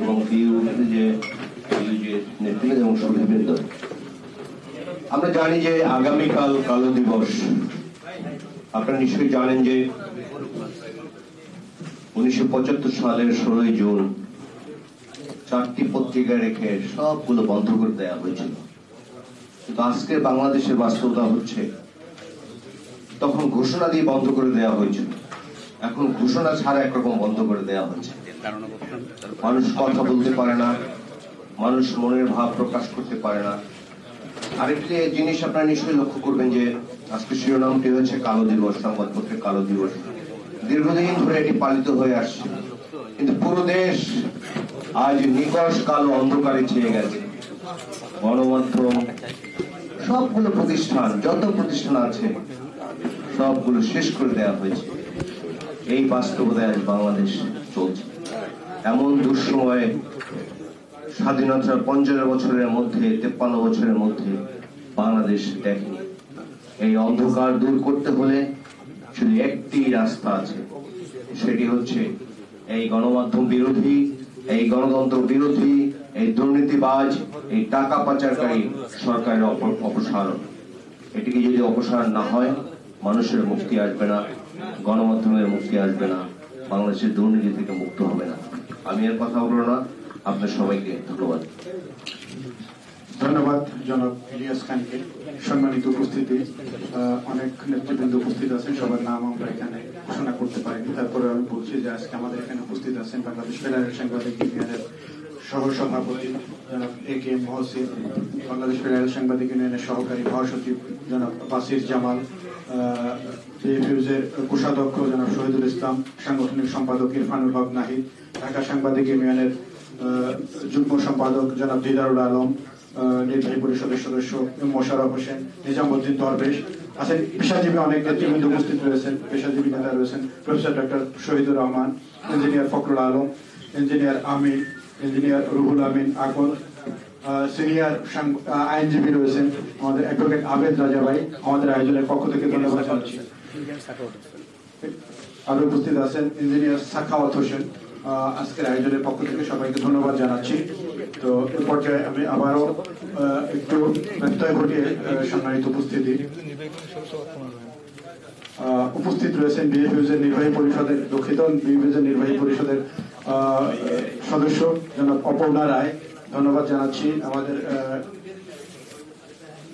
এবং নেতৃবৃন্দ এবং সুধীবৃন্দ, আমরা জানি যে আগামীকাল কালো দিবস। আপনারা নিশ্চয়ই জানেন যে 1975 সালের 16 জুন 4টি পত্রিকা রেখে সবগুলো বন্ধ করে দেওয়া হয়েছিল। কিন্তু আজকে বাংলাদেশের বাস্তবতা হচ্ছে, তখন ঘোষণা দিয়ে বন্ধ করে দেওয়া হয়েছিল, এখন ঘোষণা ছাড়া একরকম বন্ধ করে দেওয়া হচ্ছে। মানুষ কথা বলতে পারে না, মানুষ মনের ভাব প্রকাশ করতে পারে না। আরেকটি জিনিস আপনারা নিশ্চয়ই লক্ষ্য করবেন যে আজকে শিরোনামটি হয়েছে কালো দিবস, সংবাদপত্রের কালো দিবস। দীর্ঘদিন ধরে এটি পালিত হয়ে আসছে, কিন্তু পুরো দেশ আজ নিকষ কালো অন্ধকারে ছেয়ে গেছে। গণমাধ্যম, সবগুলো প্রতিষ্ঠান, যত প্রতিষ্ঠান আছে সবগুলো শেষ করে দেওয়া হয়েছে। এই বাস্তবতায় আজ বাংলাদেশ চলছে। এমন দুঃসময়ে স্বাধীনতার 50 বছরের মধ্যে, 53 বছরের মধ্যে বাংলাদেশ দেখেনি। এই অন্ধকার দূর করতে হলে শুধু একটি রাস্তা আছে, সেটি হচ্ছে এই গণমাধ্যম বিরোধী, এই গণতন্ত্র বিরোধী, এই দুর্নীতিবাজ, এই টাকা পাচারকারী সরকারের অপসারণ। এটিকে যদি অপসারণ না হয়, মানুষের মুক্তি আসবে না, গণমাধ্যমের মুক্তি আসবে না, বাংলাদেশের দুর্নীতি থেকে মুক্ত হবে না। আমি এর কথা বলবো না। আপনার সবাইকে ধন্যবাদ। ধন্যবাদ জনাব ইলিয়াস খানকে। সম্মানিত উপস্থিতি, অনেক নেতৃবৃন্দ উপস্থিত আছেন, সবার নাম আমরা এখানে ঘোষণা করতে পারিনি। তারপরে আমি বলছি যে আজকে আমাদের এখানে উপস্থিত আছেন বাংলাদেশ ফেডারেল সাংবাদিক ইউনিয়নের সহ সভাপতি জনাব A.K.M. মহসিন, বাংলাদেশ ফেডারেল সাংবাদিক ইউনিয়নের সহকারী মহাসচিব জনাব বাসির জামাল, বিএফইউজের কোষাধ্যক্ষ জনাব শহীদুল ইসলাম, সাংগঠনিক সম্পাদক ইরফানুল হক নাহিদ, ঢাকা সাংবাদিক ইউনিয়নের যুগ্ম সম্পাদক জনাব দিদারুল আলম, নির্বাহী পরিষদের সদস্য মোশাররফ হোসেন, নিজামুদ্দিন দরবেশ আছেন। পেশাজীবী অনেক নেতৃবৃন্দ উপস্থিত রয়েছেন, পেশাজীবী নেতা রয়েছেন professor doctor Shahidur Rahman, engineer Fakhrul Alam, engineer Amir, engineer Ruhul Amin Akon, senior আইনজীবী রয়েছেন আমাদের অ্যাডভোকেট আবেদ রাজা ভাই। আমাদের আয়োজনের পক্ষ থেকে ধন্যবাদ জানাচ্ছি। আরো উপস্থিত আছেন ইঞ্জিনিয়ার সাখাওয়াত হোসেন। আজকের আয়োজনের পক্ষ থেকে সবাইকে ধন্যবাদ জানাচ্ছি। তো এ পর্যায়ে আমি আবারও একটু ব্যত্যয় ঘটিয়ে সম্মানিত উপস্থিত রয়েছেন বিএফইউজের নির্বাহী পরিষদের বিএফইউজের নির্বাহী পরিষদের সদস্য জনাব অপর্ণা রায়। ধন্যবাদ জানাচ্ছি আমাদের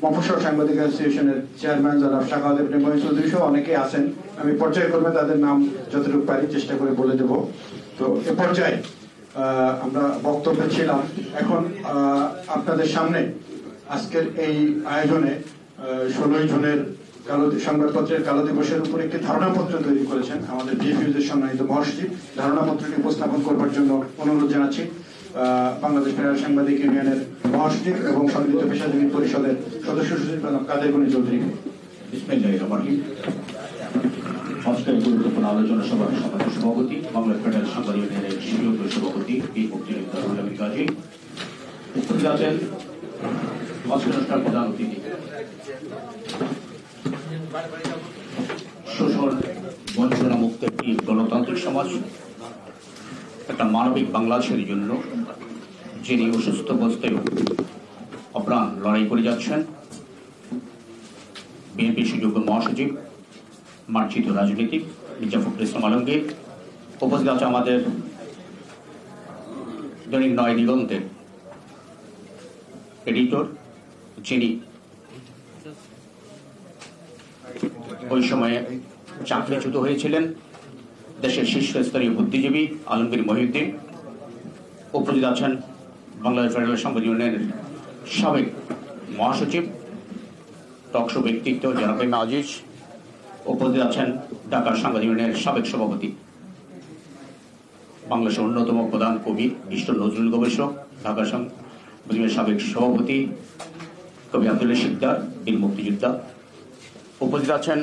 মফস্বল সাংবাদিক অ্যাসোসিয়েশনের চেয়ারম্যান জনাব শাখাওয়াত ইবনে মঈন চৌধুরী সহ অনেকে আছেন। আমি পর্যায়ক্রমে তাদের নাম যতটুকু পারি চেষ্টা করে বলে দেব। তো এ পর্যায়ে আমরা বক্তব্যে ছিলাম। এখন আপনাদের সামনে আজকের এই আয়োজনে 16 জুনের সংবাদপত্রের কালো দিবসের উপর একটি ধারণাপত্র তৈরি করেছেন আমাদের বিএফইউজের সম্মানিত মহাসচিব। ধারণাপত্রটি উপস্থাপন করবার জন্য অনুরোধ জানাচ্ছি বাংলাদেশ ফেডারেল সাংবাদিক ইউনিয়নের মহাসচিব এবং সম্মিলিত পেশাজীবী পরিষদের সদস্য সচিব কাদের গনি চৌধুরীকে। বিসমিল্লাহির রহমানির রহিম। আজকের গুরুত্বপূর্ণ আলোচনা সভার সভাপতি, বাংলাদেশ ফেডারেল সাংবাদিক ইউনিয়নের শিবির সভাপতি বীর মুক্তিযোদ্ধা রুহুল আমিন গাজী, উপস্থিত আছেন আজকের অনুষ্ঠানের প্রধান অতিথি শোষণ বঞ্চনা মুক্ত একটি গণতান্ত্রিক সমাজ, একটা মানবিক বাংলাদেশের জন্য যিনি অসুস্থ অবস্থায় অপ্রাণ লড়াই করে যাচ্ছেন, বিএনপি সুযোগ্য মহাসচিব, মার্জিত রাজনীতিক মির্জা ফখরুল ইসলাম আলমগীর। উপস্থিত আছে আমাদের দৈনিক নয় দিগন্তের এডিটর, যিনি ওই সময়ে চাকরিচ্যুত হয়েছিলেন, দেশের শীর্ষস্তরীয় বুদ্ধিজীবী আলমগীর মহিউদ্দিন। উপস্থিত আছেন বাংলাদেশ ফেডারেল সাংবাদিক ইউনিয়নের সাবেক মহাসচিব, টকশো ব্যক্তিত্ব জনাব এম আজিজ। উপস্থিত আছেন ঢাকা সাংবাদিক ইউনিয়নের সাবেক সভাপতি, বাংলাদেশের অন্যতম প্রধান কবি, ইষ্ট নজরুল গবেষক, ঢাকা সাংবাদিক ইউনিয়নের সাবেক সভাপতি কবি আব্দুল্লাহ শিকদার, বীর মুক্তিযোদ্ধা। উপস্থিত আছেন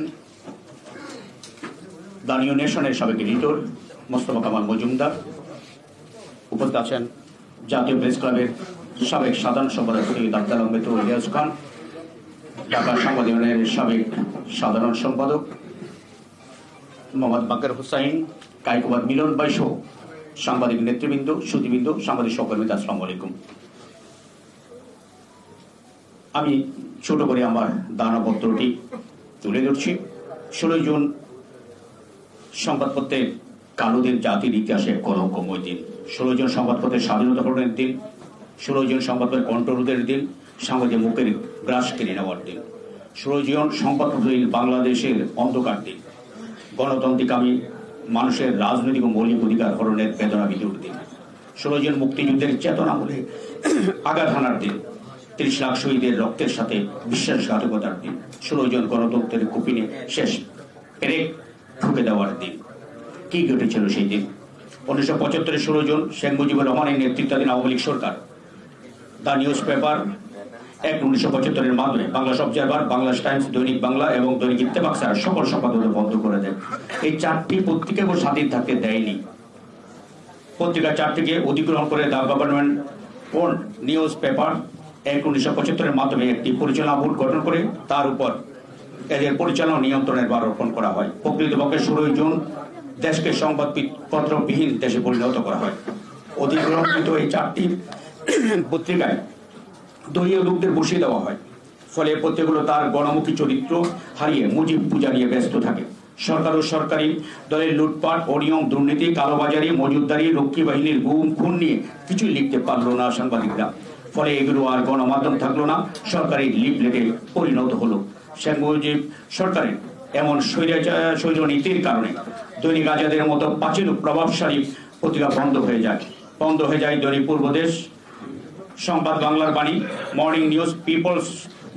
দ্য নিউ নেশনের সাবেক এডিটর মোস্তফা কামাল মজুমদার। উপস্থিত আছেন জাতীয় প্রেস ক্লাবের সাবেক সাধারণ সম্পাদক ডাক্তার আহমেদ ইলিয়াস খান, ঢাকা সাংবাদিক ইউনিয়নের সাবেক সাধারণ সম্পাদক মোহাম্মদ বাকের হুসাইন, কায়কোবাদ মিলন ভাই সহ সাংবাদিক নেতৃবৃন্দ, সুধীবৃন্দ, সাংবাদিক সহকর্মীদের আসসালামু আলাইকুম। আমি ছোট করে আমার দানাপত্রটি তুলে ধরছি। 16 জুন সংবাদপত্রে কালো দিন, জাতির ইতিহাসে কলঙ্কময় দিন। 16 জুন সংবাদপত্রের স্বাধীনতা গ্রহণের দিন। 16 জুন সংবাদপত্রের কণ্ঠরোধের দিন, সাংবাদিক মুখের গ্রাস কেড়ে নেওয়ার দিন। 16 জুন সংবাদপত্রহীন বাংলাদেশের অন্ধকার দিন। গণতান্ত্রিকামী মানুষের রাজনৈতিক ও মৌলিক অধিকার হরণের বেদনা বিদুর দিন। 16 জুন মুক্তিযুদ্ধের চেতনা বলে আঘাত হানার দিন। 30 লাখ শহীদের রক্তের সাথে বিশ্বাসঘাতকতার দিন। 16 জুন গণতন্ত্রের কুপিনে শেষ পেরেক ঠুকে দেওয়ার দিন। কি ঘটেছিল সেই দিন? 1975 16 জুন শেখ মুজিবুর রহমানের নেতৃত্বাধীন আওয়ামী লীগ সরকার দ্য নিউজ পেপার অ্যাক্ট 1975 মাধ্যমে বাংলাদেশ অবজারভার, বাংলাদেশ টাইমস, দৈনিক বাংলা এবং দৈনিক ইত্তেফাক ছাড়া সকল সম্পাদনা বন্ধ করে দেয়। এই 4টি পত্রিকাকে স্বাধীন থাকতে দেয়নি। পত্রিকা 4টিকে অধিগ্রহণ করে the government own news paper act 1975 মাধ্যমে একটি পরিচালনা বোর্ড গঠন করে তার উপর এদের পরিচালনা নিয়ন্ত্রণের ভার অর্পণ করা হয়। প্রকৃতপক্ষে 16 জুন দেশকে সংবাদপত্রবিহীন দেশে পরিণত করা হয়। অধিগ্রহণকৃত এই 4টি পত্রিকায় দলীয় লোকদের বসিয়ে দেওয়া হয়। ফলে পত্রিকাগুলো তার গণমুখী চরিত্র হারিয়ে মুজিব পূজা নিয়ে ব্যস্ত থাকে। সরকার ও সরকারি দলের লুটপাট, অনিয়ম, দুর্নীতি, কালোবাজারি, মজুদদারি, রক্ষী বাহিনীর গুম খুন নিয়ে কিছুই লিখতে পারলো না সাংবাদিকরা। ফলে এগুলো আর গণমাধ্যম থাকলো না, সরকারি লিফলেটে পরিণত হলো। শেখ মুজিব সরকারের এমন স্বৈর নীতির কারণে দৈনিক আজাদের মতো প্রাচীন প্রভাবশালী পত্রিকা বন্ধ হয়ে যায় দৈনিক পূর্বদেশ, সংবাদ বাংলার বাণী, মর্নিং নিউজ, পিপলস,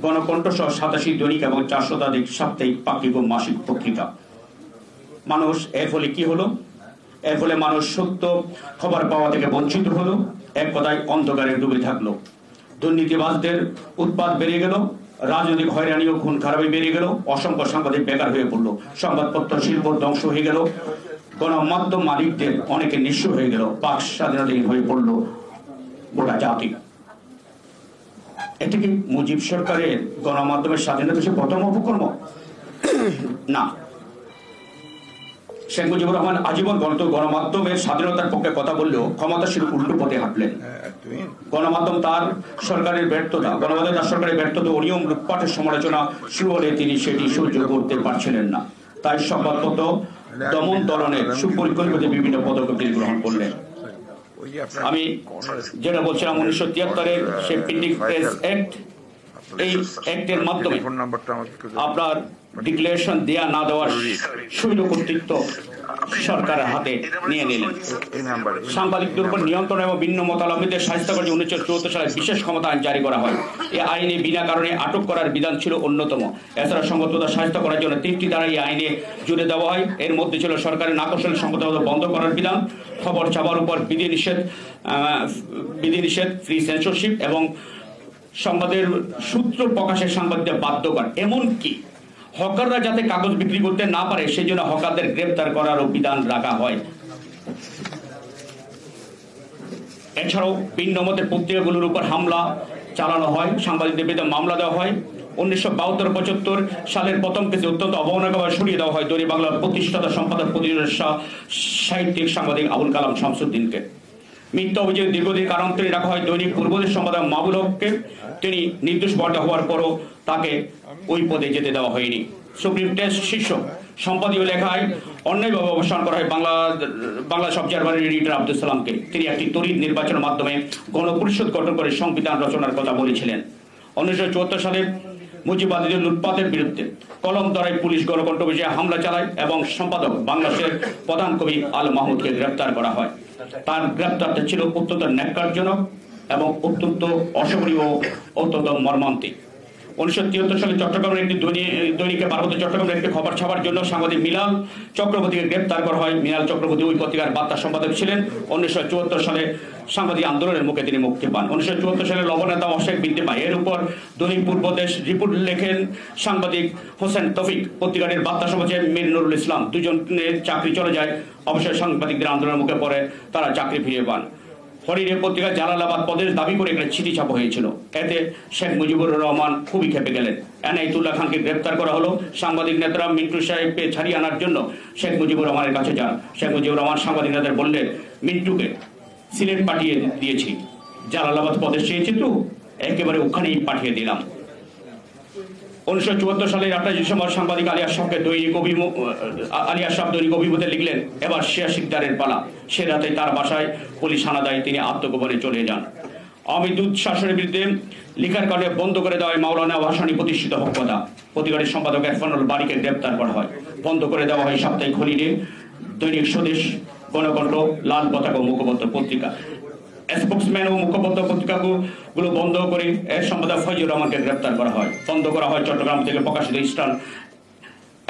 গণকণ্ঠ সহ 87 দৈনিক এবং 4 শতাধিক সাপ্তাহিক, পাক্ষিক ও মাসিক পত্রিকা। মানুষ এর ফলে কি হলো? এর ফলে মানুষ সত্য খবর পাওয়া থেকে বঞ্চিত হলো। এক কথায় অন্ধকারে ডুবে থাকলো। দুর্নীতিবাজদের উৎপাত বেড়ে গেল, রাজনৈতিক হয়রানি ও খুন খারাপি বেড়ে গেল, অসংখ্য সাংবাদিক বেকার হয়ে পড়লো, সংবাদপত্র শিল্প ধ্বংস হয়ে গেল, গণমাধ্যম মালিকদের অনেকে নিঃস্ব হয়ে গেল, বাক স্বাধীনতাহীন হয়ে পড়লো গোটা জাতি। এটা কি মুজিব সরকারের গণমাধ্যমের স্বাধীনতা সে প্রথম অপকর্ম? না। শেখ মুজিবুর রহমান আজীবন গণমাধ্যমের স্বাধীনতার পক্ষে কথা বললেও ক্ষমতাশীল উল্টো পথে হাঁটলেন। গণমাধ্যম তার সরকারের ব্যর্থতা, অনিয়ম, লুটপাটের সমালোচনা শুরু হলে তিনি সেটি সহ্য করতে পারছিলেন না। তাই সংবাদপত্র দমন দলনের সুপরিকল্পিত বিভিন্ন পদক্ষেপ তিনি গ্রহণ করলেন। আমি যেটা বলছিলাম 1973-এর সেই প্রিন্টিং প্রেস অ্যাক্ট, এই অ্যাক্টের মাধ্যমে আপনার ডিক্লারেশন দেয়া না দেওয়ার শৈল কর্তৃত্ব সরকারের হাতে নিয়ে নিলেন। সাংবাদিকদের উপর নিয়ন্ত্রণ এবং ভিন্ন মতাবলম্বীদের শাস্তি করে 1974 সালে বিশেষ ক্ষমতা আইন জারি করা হয়। এই আইনে বিনা কারণে আটক করার বিধান ছিল অন্যতম। এছাড়া সংবাদদাতা শাস্তি করার জন্য 3টি ধারা এই আইনে জুড়ে দেওয়া হয়। এর মধ্যে ছিল সরকারের নাকশাল সংবাদদাতা বন্ধ করার বিধান, খবর ছাপার উপর বিধিনিষেধ, ফ্রি সেন্সরশিপ এবং সংবাদের সূত্র প্রকাশের সাংবাদিকদের বাধ্য করা। এমনকি হকাররা যাতে কাগজ বিক্রি করতে না পারে সেই জন্য হকারদের গ্রেপ্তার করারও বিধান রাখা হয়। এছাড়াও ভিন্ন মতের পত্রিকাগুলোর উপর হামলা চালানো হয়, সাংবাদিকদের বিরুদ্ধে মামলা দেওয়া হয়। 1972-75 সালের প্রথম কেসে অত্যন্ত অবমাননাভাবে সরিয়ে দেওয়া হয় দৈনিক বাংলার প্রতিষ্ঠাতা সম্পাদক সাহিত্যিক সাংবাদিক আবুল কালাম শামসুদ্দিনকে। মিথ্যা অভিযোগে দীর্ঘদিন কারান্তরে রাখা হয় দৈনিক পূর্বদেশ সম্পাদক মাহবুল হককে। তিনি নির্দোষ বর্ণনা হওয়ার পরও তাকে ওই পদে যেতে দেওয়া হয়নি। সুপ্রিম টেস্ট শীর্ষ সম্পাদীয় লেখায় অন্যায়ভাবে অবসান করা হয় বাংলাদেশ অবজারভারের এডিটর আব্দুল সালামকে। তিনি একটি তড়িৎ নির্বাচনের মাধ্যমে গণপরিষদ গঠন করে সংবিধান রচনার কথা বলেছিলেন। 1974 সালে মুজিববাদীদের লুটপাটের বিরুদ্ধে কলমতরায় পুলিশ গণকণ্ঠ বিষয়ে হামলা চালায় এবং সম্পাদক বাংলাদেশের প্রধান কবি আল মাহমুদকে গ্রেপ্তার করা হয়। তার গ্রেপ্তারটা ছিল অত্যন্ত ন্যাক্কারজনক এবং অত্যন্ত অসবরীয় ও অত্যন্ত মর্মান্তিক। 1973 সালে চট্টগ্রামের একটি দৈনিকে পার্বত্য চট্টগ্রামের একটি খবর ছাপার জন্য সাংবাদিক মিলাল চক্রবর্তীকে গ্রেপ্তার করা হয়। মিলাল চক্রবর্তী ওই পত্রিকার বার্তা সম্পাদক ছিলেন। 1974 সালে সাংবাদিক আন্দোলনের মুখে তিনি মুক্তি পান। 1974 সালে লবণেতা অশেক বৃদ্ধি পায়। এর উপর দৈনিক পূর্বদেশ রিপোর্ট লেখেন সাংবাদিক হোসেন তৌফিক। পত্রিকাটির বার্তা সম্পাদক মীর নুরুল ইসলাম। দুজনের চাকরি চলে যায়। অবশ্যই সাংবাদিকদের আন্দোলনের মুখে পড়ে তারা চাকরি ফিরিয়ে পান। হরিণের পত্রিকা জালালাবাদ প্রদেশ দাবি করে একটা চিঠি ছাপা হয়েছিল। এতে শেখ মুজিবুর রহমান খুবই খেপে গেলেন। এনায়েতুল্লাহ খানকে গ্রেপ্তার করা হলো। সাংবাদিক নেতারা মিন্টু সাহেবকে ছাড়িয়ে আনার জন্য শেখ মুজিবুর রহমানের কাছে যান। শেখ মুজিবুর রহমান সাংবাদিক নেতাদের বললেন, মিন্টুকে সিলেট পাঠিয়ে দিয়েছি, জালালাবাদ প্রদেশ চেয়েছে তো একেবারে ওখানেই পাঠিয়ে দিলাম। 1974 সালের 28 ডিসেম্বর সাংবাদিক আলী আশরাফকে দৈনিক অভিমতে লিখলেন, এবার শেয়া সিকদারের পালা। সে রাতে তার বাসায় পুলিশ হানা দেয়, তিনি আত্মগোপনে চলে যান। আওয়ামী দুধ শাসনের বিরুদ্ধে লেখার কারণে বন্ধ করে দেওয়ায় মাওলানা ভাসানী প্রতিষ্ঠিত হক কথা। পত্রিকার সম্পাদক এরফানুল বারীকে গ্রেপ্তার করা হয়, বন্ধ করে দেওয়া হয় সাপ্তাহিক হলিডে, দৈনিক স্বদেশ, গণকণ্ঠ, লাল পতাকা ও মুখপত্র পত্রিকা। স্পোক্সম্যান ও মুখপত্র পত্রিকাগুলো বন্ধ করে এর সম্পাদক ফয়জুর রহমানকে গ্রেপ্তার করা হয়। বন্ধ করা হয় চট্টগ্রাম থেকে প্রকাশিত ইস্টার্ন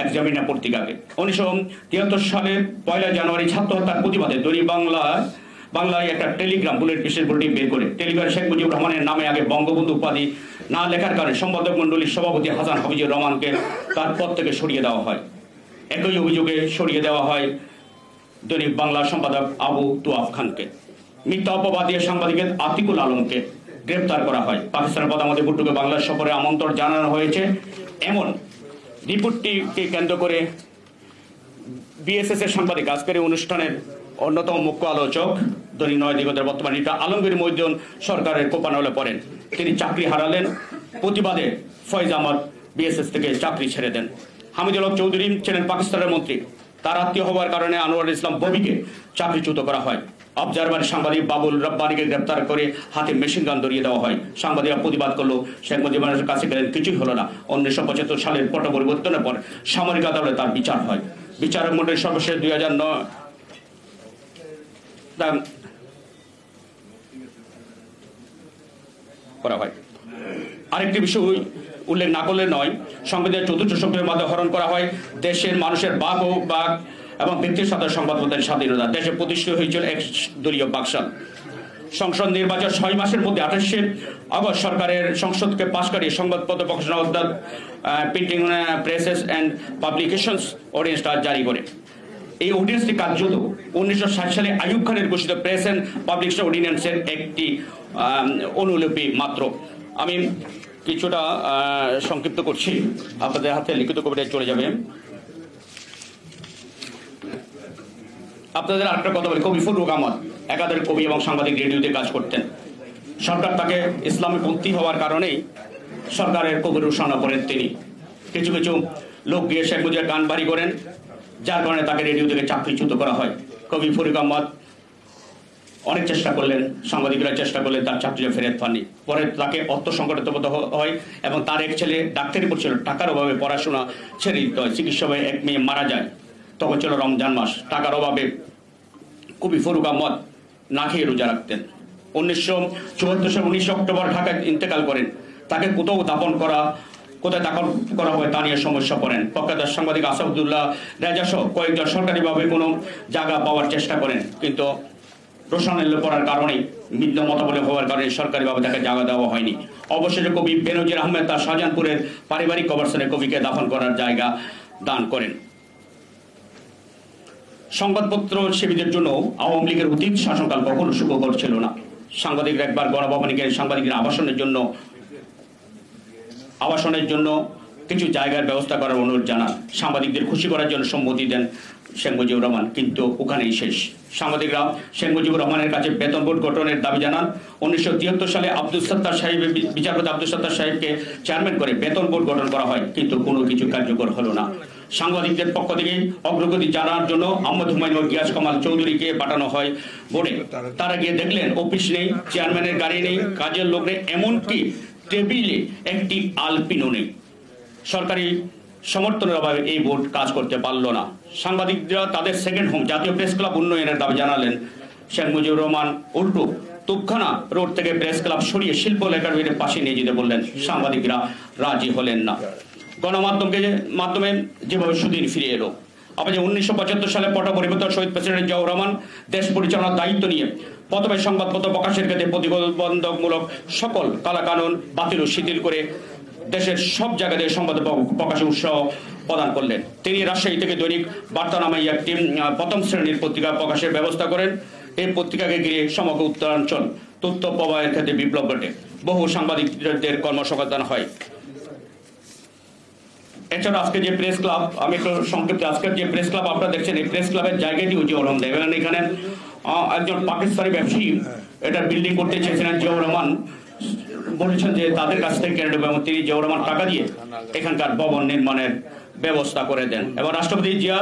এক্সামিনার পত্রিকাকে। 1973 সালের 1 জানুয়ারি ছাত্র হত্যার প্রতিবাদে দৈনিক বাংলায় একটা টেলিগ্রাম বুলেট বিশেষ বুলেটিন বের করে টেলিগ্রামে শেখ মুজিবুর রহমানের নামে আগে বঙ্গবন্ধু উপাধি না লেখার কারণে সম্পাদক মণ্ডলীর সভাপতি হাসান হাফিজুর রহমানকে তার পদ থেকে সরিয়ে দেওয়া হয়। একই অভিযোগে সরিয়ে দেওয়া হয় দৈনিক বাংলার সম্পাদক আবু তুয়াফ খানকে। মিথ্যা অপবাদ দিয়ে সাংবাদিক আতিকুল আলমকে গ্রেপ্তার করা হয়। পাকিস্তানের প্রধানমন্ত্রী ভুট্টোকে বাংলার সফরে আমন্ত্রণ জানানো হয়েছে এমন রিপোর্টটিকে কেন্দ্র করে বিএসএস এর সাংবাদিক আজকের এই অনুষ্ঠানের অন্যতম মুখ্য আলোচক দৈনিক নয় দিগন্তের বর্তমান নেতা আলমগীর মহিউদ্দিন সরকারের কোপানলে পড়েন। তিনি চাকরি হারালেন, প্রতিবাদে ফয়েজ আহমদ বিএসএস থেকে চাকরি ছেড়ে দেন। হামিদুল হক চৌধুরী ছিলেন পাকিস্তানের মন্ত্রী, তার আত্মীয় হওয়ার কারণে আনোয়ার ইসলাম ববিকে চাকরিচ্যুত করা হয়। অবজারভার সাংবাদিক বাবুল রব্বানীকে গ্রেপ্তার করে হাতে মেশিন গান ধরিয়ে দেওয়া হয়। সাংবাদিকরা প্রতিবাদ করলো, শেখ মুজিবের কাছে গেলেন, কিছুই হলো না। 1975 সালের পট পরিবর্তনের পর সামরিক আদালতে তার বিচার হয়। বিচারক মন্ডলীর সর্বশেষ 2009 করা হয়। আরেকটি বিষয় উল্লেখ না করলে নয়, সংবিধানের 4র্থ সংশোধনের মাধ্যমে হরণ করা হয় দেশের মানুষের বাক এবং ব্যক্তির সাথে সংবাদপত্রের স্বাধীনতা। দেশে প্রতিষ্ঠিত হয়েছিল এক দলীয় বাকশাল। সংসদ নির্বাচন 6 মাসের মধ্যে 28 আগস্ট সরকারের সংসদকে পাশ করিয়ে সংবাদপত্র প্রকাশনা অর্থাৎ প্রিন্টিং প্রেসেস অ্যান্ড পাবলিকেশনস অর্ডিন্যান্সটা জারি করে। এই অর্ডিন্যান্সটি কার্যত 1960 সালে আইয়ুব খানের ঘোষিত প্রেস অ্যান্ড পাবলিকেশন অর্ডিন্যান্সের একটি অনুলিপি মাত্র। আমি কিছুটা সংক্ষিপ্ত করছি, আপনাদের হাতে লিখিত কবিতায় চলে যাবে। আপনাদের আরেকটা কথা বলি, কবি ফরুক আহমদ একাধারে কবি এবং সাংবাদিক রেডিওতে কাজ করতেন। সরকার তাকে ইসলামী পন্থী হওয়ার কারণেই সরকারের কবির ঘোষণা করেন তিনি। কিছু কিছু লোক গিয়ে শেখ মুজিবের গান বাড়ি করেন, যার কারণে তাকে রেডিও থেকে চাকরিচ্যুত করা হয়। কবি ফরুক আহমদ অনেক চেষ্টা করলেন, সাংবাদিকরা চেষ্টা করলেন, তার চাকরিটা ফেরত পাননি। পরে তাকে অর্থ সংকটে হয় এবং তার এক ছেলে ডাক্তারি পড়ছিল, টাকার অভাবে পড়াশোনা ছেড়ে দিতে হয়। চিকিৎসা হয়ে এক মেয়ে মারা যায়, তখন ছিল রমজান মাস। টাকার অভাবে কবি ফরুক আহমদ না খেয়ে রোজা রাখতেন। 1974 সালে 19 অক্টোবর ঢাকায় ইন্তেকাল করেন। তাকে কোথায় দাফন করা হয় তা নিয়ে সমস্যা পড়েন। প্রখ্যাত সাংবাদিক আসাদুল্লাহ রেজা সহ কয়েকজন সরকারিভাবে কোনো জায়গা পাওয়ার চেষ্টা করেন, কিন্তু রোশনাল্য পড়ার কারণে ভিন্ন মতামত হওয়ার কারণে সরকারিভাবে তাকে জায়গা দেওয়া হয়নি। অবশেষে কবি বেনজির আহমেদ তার শাহজাহানপুরের পারিবারিক কবরস্থানে কবিকে দাফন করার জায়গা দান করেন। সংবাদপত্র সেবীদের জন্য আওয়ামী লীগের অতীত শাসনকাল কখনো সুখকর ছিল না। সাংবাদিকরা একবার গণভবনে গিয়ে সাংবাদিকরা আবাসনের জন্য কিছু জায়গার ব্যবস্থা করার অনুরোধ জানান। সাংবাদিকদের খুশি করার জন্য সম্মতি দেন শেখ মুজিবুর রহমান, কিন্তু ওখানেই শেষ। সাংবাদিকরা শেখ মুজিবুর রহমানের কাছে বেতন বোর্ড গঠনের দাবি জানান। 1973 সালে বিচারপতি আব্দুল সত্তার সাহেবকে চেয়ারম্যান করে বেতন বোর্ড গঠন করা হয়, কিন্তু কোনো কিছু কার্যকর হলো না। সাংবাদিকদের পক্ষ থেকে অগ্রগতি জানার জন্য আহমদ হুমায়ুন ও গিয়াস কামাল চৌধুরীকে পাঠানো হয় বোর্ডে। তারা গিয়ে দেখলেন অফিস নেই, চেয়ারম্যানের গাড়ি নেই, কাজের লোক নেই, এমনকি টেবিলে একটি আলপিনও নেই। সরকারি সমর্থনের অভাবে এই বোর্ড কাজ করতে পারল না। সাংবাদিকরা তাদের সেকেন্ড হোম জাতীয় প্রেস ক্লাব উন্নয়নের দাবি জানালেন। শেখ মুজিবুর রহমান উল্টো তুপখানা রোড থেকে প্রেস ক্লাব সরিয়ে শিল্প একাডেমির পাশে নিয়ে যেতে বললেন। সাংবাদিকরা রাজি হলেন না। গণমাধ্যমে যেভাবে সুদিন ফিরে এলো। আবার 1975 সালে পট পরিবর্তন শহীদ প্রেসিডেন্ট জিয়াউর রহমান দেশ পরিচালনার দায়িত্ব নিয়ে প্রথমে সংবাদপত্র প্রকাশের ক্ষেত্রে প্রতিবন্ধকমূলক সকল কালাকানুন বাতিল ও শিথিল করে দেশের সব জায়গাতে সংবাদ প্রকাশে উৎসাহ প্রদান করলেন। তিনি রাজশাহী থেকে দৈনিক বার্তা নামে একটি প্রথম শ্রেণীর পত্রিকা প্রকাশের ব্যবস্থা করেন। এই পত্রিকাকে ঘিরে সমগ্র উত্তরাঞ্চল তথ্য প্রবাহের ক্ষেত্রে বিপ্লব ঘটে। বহু সাংবাদিকদের কর্মসংস্থান হয়। এছাড়া আজকে যে প্রেস ক্লাব, আমি একটু সংক্ষিপ্ত, আজকের যে প্রেস ক্লাব আপনারা দেখছেন, এই প্রেস ক্লাবের জায়গাটি জিয়াউর রহমান দেবেন। এখানে একজন পাকিস্তানি ব্যবসায়ী এটা বিল্ডিং করতে চেয়েছিলেন, জিয়াউর রহমান বলেছেন যে তাদের কাছ থেকে কেন নেব, এবং তিনি জিয়াউর রহমান টাকা দিয়ে এখানকার ভবন নির্মাণের ব্যবস্থা করে দেন। এবং রাষ্ট্রপতি জিয়া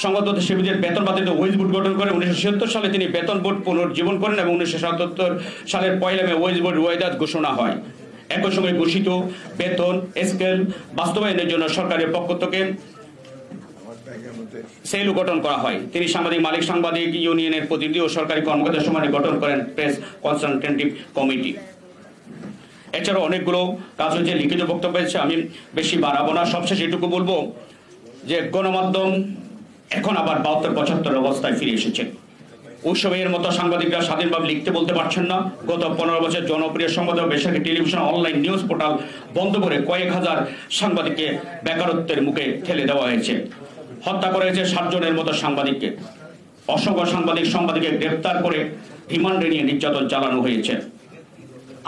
সংগত সেবীদের বেতন বাতিল ওয়েজ বোর্ড গঠন করে 1976 সালে তিনি বেতন বোর্ড পুনর্জীবন করেন এবং 1977 সালের 1 মে ওয়েজ বোর্ড ওয়েদাত ঘোষণা হয়। একই সঙ্গে ঘোষিত বেতন স্কেল বাস্তবায়নের জন্য সরকারের পক্ষ থেকে সেলও গঠন করা হয়। তিনি সাংবাদিক মালিক সাংবাদিক ইউনিয়নের প্রতিনিধি ও সরকারি কর্মকর্তার সমানে গঠন করেন প্রেস কনসালটেটিভ কমিটি। এছাড়াও অনেকগুলো কাজ হচ্ছে, লিখিত বক্তব্য হয়েছে, আমি বেশি বাড়াবো না। সবশেষে এটুকু বলবো যে গণমাধ্যম এখন আবার 72-75 অবস্থায় ফিরে এসেছে। ওই সময়ের মতো সাংবাদিকরা স্বাধীনভাবে লিখতে বলতে পারছেন না। গত 15 বছর জনপ্রিয় সংবাদ ও বেসরকারি টেলিভিশন অনলাইন নিউজ পোর্টাল বন্ধ করে কয়েক হাজার সাংবাদিককে বেকারত্বের মুখে ঠেলে দেওয়া হয়েছে। হত্যা করা হয়েছে 60 জনের মতো সাংবাদিককে। অসংখ্য সাংবাদিককে গ্রেপ্তার করে রিমান্ডে নিয়ে নির্যাতন চালানো হয়েছে।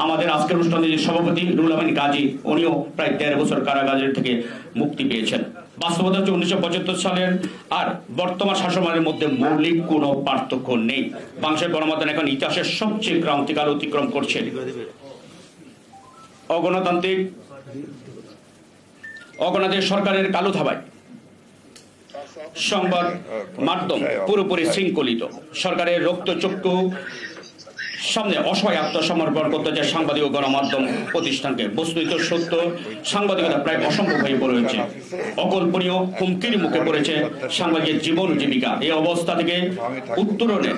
আমাদের আজকের অনুষ্ঠানের সভাপতি রুহুল আমিন গাজী, উনিও প্রায় 13 বছর কারাগারের থেকে মুক্তি পেয়েছেন। বাস্তবতা হচ্ছে 1975 সালের আর বর্তমান শাসনের মধ্যে মৌলিক কোনো পার্থক্য নেই। বাংলাদেশের গণমাধ্যম এখন ইতিহাসের সবচেয়ে ক্রান্তিকাল অতিক্রম করছে। অগণতান্ত্রিক সরকারের কালো থাবায় সংবাদ মাধ্যম পুরোপুরি শৃঙ্খলিত। সরকারের রক্তচক্ষু সামনে অসহায় আত্মসমর্পণ করতে যায় সাংবাদিক ও গণমাধ্যম প্রতিষ্ঠানকে। বস্তুত সত্য সাংবাদিকতা প্রায় অসম্ভব হয়ে পড়েছে। অকল্পনীয় হুমকির মুখে পড়েছে সাংবাদিকের জীবন জীবিকা। এই অবস্থা থেকে উত্তরণে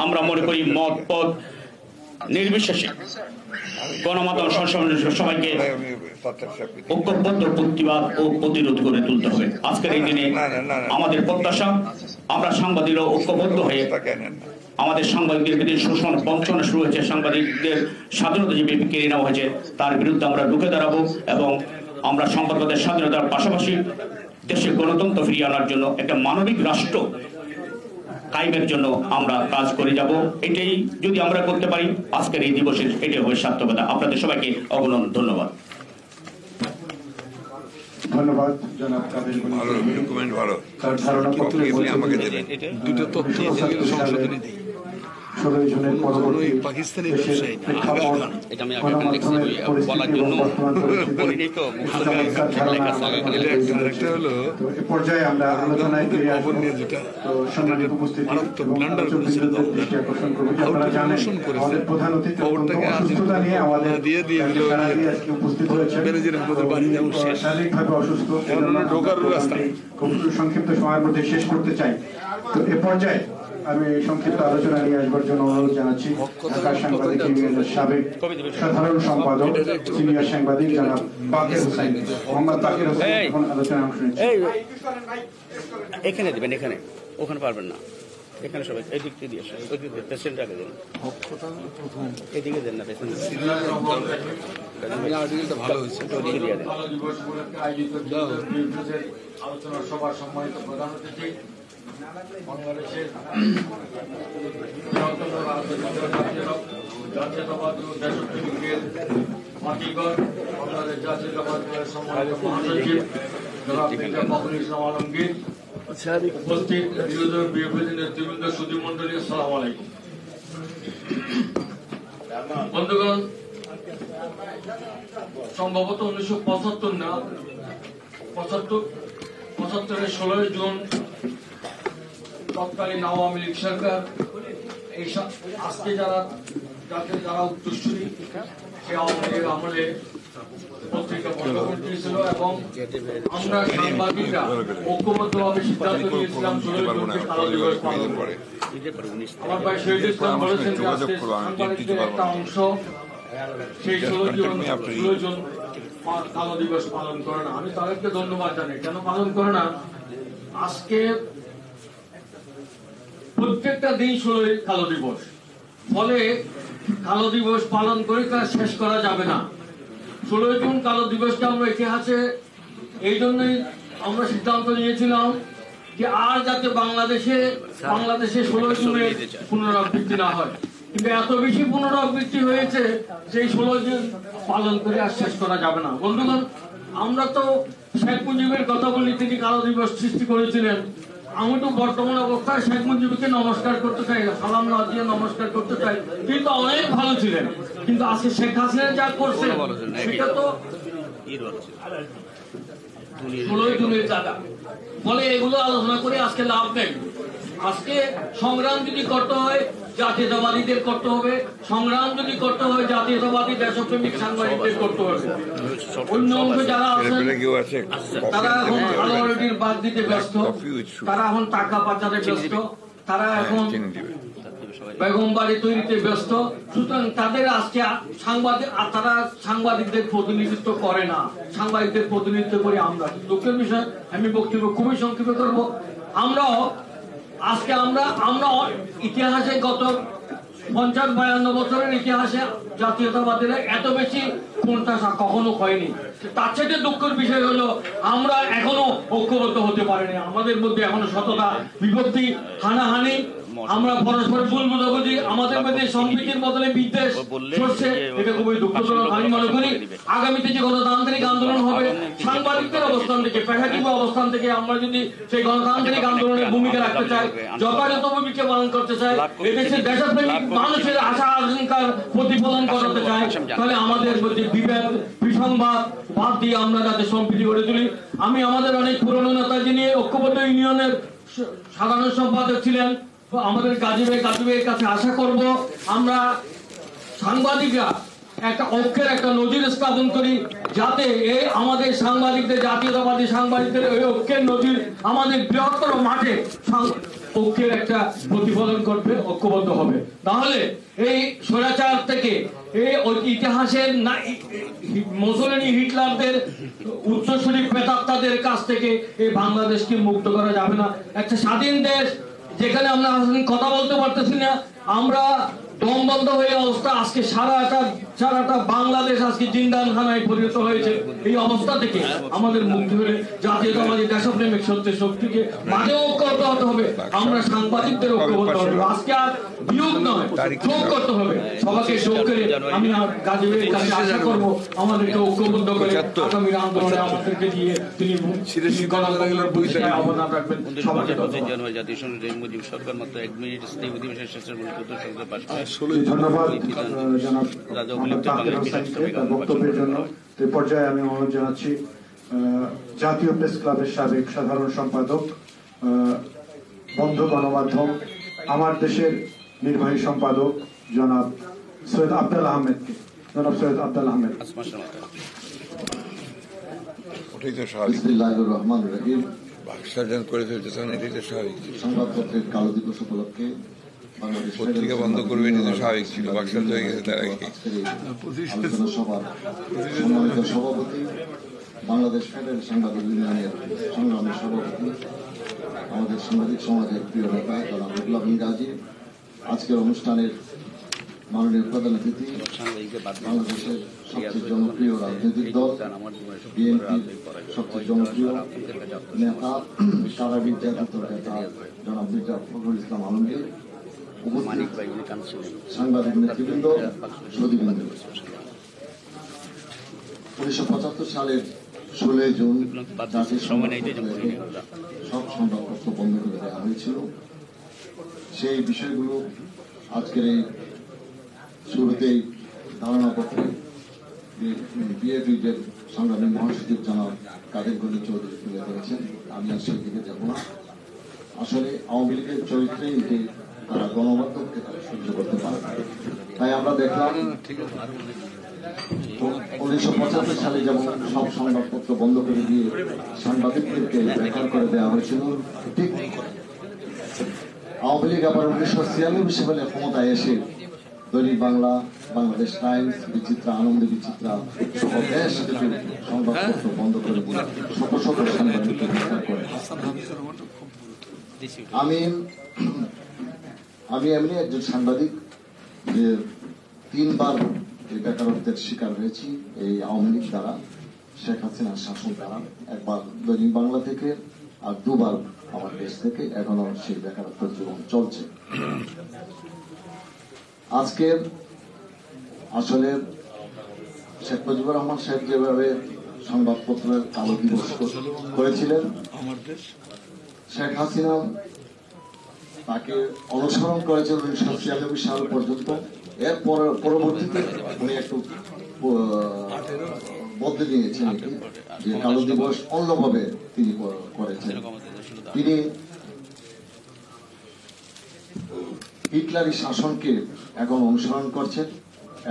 আমরা মনে করি মত পথ নির্বিশেষে গণমাধ্যম সবাইকে ঐক্যবদ্ধ প্রতিবাদ ও প্রতিরোধ করে তুলতে হবে। আজকের এই দিনে আমাদের প্রত্যাশা আমরা সাংবাদিকরা ঐক্যবদ্ধ হয়ে আমাদের সাংবাদিকদের বিরুদ্ধে শোষণ বঞ্চনা শুরু হয়েছে, সাংবাদিকদের স্বাধীনতা যে কেড়ে নেওয়া হয়েছে তার বিরুদ্ধে আমরা রুখে দাঁড়াবো এবং আমরা সংবাদপত্রের স্বাধীনতার পাশাপাশি দেশে গণতন্ত্র ফিরিয়ে আনার জন্য একটা মানবিক রাষ্ট্র কায়েমের জন্য আমরা কাজ করে যাব। এটাই যদি আমরা করতে পারি আজকের এই দিবসের এটাই হবে সার্থকতা। আপনাদের সবাইকে অগণন ধন্যবাদ। ধন্যবাদ জনাব কাদের ভালো তার ধারণা পত্রে আমাকে দেবেন দুটো তথ্য সংশোধনী দিই। 16 জনের পরবর্তী পাকিস্তানি ব্যবসায়ী এটা আমি আগে লিখছি বলার জন্য বলিনি তো একটা হলো পর্যায়ে আমরা আলোচনায় ফিরে আসবো। যেটা তো সম্মানিত উপস্থিতি মারাত্মক ব্লান্ডার দৃষ্টি আকর্ষণ করবো যে আপনারা জানেন আমাদের প্রধান অতিথি অসুস্থতা নিয়ে আমাদের দিয়ে আজকে উপস্থিত হয়েছে। শারীরিকভাবে অসুস্থ, ঢোকার রাস্তা খুব সংক্ষিপ্ত সময়ের মধ্যে শেষ করতে চাই। তো এ পর্যায়ে আমি সংক্ষিপ্ত আলোচনা নিয়ে আসবার জন্য অনুরোধ জানাচ্ছি ঢাকা সাংবাদিক ইউনিয়নের সাবেক সাধারণ সম্পাদক সিনিয়র সাংবাদিক জনাব বাকের হোসেন, মোহাম্মদ বাকের হোসেন আলোচনা অংশ নিচ্ছেন। এখানে দিবেন, এখানে ওখানে পারবেন না, এখানে সবাই এই দিক দিয়ে আসেন, ওই দিক দিয়ে পেশেন্টটাকে দেন, এদিকে দেন না পেশেন্ট ভালো হয়েছে। আলোচনা সভার সম্মানিত প্রধান অতিথি বাংলাদেশের জাতীয়তাবাদী ও দেশপ্রেমিক লীগের মাটিগড় বাংলাদেশ জাতীয়তাবাদী দলের সম্মানিত মহাসচিব জনাব মির্জা ফখরুল ইসলাম আলমগীর, উপস্থিত বিরোধী নেতৃবৃন্দ, সুধী মন্ডলী, আসসালামু আলাইকুম। বন্ধুগণ, সম্ভবত 1975 না 75-এর 16 জুন তৎকালীন আওয়ামী লীগ সরকার এই আজকে যারা উত্তরসূরি সে আওয়ামী লীগের আমলে পত্রিকা বন্ধ করে দিয়েছিল এবং আমরা সাংবাদিকরা ঐক্যবদ্ধভাবে সিদ্ধান্ত নিয়েছিলাম 16 জুনকে কালো দিবস পালন করে। আমার ভাই শহীদ ইসলাম বলেছেন যে আজকে সাংবাদিকদের একটা অংশ সেই 16 জুন কালো দিবস পালন করে না। আমি তাদেরকে ধন্যবাদ জানাই। কেন পালন করে না? আজকে প্রত্যেকটা দিন 16 কালো দিবস, ফলে কালো দিবস পালন করে তা শেষ করা যাবে না। 16 জুন কালো দিবসটা আমরা ইতিহাসে এই জন্যই আমরা সিদ্ধান্ত নিয়েছিলাম যে আর যাতে বাংলাদেশে 16 জুনের পুনরাবৃত্তি না হয়, কিন্তু এত বেশি পুনরাবৃত্তি হয়েছে সেই 16 জুন পালন করে আর শেষ করা যাবে না। বন্ধুগণ, আমরা তো শেখ মুজিবের কথা বলি, তিনি কালো দিবস সৃষ্টি করেছিলেন, আমি তো বর্তমান অবস্থায় শেখ মুজিবকে নমস্কার করতে চাই, সালাম না দিয়ে নমস্কার করতে চাই, কিন্তু অনেক ভালো ছিলেন। কিন্তু আজকে শেখ হাসিনা যা করছে সেটা তো 16 জুনের জায়গা। ফলে এগুলো আলোচনা করে আজকে লাভ নেই। আজকে সংগ্রাম যদি করতে হয় জাতীয়তাবাদীদের করতে হবে, সংগ্রাম যদি করতে হয় জাতীয়তাবাদী দেশপ্রেমিক সাংবাদিকদের করতে হবে। অন্য অংশ যারা আছেন তারা এখন আলোয়ারটির বাদ দিতে ব্যস্ত, তারা এখন টাকা পাচারে ব্যস্ত, তারা এখন বেগম বাড়ি তৈরিতে ব্যস্ত। সুতরাং তাদের আজকে তারা সাংবাদিকদের প্রতিনিধিত্ব করে না, সাংবাদিকদের প্রতিনিধিত্ব করে আমরা। দুঃখের বিষয়, আমি বক্তব্য খুবই সংক্ষেপে করব। আজকে আমরা ইতিহাসে গত 50-52 বছরের ইতিহাসে জাতীয়তাবাদীরা এত বেশি কোণঠাসা কখনো হয়নি। তার সাথে দুঃখের বিষয় হলো আমরা এখনো ঐক্যবদ্ধ হতে পারিনি। আমাদের মধ্যে এখনো সততা, বিভক্তি, হানাহানি, আমরা পরস্পর ভুল বোঝাবুঝি, আমাদের মধ্যে সম্প্রীতির বদলে বিদ্বেষ চলছে। এটা খুবই দুঃখজনক। আমি মনে করি আগামীতে যে গণতান্ত্রিক আন্দোলন হবে, সাংবাদিকদের অবস্থান থেকে, পেশাজীবী অবস্থান থেকে আমরা যদি সেই গণতান্ত্রিক আন্দোলনের ভূমিকা রাখতে চাই, যথাযথ ভূমিকা পালন করতে চাই, এদেশের দেশপ্রেমিক মানুষের আশা আকাঙ্ক্ষার প্রতিফলন করাতে চাই, তাহলে আমাদের মধ্যে বিভেদ, বিসংবাদ বাদ দিয়ে আমরা যাতে সম্প্রীতি গড়ে তুলি। আমি আমাদের অনেক পুরনো নেতা, যিনি ঐক্যবদ্ধ ইউনিয়নের সাধারণ সম্পাদক ছিলেন, আমাদের গাজী ভাইয়ের কাছে আশা করব আমরা সাংবাদিকরা একটা ঐক্যের একটা নজির স্থাপন করি, যাতে এই আমাদের সাংবাদিকদের, জাতীয়তাবাদী সাংবাদিকদের এই ঐক্যের নজির আমাদের বৃহত্তর মাঠে ঐক্যের একটা প্রতিফলন করবে, ঐক্যবদ্ধ হবে। তাহলে এই স্বৈরাচার থেকে, এই ইতিহাসের মুসলিনী হিটলারদের উচ্চস্বরী প্রেতাত্মাদের কাছ থেকে এই বাংলাদেশকে মুক্ত করা যাবে না। একটা স্বাধীন দেশ যেখানে আমরা কথা বলতে পারতেছি না, আমরা দম বন্ধ হয়ে অবস্থা, আজকে সারাটা বাংলাদেশ আজকে জিন্দানখানায় পরিণত হয়েছে। এই অবস্থা থেকে আমাদের মুক্তি হলে জাতীয়তাবাদী দেশপ্রেমিক সত্যের শক্তিকে মাঝে ঐক্যবদ্ধ হতে হবে। আমরা সাংবাদিকদের ঐক্যবদ্ধ হবে, আজকে আর বিয়োগ নয়, যোগ করতে হবে। সবাইকে যোগ করে আমি গাজী ভাইয়ের কাছে আশা করবো আমাদেরকে ঐক্যবদ্ধ করে আগামী আন্দোলনে আমাদেরকে দিয়ে তিনি অবদান রাখবেন। সবাইকে জাতীয় সংসদের মুজিব সরকার মাত্র 1 মিনিট স্থায়ী অধিবেশন শেষের মূল সংসদে পাশ করে। ধন্যবাদ জনাব বক্তব্যের জন্য। এই পর্যায়ে আমি অনুরোধ জানাচ্ছি জাতীয় প্রেস ক্লাবের সাবেক সাধারণ সম্পাদক, বন্ধ গণমাধ্যম আমার দেশের নির্বাহী সম্পাদক জনাব সৈয়দ আব্দুল আহমেদকে। জনাব সৈয়দ আব্দুল আহমেদ। বিসমিল্লাহির রহমানির রহিম। সংবাদপত্রের কালো দিবস উপলক্ষে পত্রিকা বন্ধ করবে, এটা তো স্বাভাবিক ছিল। বাক্সাল হয়ে গেছে তার আগে। আলোচনা সভার সম্মানিত সভাপতি, বাংলাদেশ ফেডারেল সাংবাদিক ইউনিয়নের সংগ্রামী সভাপতি, আমাদের সাংবাদিক সমাজের প্রিয় নেতা জনাব রুহুল আমিন গাজী, আজকের অনুষ্ঠানের মাননীয় প্রধান অতিথি, বাংলাদেশের সবচেয়ে জনপ্রিয় রাজনৈতিক দল বিএনপির সবচেয়ে জনপ্রিয় নেতা, সারা নির্যাতিত নেতা জনাব মির্জা ফখরুল ইসলাম আলমগীর, সাংবাদিক নেতৃবৃন্দ, সুধীবৃন্দ। 1975 সালের 16 জুন সব সংবাদপত্র বন্ধ করে দেওয়া হয়েছিল। সেই বিষয়গুলো আজকের এই শুরুতেই ধারণাপত্রে বিএপির সংগ্রামী মহাসচিব জনাব কাদের গনি চৌধুরী তুলে ধরেছেন। আমি আর সেই দিকে যাব না। আসলে আওয়ামী লীগের চরিত্রেই যে তারা গণমাধ্যমকে তারা সহ্য করতে পারে। তাই আমরা দেখলাম 1975 সালে যেমন সব সংবাদপত্র বন্ধ করে দিয়ে সাংবাদিকদেরকে বেকার করে দেওয়া হয়েছিল, ঠিক আওয়ামী লীগ আবার 1996 সালে ক্ষমতায় এসে দৈনিক বাংলা, বাংলাদেশ টাইমস, বিচিত্রা, আনন্দ বিচিত্রা সহ বেশ কিছু সংবাদপত্র বন্ধ করে দিয়ে শত শত সাংবাদিককে বেকার করে। আমি এমনি একজন সাংবাদিক যে 3 বার এই বেকারত্বের শিকার হয়েছি এই আওয়ামী লীগ দ্বারা, শেখ হাসিনার শাসন দ্বারা। একবার দৈনিক বাংলা থেকে আর 2 বার আমার দেশ থেকে। এখনো সেই বেকারত্বের জীবন চলছে। আজকে আসলে শেখ মুজিবুর রহমান সাহেব যেভাবে সংবাদপত্রের কালো দিবস করেছিলেন, শেখ হাসিনা তাকে অনুসরণ করেছেন 1996 সাল পর্যন্ত। এর পরবর্তীতে উনি একটু বদলে নিয়েছেন যে কালো দিবস অন্যভাবে তিনি করেছেন। তিনি হিটলারি শাসনকে এখন অনুসরণ করছেন।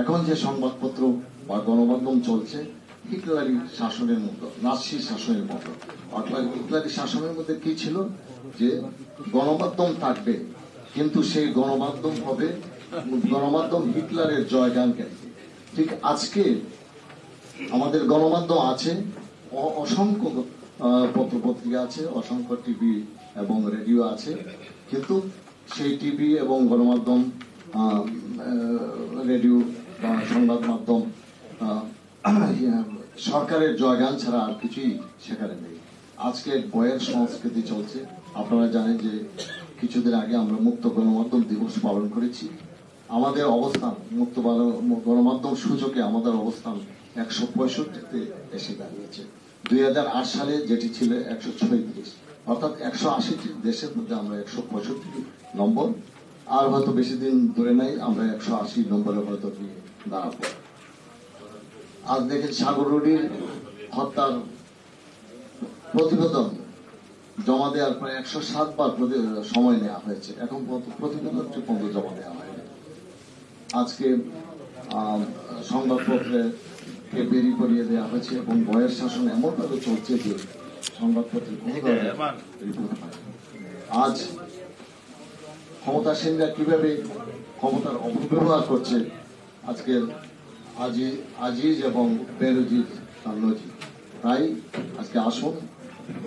এখন যে সংবাদপত্র বা গণমাধ্যম চলছে হিটলারি শাসনের মতো, নাৎসি শাসনের মতো। অর্থাৎ হিটলারি শাসনের মধ্যে কি ছিল যে গণমাধ্যম থাকবে, কিন্তু সেই গণমাধ্যম হবে গণমাধ্যম হিটলারের জয়গানকারী। ঠিক আজকে আমাদের গণমাধ্যম আছে, অসংখ্য পত্রপত্রিকা আছে, অসংখ্য টিভি এবং রেডিও আছে, কিন্তু সেই টিভি এবং গণমাধ্যম, রেডিও বা সংবাদ মাধ্যম সরকারের জয়গান ছাড়া আর কিছুই সেখানে নেই। আজকে বইয়ের সংস্কৃতি চলছে। আপনারা জানেন যে কিছুদিন আগে আমরা মুক্ত গণমাধ্যম দিবস পালন করেছি। আমাদের অবস্থান মুক্ত গণমাধ্যম সূচকে আমাদের অবস্থান 165-তে এসে দাঁড়িয়েছে। 2008 সালে যেটি ছিল 136, অর্থাৎ 180টি দেশের মধ্যে আমরা 165 নম্বর। আর হয়তো বেশি দিন ধরে নাই, আমরা 180 নম্বরে হয়তো দাঁড়াবো। আজ দেখেন সাগররুডির হত্যার প্রতিবেদন জমা দেওয়ার পরে 107 বার সময় নেওয়া হয়েছে, এখন প্রতিবেদনটি পর্যন্ত জমা দেওয়া হয়নি। আজকে সংবাদপত্রে বেরি করিয়ে দেওয়া হয়েছে এবং বয়ের শাসন এমন ভাবে চলছে যে সংবাদপত্রে রিপোর্ট হয়। আজ ক্ষমতাসীনরা কিভাবে ক্ষমতার অপব্যবহার করছে, আজকের আজিজ এবং বেনজির নজির। তাই আজকে আসুন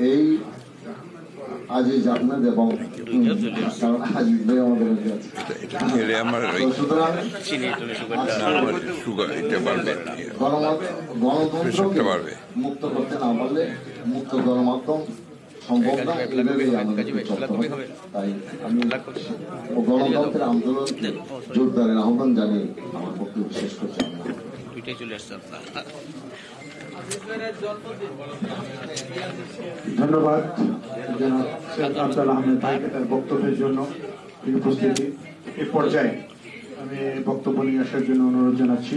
এই আজিজ আহমেদ এবং আজিজ ভাই আমাদের সুতরাং গণতন্ত্রকে মুক্ত করতে না পারলে মুক্ত গণমাধ্যম সম্ভব না। এইভাবেই আমাদের চলতে হবে। তাই আমি গণতন্ত্রের আন্দোলনকে জোরদারের আহ্বান জানিয়ে আমার বক্তব্য শেষ করছি। ধন্যবাদ জনাব শেখ আফজাল আহমেদ ভাইকে তার বক্তব্যের জন্য উপস্থিতি। এ পর্যায়ে আমি বক্তব্য নিয়ে আসার জন্য অনুরোধ জানাচ্ছি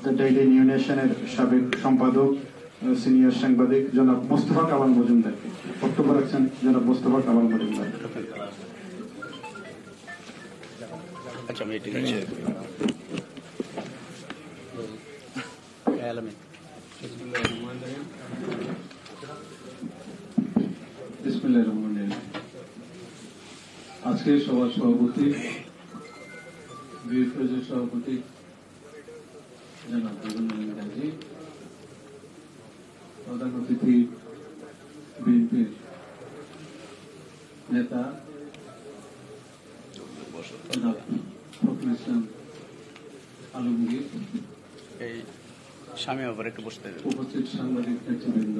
দ্য ডেইলি নিউ নেশনের সাবেক সম্পাদক সিনিয়র সাংবাদিক জনাব মোস্তফা কামাল মজুমদারকে। বক্তব্য রাখছেন জনাব মোস্তফা কামাল মজুমদার। আজকে সভার সভাপতি, বিএফএসের সভাপতি জনাব আব্দুল গাজী, প্রধান অতিথি বিএনপির নেতা জনাব ফখরুল ইসলাম আলমগীর, এই স্বামী আবার একটু বসতে দেবেন, উপস্থিত সাংবাদিক নেতৃবৃন্দ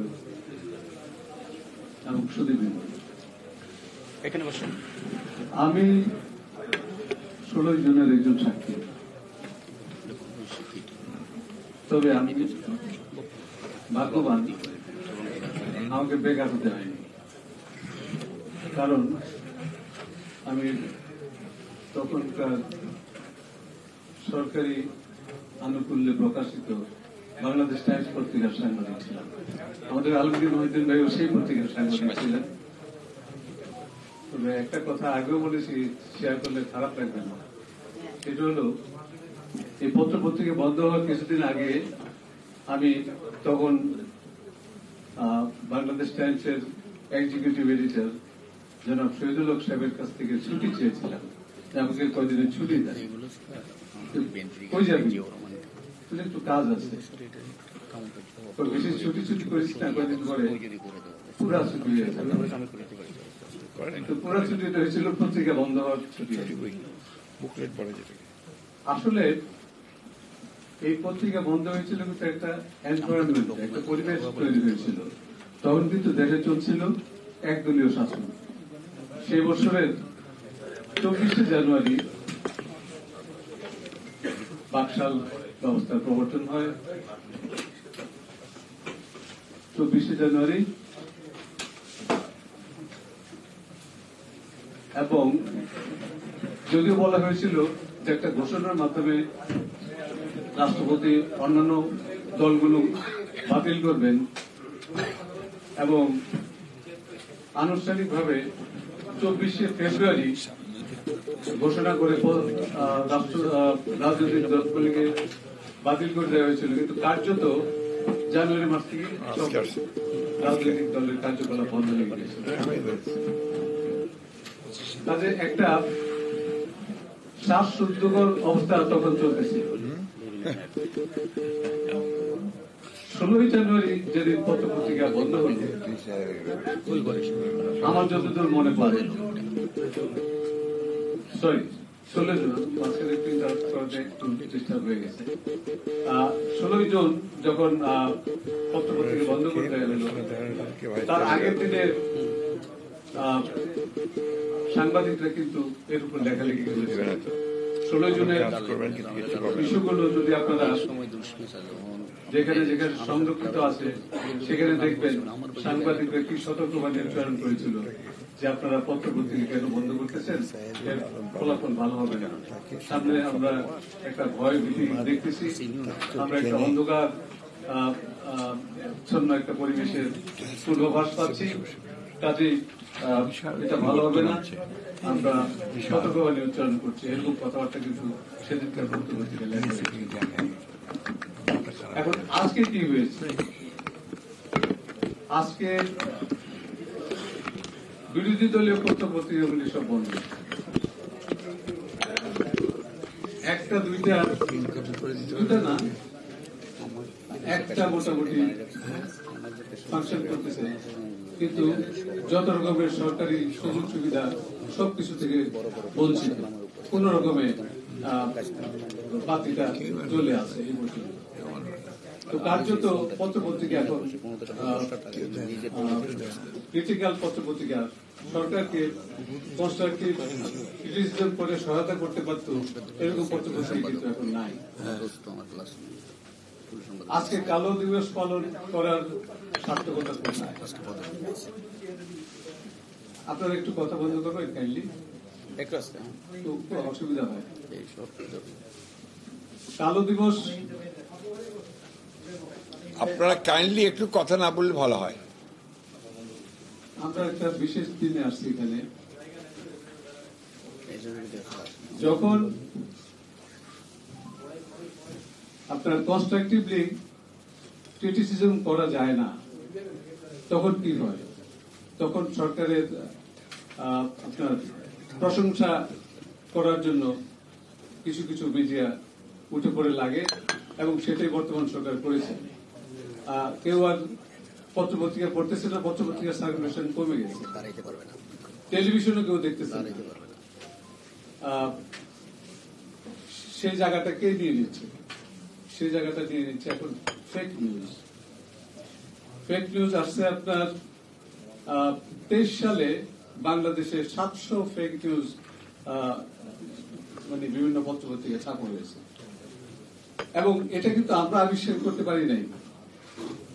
এবং সুধীবৃন্দ, এখানে বসুন। আমি 16 জনের একজন সাক্ষী। তবে আমি ভাগ্যবান, আমাকে বেকার হতে হয়নি। কারণ আমি তখনকার সরকারি আনুকূল্যে প্রকাশিত বাংলাদেশ টাইমস পত্রিকার সাংবাদিক ছিলাম। আমাদের আলমগীর মহিউদ্দিন ভাইও সেই পত্রিকার সাংবাদিক ছিলেন। তবে একটা কথা আগেও বলেছি, শেয়ার করলে খারাপ লাগবে না, সেটা হলো এই পত্র পত্রিকা বন্ধ হওয়ার কিছুদিন আগে আমি তখন বাংলাদেশ টাইমসের এক্সিকিউটিভ এডিটর জনাব শহীদুল হক সাহেবের কাছ থেকে ছুটি চেয়েছিলাম, আমাকে কয়দিনের ছুটি দেয়। কই যাবি? একটু কাজ আছে, বেশি ছুটি করেছি না, কয়দিন পরে পুরা ছুটি হয়ে যাবে। পুরা ছুটিটা হয়েছিল পত্রিকা বন্ধ হওয়ার ছুটি। আসলে এই পত্রিকা বন্ধ হয়েছিল কিন্তু একটা এনভায়রনমেন্ট, একটা পরিবেশ তৈরি হয়েছিল। তখন কিন্তু দেশে চলছিল একদলীয় শাসন। সেই বছরের 24শে জানুয়ারি বাকশাল ব্যবস্থার প্রবর্তন হয়। 24শে জানুয়ারি এবং যদিও বলা হয়েছিল যে একটা ঘোষণার মাধ্যমে রাষ্ট্রপতি অন্যান্য দলগুলো বাতিল করবেন এবং আনুষ্ঠানিকভাবে 24শে ফেব্রুয়ারি ঘোষণা করে রাজনৈতিক দলগুলিকে বাতিল করে দেওয়া হয়েছিল, কিন্তু কার্যত জানুয়ারি মাস থেকে রাজনৈতিক দলের কার্যকলাপ বন্ধ হয়ে গিয়েছিল। তাদের একটা শ্বাসরুদ্ধকর অবস্থা তখন চলতেছিল। 16ই জানুয়ারি যেদিন পত্রপত্রিকা বন্ধ হল, আমার যতদূর মনে পড়ে, 16 জুন, মাঝখানে প্রিন্ট আউট করতে একটু ডিস্টার্ব হয়ে গেছে। 16ই জুন যখন পত্রপত্রিকা বন্ধ করতে গেল, তার আগের দিনে সাংবাদিকরা কিন্তু এর উপর লেখালেখি করেছে। 16 জুনের ইস্যুগুলো যদি আপনারা যেখানে যেখানে সংরক্ষিত আছে সেখানে দেখবেন সাংবাদিকরা কি সতর্কবাণী উচ্চারণ করেছিল যে আপনারা পত্রপত্রিকা কেন বন্ধ করতেছেন, এর ফলাফল ভালো হবে না। সামনে আমরা একটা ভয় ভীতি দেখতেছি, আমরা একটা অন্ধকার ছন্ন একটা পরিবেশের পূর্বাভাস পাচ্ছি, কাজেই এটা ভালো হবে না, আমরা সতর্কবাণী উচ্চারণ করছি, এরকম কথাবার্তা কিন্তু সেদিনকার পত্রপত্রিকা লেখা। এখন আজকে কি হয়েছে? আজকে বিরোধী দলীয় পত্রপত্রিকাগুলি সব বন্ধ, একটা দুইটা না, একটা মোটামুটি ফাংশন করতেছে, কিন্তু যত রকমের সরকারি সুযোগ সুবিধা সবকিছু থেকে বঞ্চিত, কোন রকমে বাতিটা চলে আসে এই বছর। তো কার্যত পত্রপত্রিকা এখন ক্রিটিক্যাল পত্রপত্রিকা সরকারকে কনস্ট্রাকটিভ ক্রিটিসিজম করে সহায়তা করতে পারত, এরকম পত্রপত্রিকা কিন্তু এখন নাই। আজকে কালো দিবস পালন করার সার্থকতা কোথায়? আপনারা একটু কথা বন্ধ করবেন কাইন্ডলি, একটু অসুবিধা হয়। কালো দিবস আপনারা কাইন্ডলি একটু কথা না বললে ভালো হয়। আমরা একটা বিশেষ দিনে আসছি এখানে, যখন আপনার কনস্ট্রাকটিভলি ক্রিটিসিজম করা যায় না, তখন কি হয়? তখন সরকারের আপনার প্রশংসা করার জন্য কিছু কিছু মিডিয়া উঠে পড়ে লাগে, এবং সেটাই বর্তমান সরকার করেছে। কেউ আর পত্রপত্রিকা পড়তেছে না, পত্রপত্রিকার সার্কুলেশন কমে গেছে, টেলিভিশনও কেউ দেখতেছে না। সেই জায়গাটা কে নিয়ে নিচ্ছে? সেই জায়গাটা নিয়ে নিচ্ছে এখন ফেক নিউজ। ফেক নিউজ আসছে আপনার 23 সালে বাংলাদেশে 700 ফেক নিউজ মানে বিভিন্ন পত্রপত্রিকা ছাপা হয়েছে, এবং এটা কিন্তু আমরা আবিষ্কার করতে পারি নাই,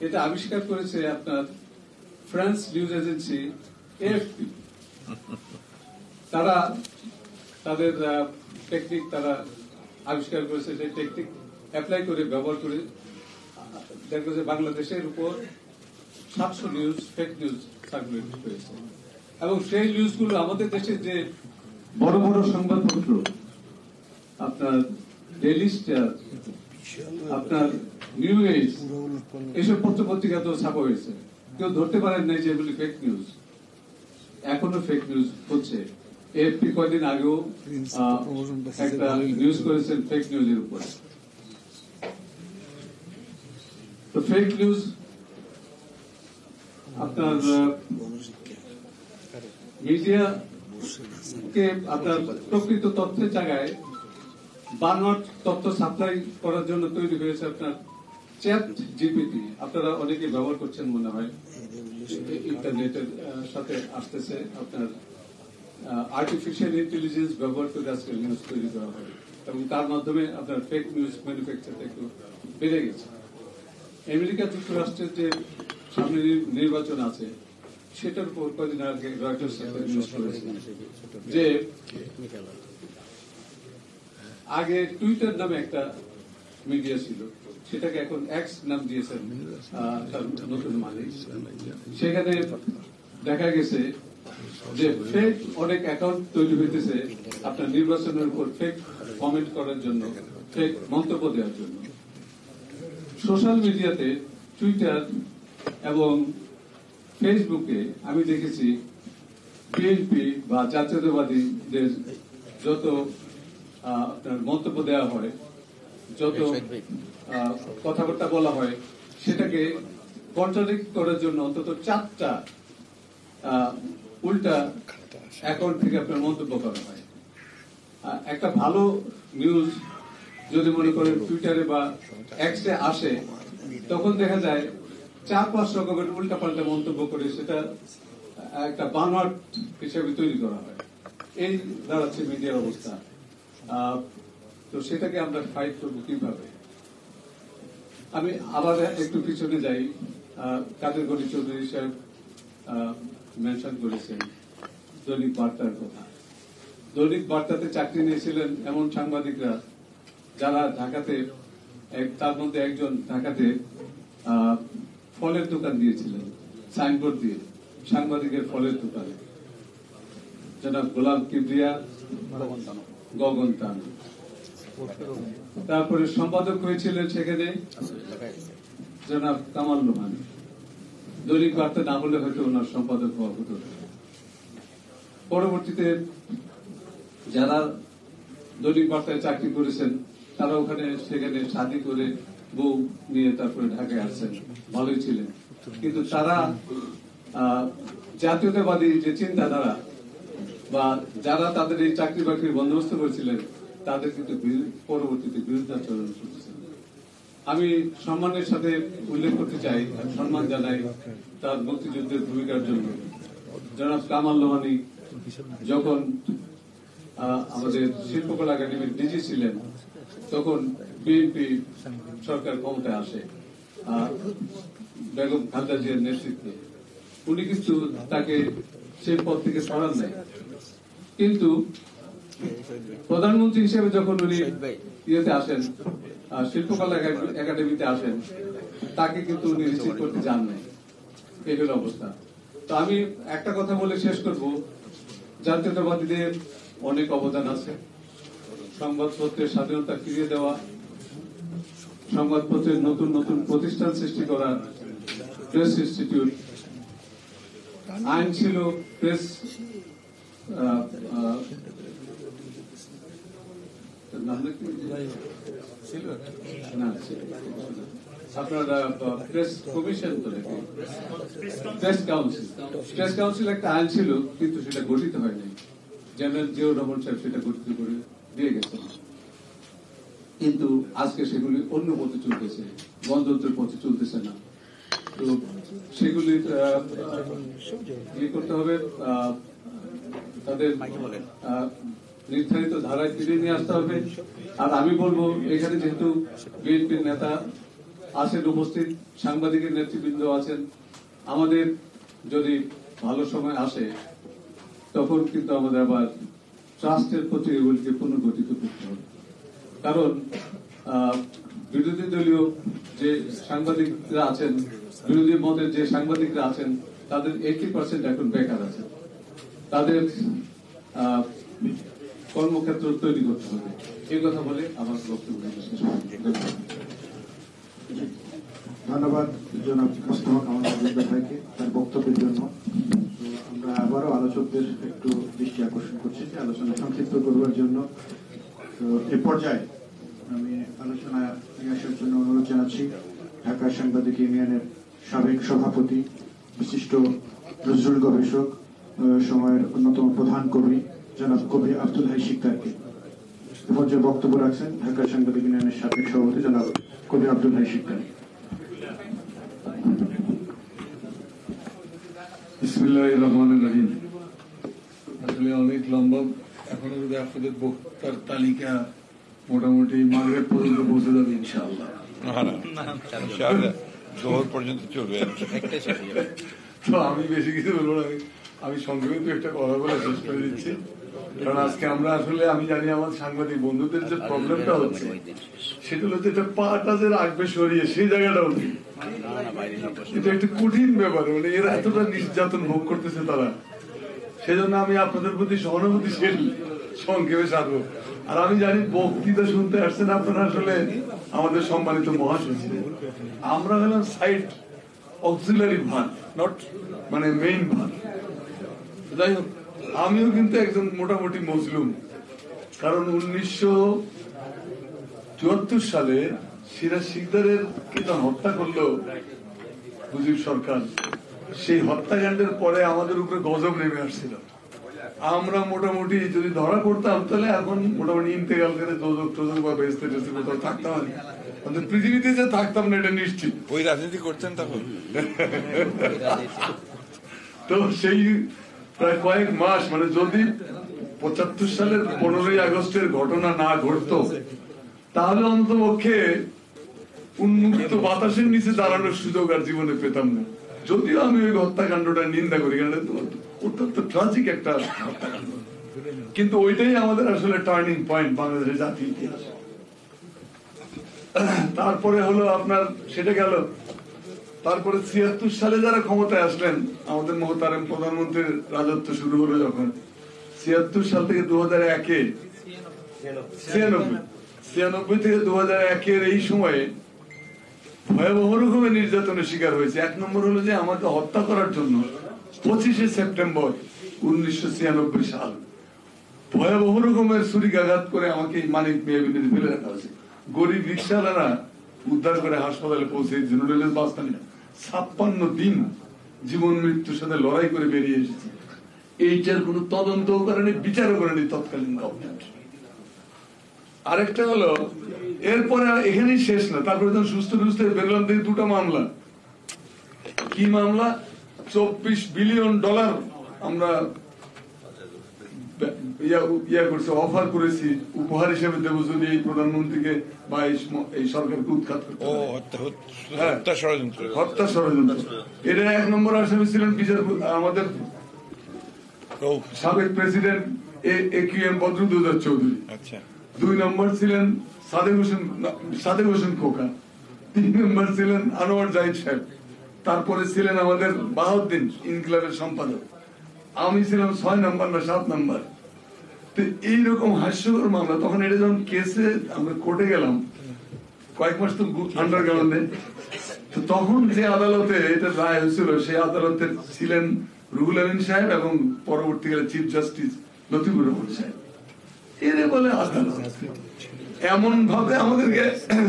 এটা আবিষ্কার করেছে আপনার ফ্রান্স নিউজ এজেন্সি এএফপি। তারা তাদের টেকনিক তারা আবিষ্কার করেছে, সেই টেকনিক অ্যাপ্লাই করে ব্যবহার করে দেখা যাচ্ছে বাংলাদেশের উপর 700 নিউজ ফেক নিউজ সার্কুলেট করেছে, এবং সেই নিউজগুলো আমাদের দেশে যে বড় বড় সংবাদপত্র, আপনার ডেইলি স্টার, আপনার নিউ এজ, এইসব পত্রপত্রিকা তো ছাপা হয়েছে, কেউ ধরতে পারেন নাই যে এগুলি ফেক নিউজ। এখনো ফেক নিউজ হচ্ছে। এএফপি কয়েকদিন আগেও একটা নিউজ করেছেন ফেক নিউজের উপরে। তো ফেক নিউজ আপনার মিডিয়াকে আপনার প্রকৃত তথ্যের জায়গায় বানোয়াট তথ্য সাপ্লাই করার জন্য তৈরি হয়েছে আপনার চ্যাট জিপিটি। আপনারা অনেকে ব্যবহার করছেন মনে হয়, ইন্টারনেটের সাথে আসতেছে। আপনার আর্টিফিশিয়াল ইন্টেলিজেন্স ব্যবহার করে আজকে নিউজ তৈরি করা হয়, এবং তার মাধ্যমে আপনার ফেক নিউজ ম্যানুফ্যাকচারটা একটু বেড়ে গেছে। আমেরিকা যুক্তরাষ্ট্রের যে সামনে নির্বাচন আছে, সেটার উপর কদিন আগে রয়টার্স একটা নিউজ করেছে যে আগে টুইটার নামে একটা মিডিয়া ছিল, সেটাকে এখন এক্স নাম দিয়েছেন তার নতুন মালিক। সেখানে দেখা গেছে যে ফেক অনেক অ্যাকাউন্ট তৈরি হইতেছে আপনার নির্বাচনের উপর ফেক কমেন্ট করার জন্য, ফেক মন্তব্য দেওয়ার জন্য। সোশ্যাল মিডিয়াতে টুইটার এবং ফেসবুকে আমি দেখেছি বিএনপি বা জাতীয়তাবাদীদের যত আপনার মন্তব্য দেওয়া হয়, যত কথাবার্তা বলা হয়, সেটাকে কন্ট্রাডিক্ট করার জন্য অন্তত 4টা উল্টা অ্যাকাউন্ট থেকে আপনার মন্তব্য করা হয়। একটা ভালো নিউজ যদি মনে করেন টুইটারে বা এক্সে আসে, তখন দেখা যায় 4-5 রকমের উল্টা পাল্টা মন্তব্য করে সেটা একটা বানোয়াট হিসেবে তৈরি করা হয়। এই দাঁড়াচ্ছে মিডিয়ার অবস্থা। তো সেটাকে আমরা ফাইট করবো কিভাবে? আমি আবার একটু পিছনে যাই। কাদের গনি চৌধুরী সাহেব মেনশন করেছেন দৈনিক বার্তার কথা। দৈনিক বার্তাতে চাকরি নিয়েছিলেন এমন সাংবাদিকরা যারা ঢাকাতে, তার মধ্যে একজন ঢাকাতে ফলের দোকান দিয়েছিলেন, সাইনবোর্ড দিয়ে সাংবাদিকের ফলের দোকানে, জনাব গোলাম কিবরিয়া, গগন তান। তারপরে সম্পাদক হয়েছিলেন সেখানে জনাব কামাল লোহানী। দৈনিক বার্তা না হলে হয়তো ওনার সম্পাদক হওয়া হতো। পরবর্তীতে যারা দৈনিক বার্তায় চাকরি করেছেন তারা ওখানে সেখানে শাদী করে বউ নিয়ে তারপরে ঢাকায় আসছেন, ভালোই ছিলেন। কিন্তু তারা জাতীয়তাবাদী যে চিন্তাধারা বা যারা তাদের এই চাকরি বাকরির বন্দোবস্ত করেছিলেন তাদের কিন্তু পরবর্তীতে বিরুদ্ধাচরণ করতেছেন। আমি সম্মানের সাথে উল্লেখ করতে চাই, সম্মান জানাই তার মুক্তিযুদ্ধের ভূমিকার জন্য। জনাব কামাল লোহানী যখন আমাদের শিল্পকলা একাডেমির ডিজি ছিলেন, তখন বিএনপি সরকার ক্ষমতায় আসে বেগম খালেদা জিয়ার নেতৃত্বে। উনি কিন্তু তাকে সেই পদ থেকে সরান নাই, কিন্তু প্রধানমন্ত্রী হিসেবে যখন উনি ইয়েতে আসেন, শিল্পকলা একাডেমিতে আসেন, তাকে কিন্তু উনি রিসিভ করতে যান নাই। এই হল অবস্থা। তো আমি একটা কথা বলে শেষ করব, জাতীয়তাবাদীদের অনেক অবদান আছে। সংবাদপত্রের স্বাধীনতা ফিরিয়ে দেওয়া, সংবাদপত্রের নতুন নতুন প্রতিষ্ঠান সৃষ্টি করা, প্রেস ইনস্টিটিউট, আইন ছিল প্রেস আপনারা প্রেস কমিশন তো নাকি প্রেস কাউন্সিল, প্রেস কাউন্সিল একটা আইন ছিল, কিন্তু সেটা গঠিত হয়নি। জেনারেল জিয়াউর রহমান সাহেব সেটা গঠিত করে দিয়ে গেছেন, কিন্তু আজকে সেগুলি অন্য পথে চলতেছে, গণতন্ত্রের পথে চলতেছে না। তো সেগুলি ইয়ে করতে হবে, তাদের নির্ধারিত ধারায় ফিরিয়ে নিয়ে আসতে হবে। আর আমি বলবো, এখানে যেহেতু বিএনপির নেতা আছেন উপস্থিত, সাংবাদিকের নেতৃবৃন্দ আছেন, আমাদের যদি ভালো সময় আসে তখন কিন্তু আমাদের আবার ট্রাস্টের প্রতি এগুলিকে পুনর্গঠিত করতে হবে। কারণ বিরোধী দলীয় যে সাংবাদিকরা আছেন, বিরোধী মতের যে সাংবাদিকরা আছেন, তাদের 80% এখন বেকার আছে। তাদের কর্মক্ষেত্র তৈরি করতে হবে। এই কথা বলে আমার বক্তব্য শেষ করছি। ধন্যবাদ জনাব মোস্তফা কামাল ভাইকে তার বক্তব্যের জন্য। আমরা আবারও আলোচকদের একটু দৃষ্টি আকর্ষণ করছি যে আলোচনা সংক্ষিপ্ত করবার জন্য। তো এ পর্যায়ে আমি আলোচনা নিয়ে আসার জন্য অনুরোধ জানাচ্ছি ঢাকা সাংবাদিক ইউনিয়নের সাবেক সভাপতি, বিশিষ্ট নজরুল গবেষক, সময়ের অন্যতম প্রধান কবি জনাব কবি আব্দুল হাই শিকদারকে। এ পর্যায়ে বক্তব্য রাখছেন ঢাকা সাংবাদিক ইউনিয়নের সাবেক সভাপতি জনাব কবি আব্দুল হাই শিকদার। বিসমিল্লাহির রহমানির রহিম। আসলে অনেক লম্বা, এখনো যদি আপনাদের বক্তার তালিকা মোটামুটি মাগরিব পর্যন্ত পৌঁছে যাবে ইনশাআল্লাহ। জোহর পর্যন্ত চলবে। তো আমি বেশি কিছু বলবো না, আমি সংক্ষেপে তো একটা কথা বলে শেষ করে দিচ্ছি। কারণ আজকে আমরা আসলে আমি জানি আমার সাংবাদিক বন্ধুদের যে প্রবলেমটা হচ্ছে সেটা হলো যে এটা পাটা যে রাখবে সরিয়ে সেই জায়গাটা হচ্ছে এটা একটা কঠিন ব্যাপার, মানে এরা এতটা নির্যাতন ভোগ করতেছে তারা, সেজন্য আমি আপনাদের প্রতি সহানুভূতিশীল, সংক্ষেপে সারবো। আর আমি জানি বক্তৃতা শুনতে আসছেন আপনারা আসলে আমাদের সম্মানিত মহাসচিব, আমরা হলাম সাইড অক্সিলারি ভান, নট মানে মেইন ভান। যাই হোক, আমিও কিন্তু একজন মোটামুটি মজলুম, কারণ 1974 সালে সিরাজ শিকদারের কে যখন হত্যা করলো মুজিব সরকার, সেই হত্যাকাণ্ডের পরে আমাদের উপরে গজব নেমে আসছিল। আমরা মোটামুটি যদি ধরা পড়তাম তাহলে এখন মোটামুটি ইন্তেকাল করে দোজক টোজক বা বেহেশতে টেস্তে কোথাও থাকতাম না, আমাদের পৃথিবীতে যে থাকতাম না এটা নিশ্চিত। ওই রাজনীতি করতেন তখন। তো সেই প্রায় কয়েক মাস, মানে যদি 75 সালের 15ই আগস্টের ঘটনা না ঘটতো তাহলে অন্ততপক্ষে উন্মুক্ত বাতাসের নিচে দাঁড়ানোর সুযোগ আর জীবনে পেতাম না। যদিও আমি ওই হত্যাকাণ্ডটা নিন্দা করি, কারণ অত্যন্ত ট্রাজিক একটা হত্যাকাণ্ড, কিন্তু ওইটাই আমাদের আসলে টার্নিং পয়েন্ট বাংলাদেশের জাতীয় ইতিহাস। তারপরে হলো আপনার সেটা গেল, তারপরে 76 সালে যারা ক্ষমতায় আসলেন, আমাদের মোহতারেম প্রধানমন্ত্রীর রাজত্ব শুরু হলো যখন 76 সাল থেকে 96 থেকে 2001 এই সময়ে ভয়াবহ রকমের নির্যাতনের শিকার হয়েছে। এক নম্বর হলো যে আমাকে হত্যা করার জন্য 25শে সেপ্টেম্বর 1996 সাল ভয়াবহ রকমের ছুরিকাঘাত করে আমাকে মানিক মিয়াবিনে ফেলে রাখা হয়েছে। গরিব রিক্সাওয়ালারা উদ্ধার করে হাসপাতালে পৌঁছে জেনারেলের বাস্তা নিয়ে 56 দিন জীবন মৃত্যুর সাথে লড়াই করে বেরিয়ে এসেছে। এইটার কোন তদন্ত করেনি, বিচারও করেনি তৎকালীন গভর্নমেন্ট। আরেকটা হলো এরপরে এখানেই শেষ না, তারপরে যখন সুস্থ বেরোলাম থেকে 2টা মামলা। কি মামলা? $24 বিলিয়ন আমরা করছি, অফার করেছি উপহার হিসেবে দেবো যদি এই প্রধানমন্ত্রীকে বা এই সরকারকে উৎখাত করতে। হত্যা ষড়যন্ত্র। এটা 1 নম্বর আসামি ছিলেন আমাদের সাবেক প্রেসিডেন্ট AQM বদরুদ্দোজা চৌধুরী। 2 নম্বর ছিলেন সাদেক হোসেন খোকা। 3 নম্বর ছিলেন আনোয়ার জাহিদ সাহেব। তারপরে ছিলেন আমাদের বাহাউদ্দিন ইনকিলাবের সম্পাদক। আমি ছিলাম 6 নম্বর না 7 নম্বর। তো এইরকম হাস্যকর মামলা। তখন এটা যখন কেসে আমরা কোর্টে গেলাম, কয়েক মাস তো আন্ডারগ্রাউন্ডে, তো তখন যে আদালতে এটা রায় হয়েছিল সেই আদালতে ছিলেন রুহুল আমিন সাহেব এবং পরবর্তীকালে চিফ জাস্টিস লতিফুর রহমান সাহেব। এর বলে আদালত এমন ভাবে আমাদেরকে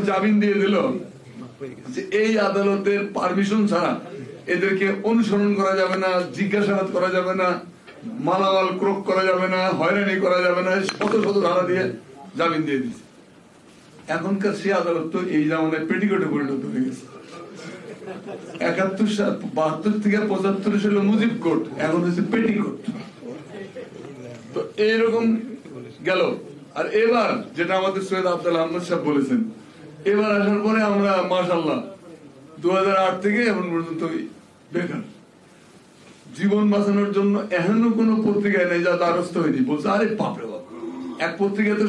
জামিন দিয়ে দিল যে এই আদালতের পারমিশন ছাড়া এদেরকে অনুসরণ করা যাবে না, জিজ্ঞাসাবাদ করা যাবে না, মালামাল ক্রোক করা যাবে না, হয়রানি করা যাবে না, শত শত ধারা দিয়ে জামিন দিয়ে দিচ্ছে। এখনকার সেই আদালত তো এই জামানায় পেটিকোটে পরিণত হয়ে গেছে। 72 থেকে 75 ছিল মুজিব কোর্ট, এখন হচ্ছে পেটিকোট। তো এইরকম গেল। আর এবার যেটা আমাদের সৈয়দ আব্দুল আহমদ সাহেব বলেছেন, এবার আসার পরে আমরা মাশাআল্লাহ 2008 থেকে এখন পর্যন্ত বেকার। জীবন বাঁচানোর জন্য এখনো কোন পত্রিকায় নেই যা দ্বারস্থ হয়নি। বলছে আরে বাপরে বাপ, এক পত্রিকায় তো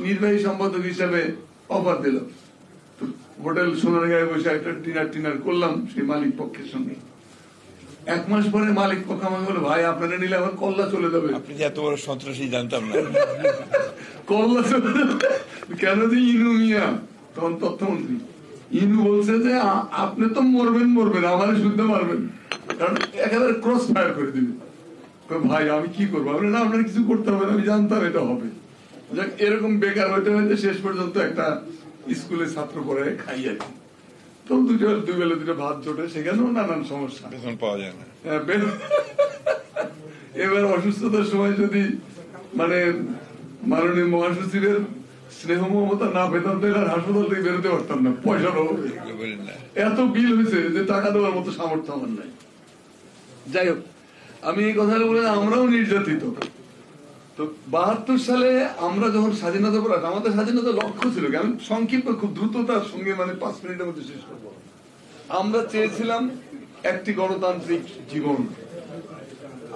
নির্বাহী সম্পাদক হিসাবে অফার দিল, হোটেল সোনারগাঁয়ে বসে একটা ডিনার করলাম সেই মালিক পক্ষের সঙ্গে। 1 মাস পরে মালিক পক্ষ আমাকে বলে, ভাই আপনারা নিলে আমার কল্লা চলে যাবে। আপনি যে এত বড় সন্ত্রাসী জানতাম না। কল্লা চলে যাবে কেন? যে ইনু মিয়া তখন তথ্যমন্ত্রী, ইনু বলছে যে আপনি তো মরবেন আমাদের শুনতে পারবেন, কারণ একেবারে ক্রস ফায়ার করে দিবে। ভাই আমি কি করবো? না আপনার কিছু করতে হবে না, আমি জানতাম এটা হবে। এরকম বেকার হইতে হইতে শেষ পর্যন্ত একটা স্কুলে ছাত্র পড়ায় খাই আর কি। তো 2 বেলা 2টা ভাত জোটে, সেখানেও নানান সমস্যা পাওয়া যায় না। এবার অসুস্থতার সময় যদি মানে মাননীয় মহাসচিবের স্নেহ মমতা না পেতাম তাহলে আর হাসপাতাল থেকে বেরোতে পারতাম না, পয়সার অভাবে। এত বিল হয়েছে যে টাকা দেওয়ার মতো সামর্থ্য আমার নাই। যাই হোক, আমি এই কথা বলে আমরাও নির্যাতিত। তো 72 সালে আমরা যখন স্বাধীনতা পাই, আমাদের স্বাধীনতার লক্ষ্য ছিল, আমি সংক্ষিপ্ত খুব দ্রুততার সঙ্গে মানে 5 মিনিটের মধ্যে শেষ করবো। আমরা চেয়েছিলাম একটি গণতান্ত্রিক জীবন।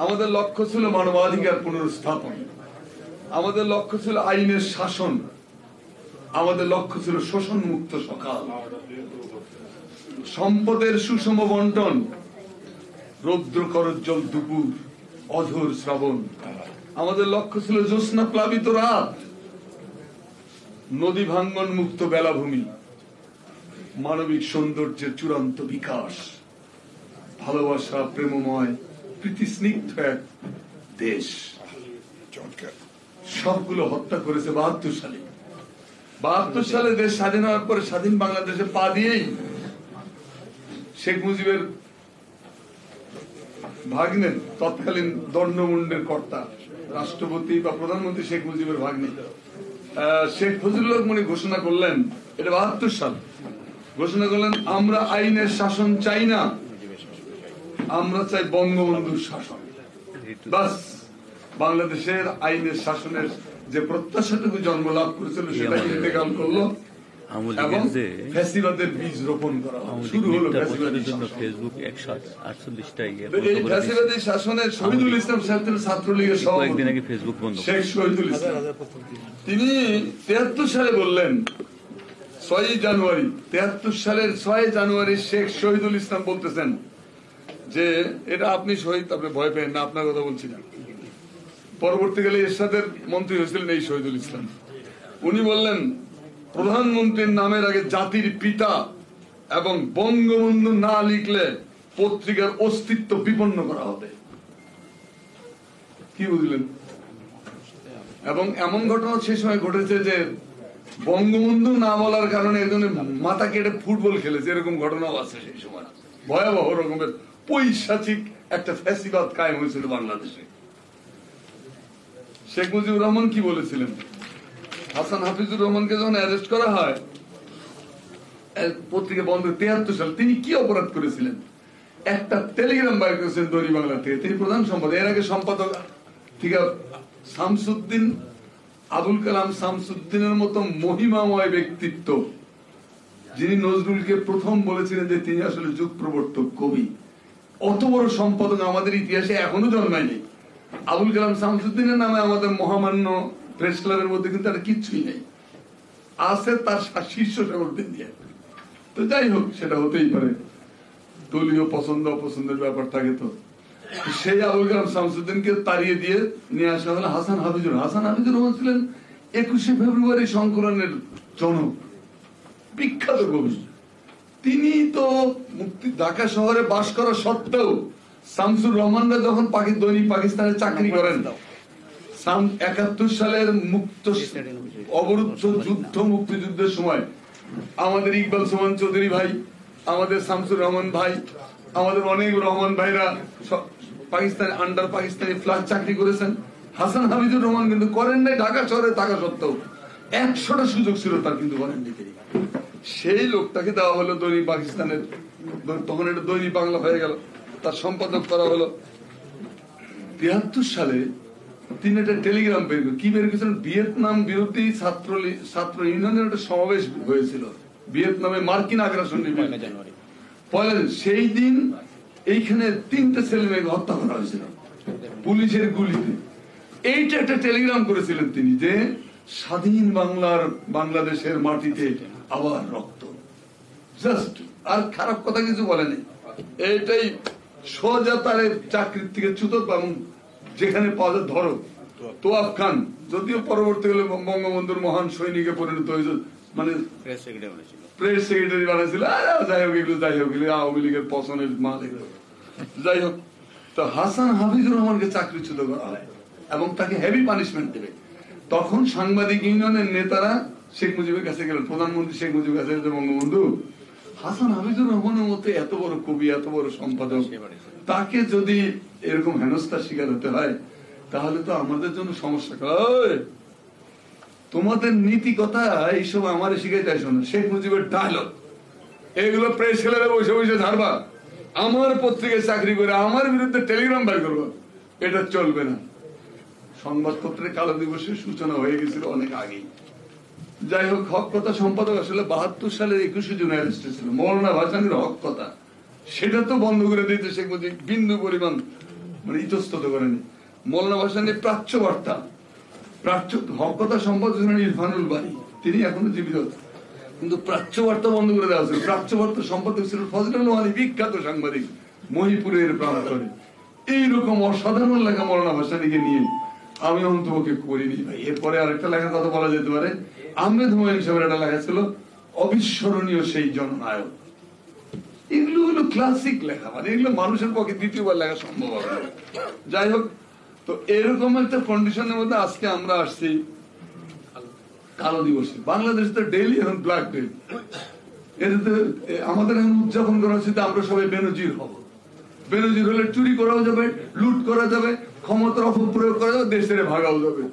আমাদের লক্ষ্য ছিল মানবাধিকার পুনরুস্থাপন, আমাদের লক্ষ্য ছিল আইনের শাসন, আমাদের লক্ষ্য ছিল শোষণ মুক্ত সকাল, সম্পদের সুষম বন্টন, রৌদ্র করজ্জ্বল দুপুর, অঝোর শ্রাবণ। আমাদের লক্ষ্য ছিল জ্যোৎস্না প্লাবিত রাত, নদী ভাঙ্গন মুক্ত বেলাভূমি, মানবিক সৌন্দর্যের চূড়ান্ত বিকাশ, ভালোবাসা প্রেমময় প্রীতিস্নিগ্ধ এক দেশ। সবগুলো হত্যা করেছে 72 সালে। 72 সালে দেশ স্বাধীন হওয়ার পরে স্বাধীন বাংলাদেশে পা দিয়েই শেখ মুজিবের ভাগ্নে, তৎকালীন দণ্ডমুণ্ডের কর্তা, রাষ্ট্রপতি বা প্রধানমন্ত্রী শেখ মুজিবের ভাগ্নে শেখ ফজলুল হক মনি ঘোষণা করলেন, এটা 72 সাল, ঘোষণা করলেন আমরা আইনের শাসন চাই না, আমরা চাই বঙ্গবন্ধুর শাসন। বাস, বাংলাদেশের আইনের শাসনের যে প্রত্যাশাটুকু জন্ম লাভ করেছিল সেটা ইন্তেকাল করলো এবং ফ্যাসিবাদের বীজ রোপণ করা শুরু হলো। ফেসবুক 148টা এই ফ্যাসিবাদী শাসনের শহীদুল ইসলাম সাহেব ছাত্রলীগের সভাপতি, ফেসবুক বন্ধ শেখ শহীদুল ইসলাম, তিনি 73 সালে বললেন, 6 জানুয়ারি 73 সালের 6 জানুয়ারি শেখ শহীদুল ইসলাম বলতেছেন যে এটা আপনি শহীদ, আপনি ভয় পেন না, আপনার কথা বলছি না। পরবর্তীকালে এরশাদের মন্ত্রী হয়েছিলেন এই শহীদুল ইসলাম। উনি বললেন প্রধানমন্ত্রীর নামের আগে জাতির পিতা এবং বঙ্গবন্ধু না লিখলে পত্রিকার অস্তিত্ব বিপন্ন করা হবে। কি বুঝলেন? এবং এমন ঘটনা সেই সময় ঘটেছে যে বঙ্গবন্ধু না বলার কারণে একজনের মাথা কেটে ফুটবল খেলেছে, এরকম ঘটনাও আছে সেই সময়। ভয়াবহ রকমের পৈশাচিক একটা ফ্যাসিবাদ কায়েম হয়েছিল বাংলাদেশে। শেখ মুজিবুর রহমান কি বলেছিলেন? হাসান হাফিজুর রহমানকে যখন অ্যারেস্ট করা হয় পত্রিকা বন্ধ 73 সাল, তিনি কি অপরাধ করেছিলেন? একটা টেলিগ্রাম বাইর করেছেন দৈনিক বাংলা থেকে, তিনি প্রধান সম্পাদক। এর আগে সম্পাদক ঠিক শামসুদ্দিন, আবুল কালাম শামসুদ্দিনের মতো মহিমাময় ব্যক্তিত্ব, যিনি নজরুলকে প্রথম বলেছিলেন যে তিনি আসলে যুগ প্রবর্তক কবি, অত বড় সম্পাদক আমাদের ইতিহাসে এখনো জন্মায়নি। আবুল কালাম শামসুদ্দিনের নামে আমাদের মহামান্য প্রেস ক্লাবের মধ্যে কিন্তু আর কিচ্ছুই নেই, আছে তার শীর্ষ সাগরদিন দিয়ে। তো যাই হোক, সেটা হতেই পারে, দলীয় পছন্দ অপছন্দের ব্যাপার থাকে। তো সেই আবুল কালাম শামসুদ্দিনকে তাড়িয়ে দিয়ে নিয়ে আসা হলো হাসান হাফিজুর। হাসান হাফিজুর রহমান ছিলেন 21শে ফেব্রুয়ারি সংকলনের জনক, বিখ্যাত কবি। তিনি তো ঢাকা শহরে বাস করা সত্ত্বেও শামসুর রহমানরা যখন দৈনিক পাকিস্তানে চাকরি করেন 71 সালের মুক্ত অবরুদ্ধ যুদ্ধ মুক্তিযুদ্ধের সময় আমাদের ইকবাল সোমান চৌধুরী ভাই, আমাদের শামসুর রহমান ভাই, আমাদের অনেক রহমান ভাইরা পাকিস্তান আন্ডার পাকিস্তানি ফ্ল্যাগ চাকরি করেছেন। হাসান হাফিজুর রহমান কিন্তু করেন নাই, ঢাকা শহরে থাকা সত্ত্বেও 100টা সুযোগ ছিল তার, কিন্তু করেন নি। সেই লোকটাকে দেওয়া হলো দৈনিক পাকিস্তানের, তখন এটা দৈনিক বাংলা হয়ে গেল, তার সম্পাদক করা হলো। 73 সালে তিনি একটা টেলিগ্রাম বের করেন। কি বের করেছিলেন? ভিয়েতনাম বিরোধী ছাত্র ইউনিয়নের একটা সমাবেশ হয়েছিল ভিয়েতনামে, মার্কিন আগ্রাসন জানুয়ারি। সেই দিন এইখানে 3টে ছেলে মেয়েকে হত্যা করা হয়েছিল পুলিশের গুলিতে। এইটা একটা টেলিগ্রাম করেছিলেন তিনি যে স্বাধীন বাংলাদেশের মাটিতে আবার রক্ত, জাস্ট, আর খারাপ কথা কিছু বলেনি। এইটাই সোজা তার চাকরির থেকে চ্যুত, এবং যেখানে পাওয়া যায় ধরো। তোয়াফ খান যদিও পরবর্তীকালে বঙ্গবন্ধুর মহান সৈনিকে পরিণত হয়েছে, মানে প্রেস সেক্রেটারি বানাইছিল। যাই হোক, এগুলো যাই হোক, আওয়ামী লীগের পছন্দের মাল এগুলো। যাই হোক, তো হাসান হাফিজুর রহমানকে চাকরিচ্যুত করা হয় এবং তাকে হেভি পানিশমেন্ট দেবে। তখন সাংবাদিক ইউনিয়নের নেতারা শেখ মুজিবের কাছে গেলেন, প্রধানমন্ত্রী শেখ মুজিবের কাছে গেলেন, বঙ্গবন্ধু, হাসান হাফিজুর রহমানের মতো এত বড় কবি, এত বড় সম্পাদক, তাকে যদি এরকম হেনস্থার শিকার হতে হয় তাহলে তো আমাদের জন্য সমস্যা। তোমাদের নীতি কথা এইসব আমার শিখাইতে আসো না। শেখ মুজিবের ডায়লগ এগুলো প্রেস ক্লাবে বসে বসে ধারবা, আমার পত্রিকায় চাকরি করে আমার বিরুদ্ধে টেলিগ্রাম বের করবো, এটা চলবে না। সংবাদপত্রের কালো দিবসের সূচনা হয়ে গেছিল অনেক আগেই। যাই হোক, হক কথা সম্পাদক আসলে 72 সালের 21শে জুন অ্যারেস্ট ছিল। মৌলানা ভাসানীর হক কথা সেটা তো বন্ধ করে দিতে শেখ মুজিব বিন্দু পরিমাণ মানে ইতস্তত করেনি। মৌলানা ভাসানী প্রাচ্য বার্তা, প্রাচ্য হকতা সম্পাদক ইরফানুল বারী, তিনি এখনো জীবিত, কিন্তু প্রাচ্য বার্তা বন্ধ করে দেওয়া ছিল। প্রাচ্য বার্তা সম্পাদক ছিল ফজলুল ওয়ালি, বিখ্যাত সাংবাদিক, মহিপুরের প্রান্তরে। এইরকম অসাধারণ লেখা মৌলানা ভাসানীকে নিয়ে আমি অন্তপক্ষে করিনি ভাই। এরপরে আরেকটা লেখার কথা বলা যেতে পারে, আহমেদ হুমায়ুন সাহেবের একটা লেখা ছিল অবিস্মরণীয় সেই জননায়ক। এগুলো হলো ক্লাসিক লেখা, মানে এগুলো মানুষের পক্ষে দ্বিতীয়বার লেখা সম্ভব হবে। যাই হোক, তো এরকম একটা কন্ডিশনের মধ্যে আজকে আমরা আসছি কালো দিবসে। বাংলাদেশে তো ডেইলি এখন ব্ল্যাক ডে, এটাতে আমাদের এখন উদযাপন করা হচ্ছে আমরা সবাই বেনজির হব। বেনজির হলে চুরি করাও যাবে, লুট করা যাবে, ক্ষমতার অপপ্রয়োগ করা যাবে, দেশ ছেড়ে ভাগাও যাবে,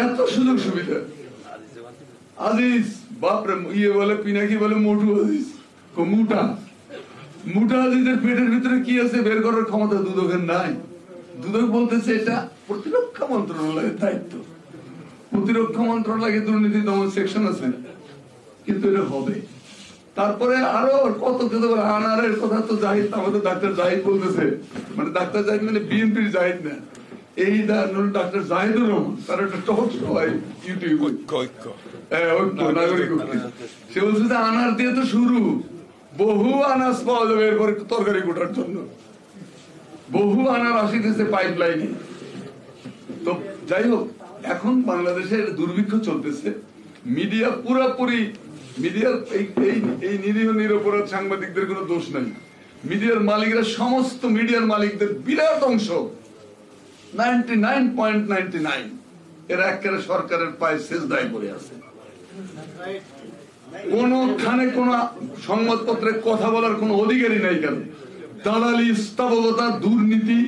এত সুযোগ সুবিধা। আজিজ বাপরে, ইয়ে বলে পিনাকি বলে মোটু আজিজ, মুটা মুটা আজিজের পেটের ভিতরে কি আছে বের করার ক্ষমতা দুদকের নাই। দুদক বলতেছে এটা প্রতিরক্ষা মন্ত্রণালয়ের দায়িত্ব। প্রতিরক্ষা মন্ত্রণালয়ে দুর্নীতি দমন সেকশন আছে, কিন্তু এটা হবে। তারপরে আরো কত কিছু বলে, আনারের কথা তো জাহিদ, আমাদের ডাক্তার জাহিদ বলতেছে, মানে ডাক্তার জাহিদ মানে বিএনপির জাহিদ না, এই ডাক্তার জাহিদুর রহমান, তার একটা টক শো ইউটিউব, নাগরিক ঐক্য। সে বলছে যে আনার দিয়ে তো শুরু, বহু আনাজ পাওয়া যাবে এরপরে তরকারি কোটার জন্য, বহু আনার আসিতেছে পাইপ লাইনে। তো যাই হোক, এখন বাংলাদেশের দুর্ভিক্ষ চলতেছে, মিডিয়া পুরোপুরি, মিডিয়ার এই নিরীহ নিরপরাধ সাংবাদিকদের কোনো দোষ নাই। মিডিয়ার মালিকরা, সমস্ত মিডিয়ার মালিকদের বিরাট অংশ 99.99 এরা একেবারে সরকারের পায়ে সেজদায় পড়ে আছে। কোনখানে কোন সংবাদপত্রে কথা বলার কোন অধিকারই নাই। কেন? দালালি, স্থাবরতা, দুর্নীতি।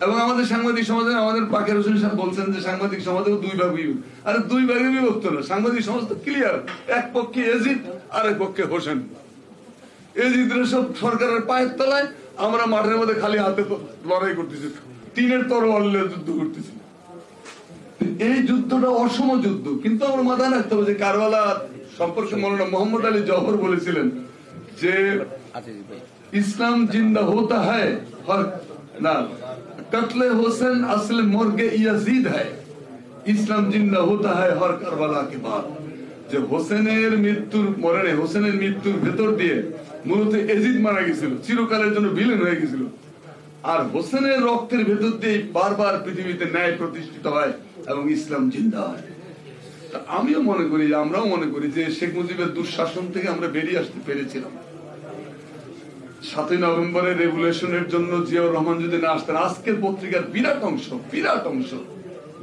এবং আমাদের সাংবাদিক সমাজে, আমাদের বাকের হোসেন সাহেব বলছেন যে সাংবাদিক সমাজে দুই ভাগ বিভক্ত। আরে দুই ভাগে বিভক্ত না, সাংবাদিক সমাজ তো ক্লিয়ার, এক পক্ষে এজিদ আর এক পক্ষে হোসেন। এজিদরা সব সরকারের পায়ের তলায়, আমরা মাঠের মধ্যে খালি হাতে লড়াই করতেছি, টিনের তরোয়াল যুদ্ধ করতেছি। এই যুদ্ধটা অসম যুদ্ধ, কিন্তু আমরা মাথায় রাখতে হবে যে কারবালা সম্পর্কে মৌলানা মোহাম্মদ আলী জওহর বলেছিলেন যে ইসলাম জিন্দা হোতা হ্যায় না, কতলে হোসেন আসলে মর্গে ইয়াজিদ হ্যায়, ইসলাম জিন্দা হোতা হ্যায় হর কারবালা কে বাদ। যে হোসেনের মৃত্যুর মরণে, হোসেনের মৃত্যুর ভেতর দিয়ে মূলত এজিদ মারা গেছিল, চিরকালের জন্য বিলীন হয়ে গেছিল। আর হোসেনের রক্তের ভেতর দিয়ে বারবার পৃথিবীতে ন্যায় প্রতিষ্ঠিত হয় এবং ইসলাম জিন্দা হয়। আমিও মনে করি, আমরাও মনে করি যে শেখ মুজিবের দুঃশাসন থেকে আমরা বেরিয়ে আসতে পেরেছিলাম। 7ই নভেম্বরের রেভুলেশনের জন্য জিয়াউর রহমান যদি না আসতেন, আজকের পত্রিকার বিরাট অংশ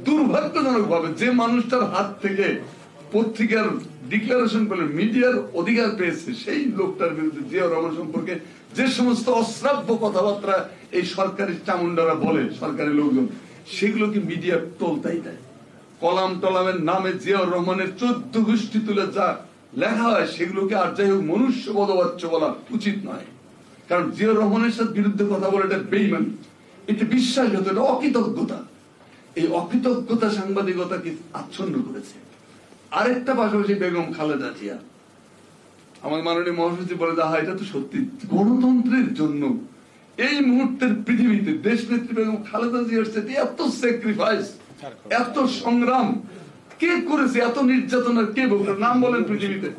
দুর্ভাগ্যজনক ভাবে যে মানুষটার হাত থেকে পত্রিকার ডিক্লারেশন করলেন, মিডিয়ার অধিকার পেয়েছে, সেই লোকটার বিরুদ্ধে জিয়াউর রহমান সম্পর্কে যে সমস্ত অশ্রাব্য কথাবার্তা এই সরকারি চামুন্ডারা বলে, সরকারি লোকজন, সেগুলোকে মিডিয়া টলতাই দেয়। কলাম টলামের নামে জিয়াউর রহমানের 14 গোষ্ঠী তুলে যা লেখা হয়, সেগুলোকে আর যাই হোক মনুষ্য বদবাচ্য বলা উচিত নয়। কারণ জিয়াউর রহমানের সাথে বিরুদ্ধে কথা বলে এটা বেইমানি, এটা বিশ্বাসঘাত, এটা অকৃতজ্ঞতা। এই অকৃতজ্ঞতা সাংবাদিকতাকে আচ্ছন্ন করেছে। আরেকটা পাশাপাশি বেগম খালেদা জিয়া, আমার মাননীয় মহাসচিব বলে, হ্যাঁ এটা তো সত্যি, গণতন্ত্রের জন্য এই মুহূর্তের পৃথিবীতে দেশ নেত্রী বেগম খালেদা জিয়ার সাথে এত স্যাক্রিফাইস, এত সংগ্রাম কে করেছে, এত নির্যাতনের কে বলবে, নাম বলেন পৃথিবীতে।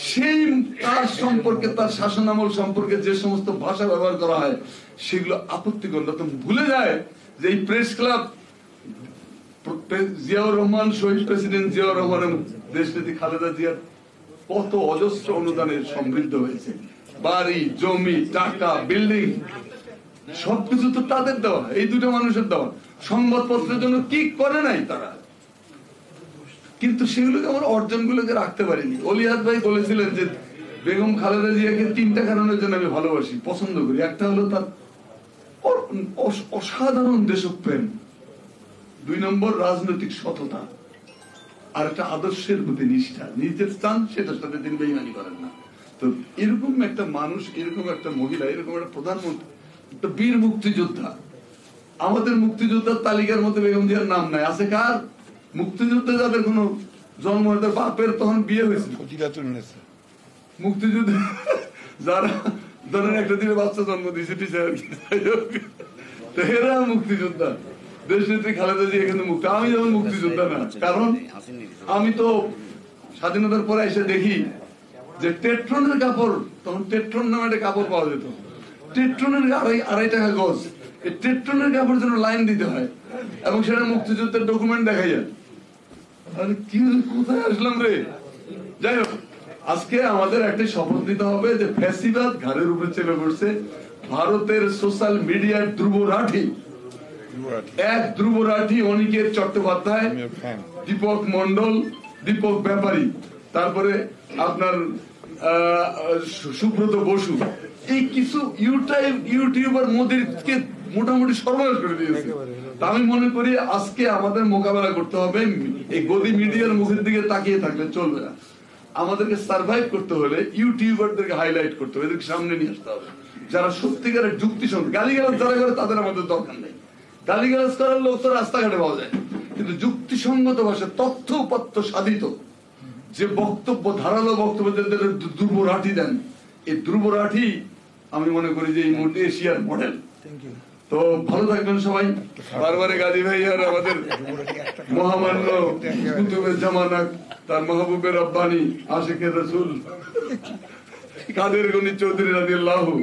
সেই তার সম্পর্কে, তার শাসনামল সম্পর্কে যে সমস্ত ভাষা ব্যবহার করা হয়, সেগুলো আপত্তিকর। তো ভুলে যায় যে এই প্রেস ক্লাব জিয়াউর রহমান, শহীদ প্রেসিডেন্ট জিয়াউর রহমান এবং দেশনেত্রী খালেদা জিয়ার কত অজস্র অনুদানের সমৃদ্ধ হয়েছে। বাড়ি, জমি, টাকা, বিল্ডিং, সবকিছু তো তাদের দেওয়া, এই দুটো মানুষের দেওয়া। সংবাদপত্রের জন্য কি করে নাই তারা, কিন্তু সেগুলোকে আমরা অর্জনগুলোকে রাখতে পারিনি। অলিয়াদ ভাই বলেছিলেন যে বেগম খালেদা জিয়াকে 3টা কারণের জন্য আমি ভালোবাসি, পছন্দ করি। একটা হলো তার অসাধারণ দেশপ্রেম, 2 নম্বর রাজনৈতিক সততা, আর একটা আদর্শের প্রতি নিষ্ঠা। নিজের স্থান, সেটার সাথে তিনি বেইমানি করেন না। তো এরকম একটা মানুষ, এরকম একটা মহিলা, এরকম একটা প্রধানমন্ত্রী, একটা বীর মুক্তিযোদ্ধা। আমাদের মুক্তিযোদ্ধার তালিকার মধ্যে বেগম জিয়ার নাম নাই। আছে কার? মুক্তিযুদ্ধে যাদের কোন জন্ম, বাপের তখন বিয়ে হয়েছিল, মুক্তিযুদ্ধে যারা ধরেন একটা দিনে বাচ্চা জন্ম দিয়েছে টিচার আর কি, তো এরা মুক্তিযোদ্ধা। দেশ নেত্রী খালেদা জিয়া কিন্তু মুক্তি, আমি যেমন মুক্তিযোদ্ধা না, কারণ আমি তো স্বাধীনতার পরে এসে দেখি যে টেট্রনের কাপড়, তখন টেট্রন নামে একটা কাপড় পাওয়া যেত, টেট্রনের 2.5 টাকা গজ, এই টেট্রনের কাপড়ের জন্য লাইন দিতে হয় এবং সেটা মুক্তিযুদ্ধের ডকুমেন্ট দেখা যায়। আরে কি কোথায় আসলাম রে? যাই হোক, আজকে আমাদের একটা শপথ নিতে হবে যে ফ্যাসিবাদ ঘাড়ের উপরে চেপে পড়ছে। ভারতের সোশ্যাল মিডিয়ার ধ্রুব রাঠি, এক ধ্রুব রাঠি অনিকেত চট্টোপাধ্যায়, দীপক মন্ডল, দীপক ব্যাপারী, তারপরে আপনার সুব্রত বসু, এই কিছু ইউটিউবার মোদীকে মোটামুটি সর্বনাশ করে দিয়েছে। তা আমি মনে করি আজকে আমাদের মোকাবেলা করতে হবে। এই গদি মিডিয়ার মুখের দিকে তাকিয়ে থাকলে চলবে না, আমাদেরকে সার্ভাইভ করতে হলে ইউটিউবারদেরকে হাইলাইট করতে হবে, এদেরকে সামনে নিয়ে আসতে হবে। যারা সত্যিকারের যুক্তিসঙ্গত, গালিগালাজ যারা করে তাদের আমাদের দরকার নেই, গালিগালাজ করার লোক তো রাস্তাঘাটে পাওয়া যায়, কিন্তু যুক্তিসঙ্গত ভাষায় তথ্য উপাত্ত সাধিত যে বক্তব্য, ধারালো বক্তব্য ধ্রুব রাঠি দেন, এই ধ্রুব রাঠি আমি মনে করি যে এই মুহূর্তে এশিয়ার মডেল। তো ভালো থাকবেন সবাই। বারবারে গাজী ভাই আর আমাদের মহামান্য কুতুবে জামানা, তার মাহবুবের রব্বানি, আশিকের রাসূল কাদের গনি চৌধুরী রাদিয়াল্লাহু,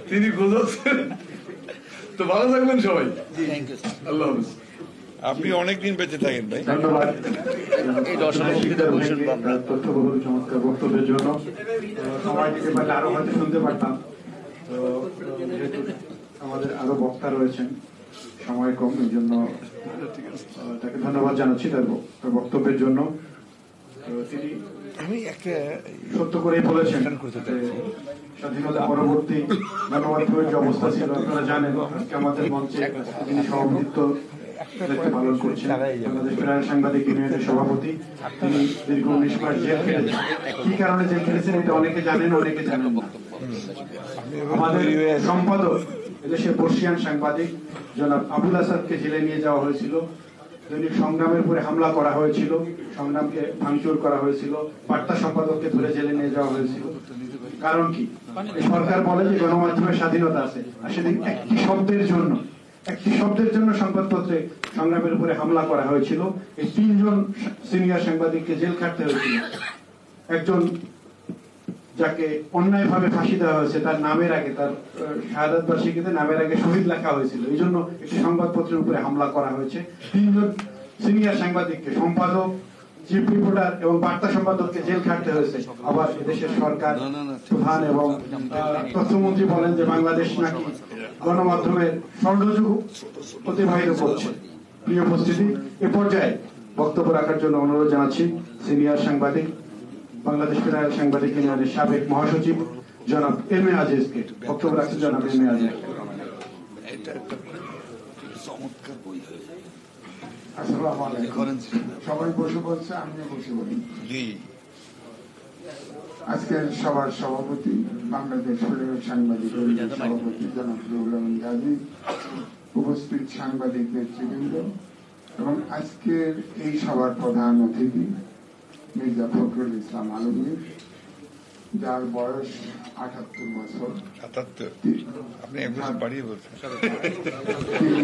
তিনি গোজাচ্ছেন। তো ভালো থাকবেন সবাই, আল্লাহ হাফেজ। আপনি অনেকদিন বেঁচে থাকেন ভাই। ধন্যবাদ তথ্যবহুল চমৎকার বক্তব্যের জন্য। সময় দিতে পারলে আরো হয়তো শুনতে পারতাম, তো যেহেতু আমাদের আরো বক্তা রয়েছেন, সময় কম, এই জন্য তাকে ধন্যবাদ জানাচ্ছি তার বক্তব্যের জন্য। তিনি সত্য করেই বলেছেন স্বাধীনতা পরবর্তী গণমাধ্যমের যে অবস্থা ছিল আপনারা জানেন। আজকে আমাদের মঞ্চে তিনি সভাপতিত্ব দায়িত্ব পালন করছেন, বাংলাদেশ ফেডারেল সাংবাদিক ইউনিয়নের সভাপতি। তিনি দীর্ঘ 19 মাস জেল খেটেছেন। কি কারণে জেল খেটেছেন এটা অনেকে জানেন, অনেকে জানেন না। আমাদের সম্পাদক, এদেশের বর্ষিয়ান সাংবাদিক জনাব আবুল আসাদকে জেলে নিয়ে যাওয়া হয়েছিল। দৈনিক সংগ্রামের উপরে হামলা করা হয়েছিল, সংগ্রামকে ভাঙচুর করা হয়েছিল, বার্তা সম্পাদককে ধরে জেলে নিয়ে যাওয়া হয়েছিল। কারণ কি? সরকার বলে যে গণমাধ্যমের স্বাধীনতা আছে, আসলে একটি শব্দের জন্য সংবাদপত্রে সংগ্রামের উপরে হামলা করা হয়েছিল। এই 3 জন সিনিয়র সাংবাদিককে জেল খাটতে হয়েছিল। একজন যাকে অন্যায়ভাবে ফাঁসি দেওয়া হয়েছে, তার নামের আগে, তার শাহাদাত বার্ষিকীতে নামের আগে শহীদ লেখা হয়েছিল, এই জন্য একটি সংবাদপত্রের উপরে হামলা করা হয়েছে। 3 জন সিনিয়র সাংবাদিককে, সম্পাদক, চিফ রিপোর্টার এবং বার্তা সম্পাদককে জেল খাটতে হয়েছে। আবার এদেশের সরকার প্রধান এবং তথ্যমন্ত্রী বলেন যে বাংলাদেশ নাকি গণমাধ্যমের স্বর্ণযুগ অতিবাহিত করছে। প্রিয় উপস্থিতি, এ পর্যায়ে বক্তব্য রাখার জন্য অনুরোধ জানাচ্ছি সিনিয়র সাংবাদিক, বাংলাদেশ ফেডারেল সাংবাদিক ইউনিয়নের সাবেক মহাসচিব জনাব এম এ আজিজকে। বক্তব্য রাখছেন জনাব এম এ আজিজ। আসসালামু আলাইকুম। সবাই বসে বলছে, আমিও বসে বলি। আজকের সভার সভাপতি, বাংলাদেশ ফেডারেল সাংবাদিক ইউনিয়নের সভাপতি জনাব রুহুল আমিন গাজী, উপস্থিত সাংবাদিক নেতৃবৃন্দ এবং আজকের এই সভার প্রধান অতিথি মির্জা ফখরুল ইসলাম আলমগীর, যার বয়স ৭৮ বছর। ৭৭? আপনি 1 বছর বাড়িয়ে বলছেন। তিনি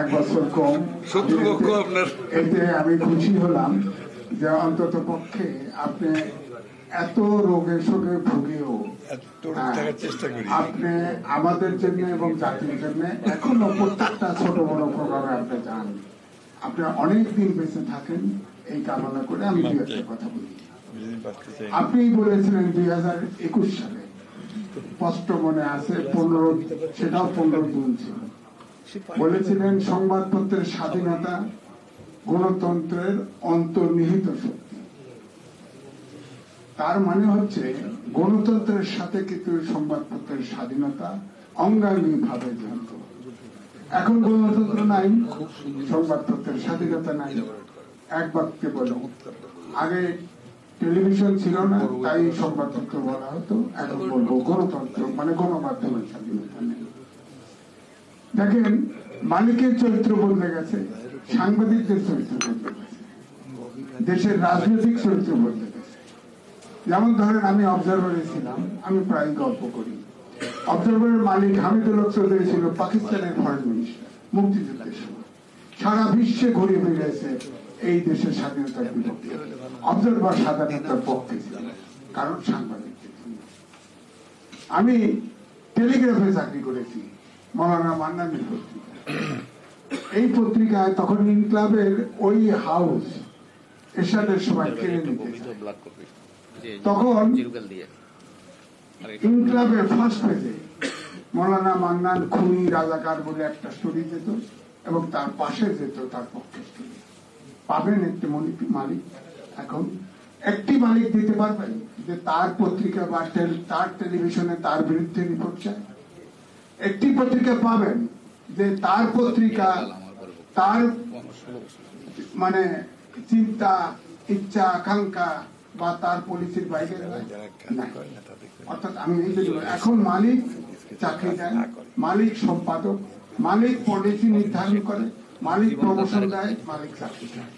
1 বছর কম। শত্রুপক্ষ আপনার। এতে আমি খুশি হলাম যে অন্তত পক্ষে আপনি এত রোগে শোকে ভুগেও আপনি আমাদের জন্য এবং জাতির জন্য এখনো প্রত্যেকটা ছোট বড় প্রোগ্রামে আপনি যান। আপনি অনেক দিন বেঁচে থাকেন এই কামনা করে আমি 2 একটা কথা বলি। আপনি বলেছিলেন 2021 সালে, স্পষ্ট মনে আছে, 15, সেটাও 15 জুন ছিল, বলেছিলেন সংবাদপত্রের স্বাধীনতা গণতন্ত্রের অন্তর্নিহিত শক্তি। তার মানে হচ্ছে গণতন্ত্রের সাথে কিন্তু সংবাদপত্রের স্বাধীনতা অঙ্গাঙ্গী ভাবে জড়িত। এখন গণতন্ত্র নাই, সংবাদপত্রের স্বাধীনতা নাই। এক বাক্যে বলো, আগে টেলিভিশন ছিল না তাই সংবাদপত্র বলা হতো, এখন বলবো গণতন্ত্র মানে গণমাধ্যমের স্বাধীনতা নেই। দেখেন, মালিকের চরিত্র বদলে গেছে, সাংবাদিকদের চরিত্র বদলে গেছে, দেশের রাজনৈতিক চরিত্র বদলে গেছে। যেমন ধরেন আমি অবজারভারে ছিলাম, আমি প্রায় গল্প করি। অবজারভারের মালিক হামিদুল হক চৌধুরী ছিল পাকিস্তানের ফরেন মিনিস্টার মুক্তিযুদ্ধের সময়, সারা বিশ্বে ঘুরে বেড়েছে এই দেশের স্বাধীনতার বিপক্ষে। অবজারভার স্বাধীনতার পক্ষে ছিল, কারণ সাংবাদিক। আমি টেলিগ্রাফে চাকরি করেছি, মৌলানা মান্নানের পত্রিকা। এই পত্রিকায় তখন ইনক্লাবের ওই হাউস এরশাদের সময় কেড়ে নিতে, তখন ইনক্লাবের ফার্স্ট পেজে মৌলানা মান্নান খুনি রাজাকার বলে একটা স্টোরি যেত, এবং তার পাশে যেত তার পক্ষে স্টোরি। পাবেন একটি মালিক, এখন একটি মালিক দিতে পারবেন যে তার পত্রিকা বা তার টেলিভিশনে তার বিরুদ্ধে রিপোর্ট চায়? একটি পত্রিকা পাবেন যে তার পত্রিকা তার মানে চিন্তা, ইচ্ছা, আকাঙ্ক্ষা বা তার পলিসির বাইরে? অর্থাৎ আমি এখন মালিক চাকরি দেয়, মালিক সম্পাদক, মালিক পলিসি নির্ধারণ করে, মালিক প্রমোশন দেয়, মালিক চাকরি দেয়।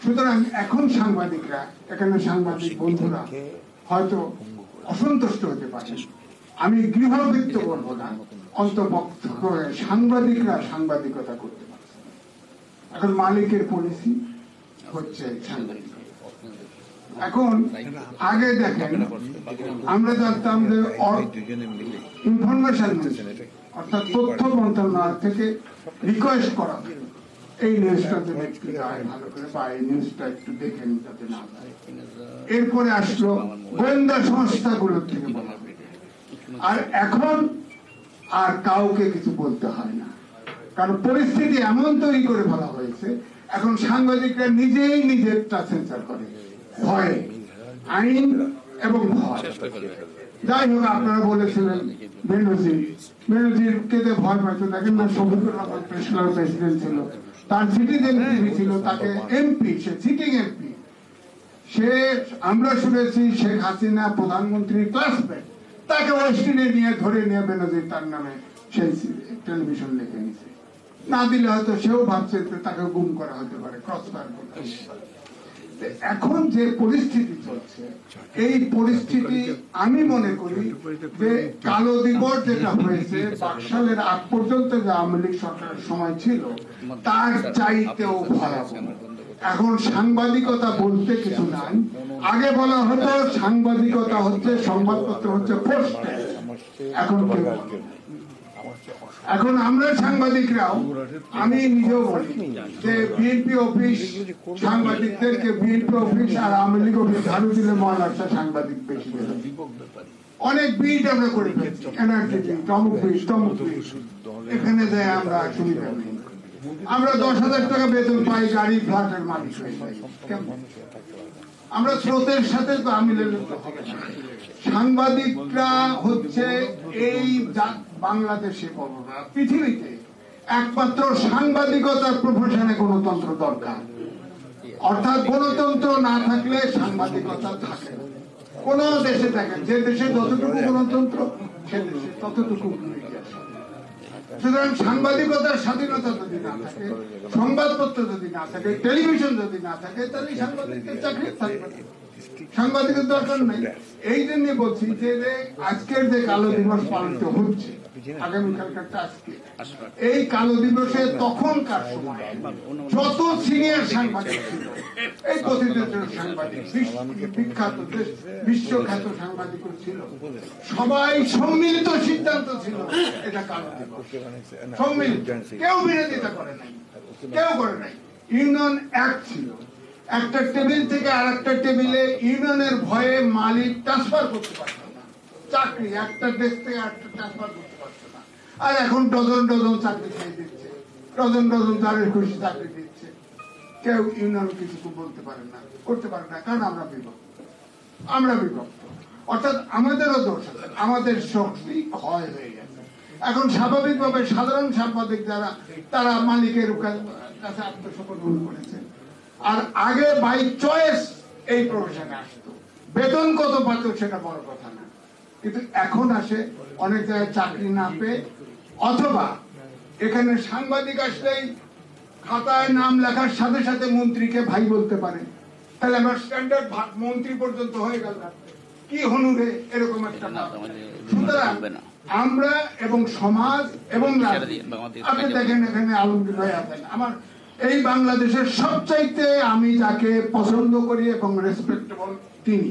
সুতরাং এখন সাংবাদিকরা, এখানে সাংবাদিক বন্ধুরা হয়তো অসন্তুষ্ট হতে পারে, আমি গৃহবৃত্ত বলবো না, অন্তর্ভুক্ত করে সাংবাদিকরা সাংবাদিকতা করতে পারছে। এখন মালিকের পলিসি হচ্ছে সাংবাদিক। এখন আগে দেখেন আমরা জানতাম যে ইনফরমেশন অর্থাৎ তথ্য মন্ত্রণালয় থেকে রিকোয়েস্ট করা এই নিউজটা যদি একটু যায় ভালো করে, বা এই নিউজটা একটু দেখেন যাতে না যায়। এরপরে আসলো গোয়েন্দা সংস্থাগুলোর থেকে বলা হবে। আর এখন আর কাউকে কিছু বলতে হয় না, কারণ পরিস্থিতি এমন তৈরি করে ফেলা হয়েছে, এখন সাংবাদিকরা নিজেই নিজেরটা সেন্সার করে, ভয়ে, আইন এবং ভয়। যাই হোক, আপনারা বলেছিলেন বেনজির কেটে ভয় পাইতো, দেখেন না শফিকুর রহমান প্রেস ক্লাবের প্রেসিডেন্ট ছিল, তার সিটিজেন টিভি ছিল, তাকে এমপি, সে সিটিং এমপি, সে আমরা শুনেছি শেখ হাসিনা প্রধানমন্ত্রীর ক্লাসমেট, তাকে ওয়েস্টিনে নিয়ে ধরে নিয়ে বেনজির তার নামে সেই টেলিভিশন লিখে নিছে। না দিলে হয়তো সেও ভাবছে তাকে গুম করা হতে পারে, ক্রসফায়ার করতে পারে। এখন যে পরিস্থিতি চলছে, এই পরিস্থিতি আমি মনে করি যে কালো দিবস যেটা হয়েছে বাকশালের আগ পর্যন্ত যে আওয়ামী লীগ সরকারের সময় ছিল তার চাইতেও ভয়াবহ। এখন সাংবাদিকতা বলতে কিছু নাই। আগে বলা হতো সাংবাদিকতা হচ্ছে, সংবাদপত্র হচ্ছে পোস্টে, এখন এখন আমরা সাংবাদিকরাও, আমি নিজেও বলি যে বিএনপি অফিস সাংবাদিকদেরকে, বিএনপি অফিস আর আওয়ামী লীগ অফিস ঝাড়ু দিলে মহারাষ্ট্র সাংবাদিক বেশি, অনেক বিট আমরা করে ফেলছি, এনআরটি তমুক বিট তমুক বিট, এখানে যায় আমরা সুবিধা নেই। আমরা 10,000 টাকা বেতন পাই, গাড়ি ফ্ল্যাটের মালিক হয়ে যাই, আমরা স্রোতের সাথে তো আমি সাংবাদিকরা হচ্ছে এই বাংলাদেশে পৃথিবীতে একমাত্র সাংবাদিকতার প্রফেশনে গণতন্ত্র দরকার। অর্থাৎ গণতন্ত্র না থাকলে সাংবাদিকতা থাকে না। কোন দেশে দেখেন, যে দেশে যতটুকু গণতন্ত্র সে দেশে ততটুকু। সুতরাং সাংবাদিকতার স্বাধীনতা যদি না থাকে, সংবাদপত্র যদি না থাকে, টেলিভিশন যদি না থাকে, তাহলে সাংবাদিকের চাকরি থাকবে না, সাংবাদিকের দরকার নেই। এই জন্য বলছি যে আজকের যে কালো দিবস পালিত হচ্ছে, আগামীকালকারটা আজকে, এই কালো দিবসে তখনকার সময় যত সিনিয়র সাংবাদিক ছিল, এই প্রতিনিধিত্ব সাংবাদিক, বিখ্যাত বিশ্বখ্যাত সাংবাদিক ছিল, সবাই সম্মিলিত সিদ্ধান্ত ছিল এটা কালো দিবস, সম্মিলিত, কেউ বিরোধিতা করে নাই, কেউ করে নাই। ইউনিয়ন অ্যাক্ট ছিল, একটা টেবিল থেকে আর একটা টেবিলে ইউনিয়নের ভয়ে মালিক ট্রান্সফার করতে পারত না, চাকরি একটা দেশ থেকে আরেকটা ট্রান্সফার করতে পারত না। আর এখন ডজন ডজন চাকরি খেয়ে দিচ্ছে, ডজন ডজন যারের খুশি চাকরি দিচ্ছে, কেউ ইউনিয়ন কিছু বলতে পারে না, করতে পারে না, কারণ আমরা বিভক্ত, আমরা বিভক্ত। অর্থাৎ আমাদেরও দোষ আছে, আমাদের শক্তি ক্ষয় হয়ে গেছে। এখন স্বাভাবিকভাবে সাধারণ সাংবাদিক যারা, তারা মালিকের কাছে আত্মসমর্পণ করেছে। আর আগে বাই চয়েস এই প্রফেশনে আসতো, বেতন কত পাত সেটা বড় কথা না, কিন্তু এখন আসে অনেক জায়গায় চাকরি না পেয়ে, অথবা এখানে সাংবাদিক আসলেই খাতায় নাম লেখার সাথে সাথে মন্ত্রীকে ভাই বলতে পারে, তাহলে আমার স্ট্যান্ডার্ড মন্ত্রী পর্যন্ত হয়ে গেল। কি হনুরে এরকম একটা। সুতরাং আমরা এবং সমাজ এবং আপনি দেখেন এখানে আলমগীর ভাই আছেন, আমার এই বাংলাদেশের সবচাইতে আমি যাকে পছন্দ করি এবং রেসপেক্টেবল তিনি।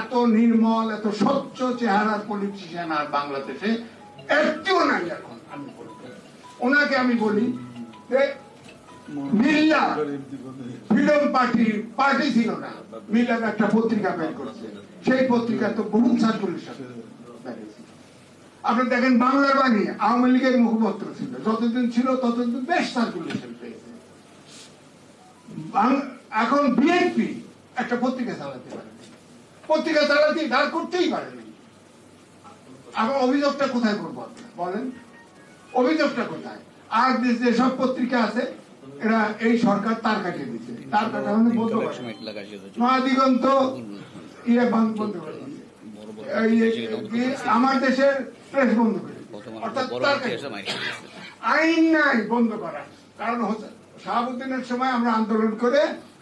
এত নির্মল এত স্বচ্ছ চেহারার পলিটিশিয়ান আর বাংলাদেশে একটিও নাই এখন। ওনাকে আমি বলি যে মিল্লা ফ্রিডম পার্টি ছিল না, মিল্লার একটা পত্রিকা বের করছে, সেই পত্রিকা তো বহু সার্কুলেশন। আপনি দেখেন বাংলার বাণী আওয়ামী লীগের মুখপত্র ছিল, যতদিন ছিল ততদিন বেশ সার্কুলেশন পেয়েছে। এখন বিএনপি একটা পত্রিকা চালাতে পারে, পত্রিকা চালাতে দাঁড় করতেই পারেনি। এখন অভিযোগটা কোথায় করবো বলেন, অভিযোগটা কোথায়? আর যেসব পত্রিকা আছে এরা এই সরকার তার কাটিয়ে দিচ্ছে, তার কাটা মানে বন্ধ করে, নয়াদিগন্ত ইয়ে বন্ধ করে দিচ্ছে, আমার দেশের প্রেস বন্ধ করে, অর্থাৎ তার আইন নাই বন্ধ করা। কারণ হচ্ছে শাহাবুদ্দিনের সময় আমরা আন্দোলন করে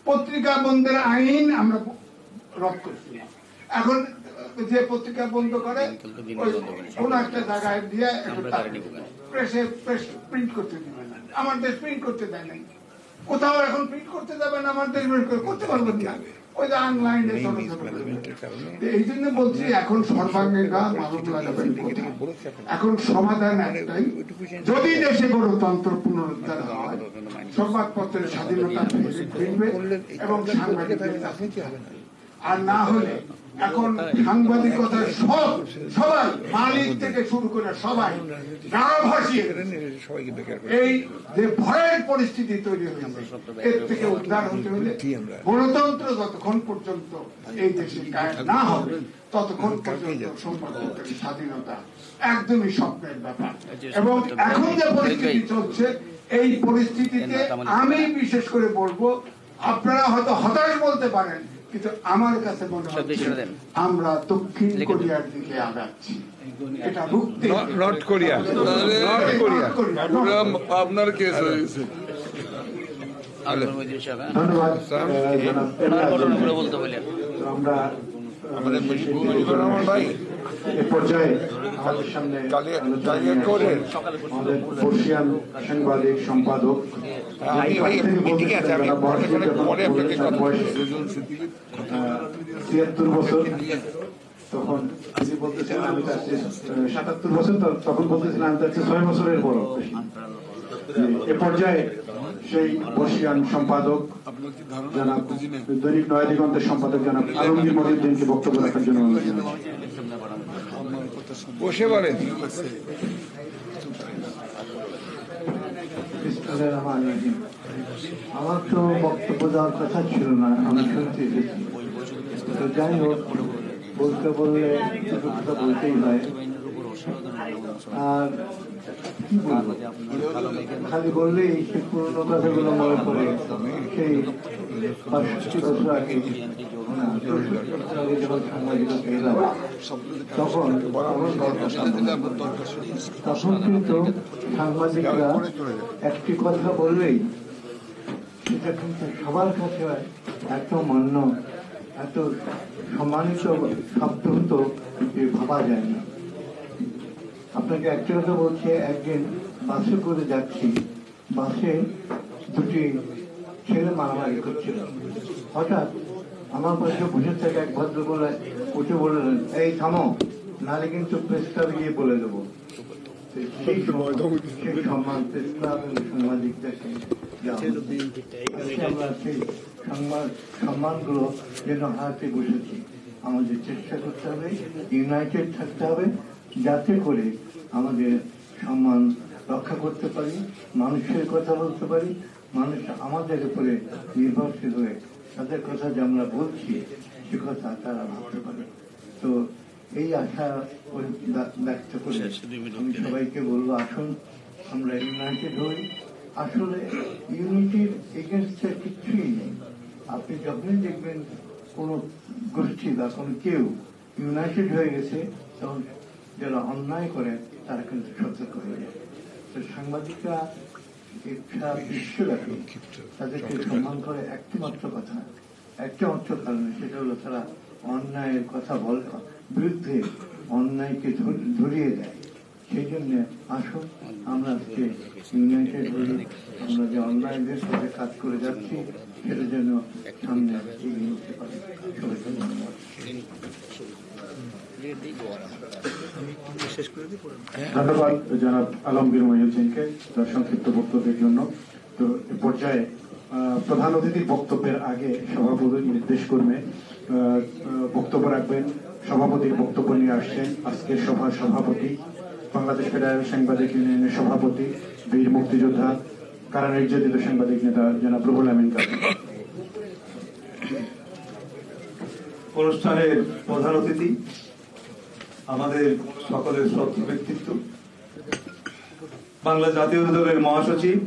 পত্রিকা বন্ধের আইন আমরা রদ করছি। এখন যে পত্রিকা বন্ধ করে কোন একটা জায়গায় দিয়ে প্রেস প্রিন্ট করতে দিবে না, আমার দেশ প্রিন্ট করতে দেয় নাই, কোথাও এখন প্রিন্ট করতে যাবে না, আমার দেশ করতে পারবেন না, ওই যে অনলাইনে। এই জন্য বলছি এখন সর্বাঙ্গীন মানব লাগাবেন, এখন সমাধান একটাই, যদি দেশে গণতন্ত্র পুনরুদ্ধার হয়, সংবাদপত্রের স্বাধীনতা ফিরবে এবং সাংবাদিকদের, আর না হলে এখন সাংবাদিকতার সবাই মালিক থেকে শুরু করে সবাই গা ভাসিয়ে এই যে ভয়ের পরিস্থিতি তৈরি হয়েছে, এর থেকে উদ্ধার হতে হলে গণতন্ত্র যতক্ষণ পর্যন্ত এই দেশে কায়েম না হবে ততক্ষণ পর্যন্ত সংবাদপত্রের স্বাধীনতা একদমই স্বপ্নের ব্যাপার। এবং এখন যে পরিস্থিতি চলছে এই পরিস্থিতিতে আমি বিশেষ করে বলবো, আপনারা হয়তো হতাশ বলতে পারেন, কিন্তু আমার কাছে মনে হচ্ছে আমরা দক্ষিণ কোরিয়ার দিকে আগাচ্ছি। এটা রুখতে নর্থ কোরিয়া, আপনার কেস হয়েছে। ধন্যবাদ। আমরা ভাই এ পর্যায়ে আমাদের সামনে আমাদের বর্ষিয়ান সাংবাদিক সম্পাদক ৭৩ বছর, তখন তিনি বলতেছিলেন আমি তার ৭৭ বছর, তখন বলতেছিলেন আমি তার ৬ বছরের বড়। এ পর্যায়ে সেই বর্ষিয়ান সম্পাদক জনাব দৈনিক নয়াদিগন্তের সম্পাদক জনাব আলমগীর মহিউদ্দিনকে বক্তব্য রাখার জন্য অনুরোধ জানাচ্ছি। বসে বলেন। আমার তো বক্তব্য দেওয়ার কথা ছিল না, আমি শুনতে এসেছি। তো যাই হোক, বলতে বললে কথা বলতেই হয়। আর কি বলবো, খালি বললেই সেই পুরোনো কথাগুলো মনে পড়ে। সেই ৬৫ বছর আগে যখন সাংবাদিকতা এলাম তখন কিন্তু সাংবাদিকরা একটি কথা বললেই সেটা কিন্তু সবার কাছে এত মান্য, এত সম্মানিত শব্দ হতো যে ভাবা যায় না। আপনাকে একটা কথা বলছি, একদিন বাসে করে যাচ্ছি, বাসে দুটি ছেলে মারামারি করছিল। হঠাৎ আমার পাশে বসে থেকে এক ভদ্র বলে উঠে বললেন, এই থামো, নাহলে কিন্তু প্রেস ক্লাবে গিয়ে বলে দেবো। সেই সম্মান প্রেস ক্লাব এবং সাংবাদিকদেরকে আমরা সেই সম্মানগুলো যেন হাতে বসেছি। আমাদের চেষ্টা করতে হবে, ইউনাইটেড থাকতে হবে, যাতে করে আমাদের সম্মান রক্ষা করতে পারি, মানুষের কথা বলতে পারি, মানুষ আমাদের উপরে নির্ভরশীল হয়ে তাদের কথা যে আমরা বলছি সে কথা তারা ভাবতে পারে। তো এই আশা ব্যক্ত করে আমি সবাইকে বলবো, আসুন আমরা ইউনাইটেড হই। আসলে ইউনিটির এগেনস্টে কিছুই নেই। আপনি যখনই দেখবেন কোনো গোষ্ঠী বা কোনো কেউ ইউনাইটেড হয়ে গেছে, তখন যারা অন্যায় করে তারা কিন্তু সতর্ক হয়ে যায়। তো সাংবাদিকরা বিশ্বব্যাপী তাদেরকে সম্মান করে একটি মাত্র কথা, একটা মাত্র কারণে, সেটা হলো তারা অন্যায়ের কথা বিরুদ্ধে অন্যায়কে ধরিয়ে দেয়। সেই জন্য আসুন আমরা আজকে ইউনাইটেড হয়ে আমরা যে অন্যায়দের সাথে কাজ করে যাচ্ছি সেটা যেন সামনে এগিয়ে নিতে পারি। ধন্যবাদ জনাব আলমগীর মহিউদ্দিনকে তার সংক্ষিপ্ত বক্তব্যের জন্য। তো এ পর্যায়ে প্রধান অতিথির বক্তব্যের আগে সভাপতি নির্দেশ করবে বক্তব্য রাখবেন। সভাপতির বক্তব্য নিয়ে আসছেন আজকের সভার সভাপতি, বাংলাদেশ ফেডারেল সাংবাদিক ইউনিয়নের সভাপতি, বীর মুক্তিযোদ্ধা, কারা নির্যাতিত সাংবাদিক নেতা জনাব রুহুল আমিন কাজী। অনুষ্ঠানের প্রধান অতিথি, আমাদের সকলের শ্রদ্ধেয় ব্যক্তিত্ব, বাংলা জাতীয় দলের মহাসচিব,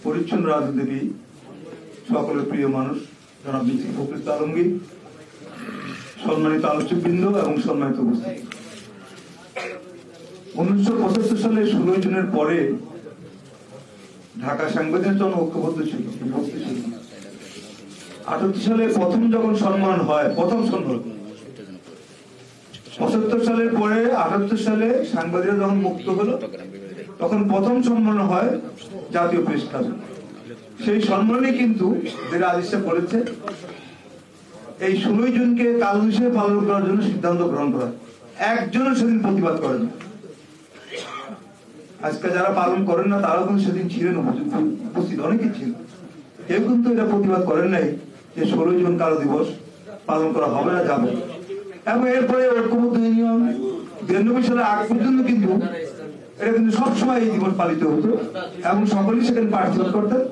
পরিচ্ছন্ন রাজনীতিবিদ, সকলের প্রিয় মানুষ জনাব মির্জা ফখরুল আলমগীর, সম্মানিত আলোচকবৃন্দ এবং সম্মানিত উপস্থিতি। 1975 সালে 16 জুনের পরে ঢাকা সাংবাদিক জন ঐক্যবদ্ধ ছিল, বিভক্ত ছিল। 78 সালে প্রথম যখন সম্মান হয়, প্রথম সম্মান 75 সালের পরে 78 সালে সাংবাদিকরা যখন মুক্ত হলো তখন প্রথম সম্মান হয় জাতীয় প্রেস ক্লাবে। সেই সম্মানে কিন্তু যেটা আদেশে বলেছে এই 16 জুনকে কাল হিসেবে পালন করার জন্য সিদ্ধান্ত গ্রহণ করা, একজনও সেদিন প্রতিবাদ করেন না। আজকে যারা পালন করেন না তারাও কিন্তু সেদিন ছিলেন উপস্থিত, অনেকে ছিল, কেউ কিন্তু এটা প্রতিবাদ করেন নাই যে 16 জুন কালো দিবস পালন করা হবে না, যাবে। এবং এরপরে ঐক্যবদ্ধ ইউনিয়ন 92 সালে আগ পর্যন্ত কিন্তু এটা কিন্তু সবসময় এই দিবস পালিত হতো এবং সকলেই সেখানে পার্টিসিপেট করতেন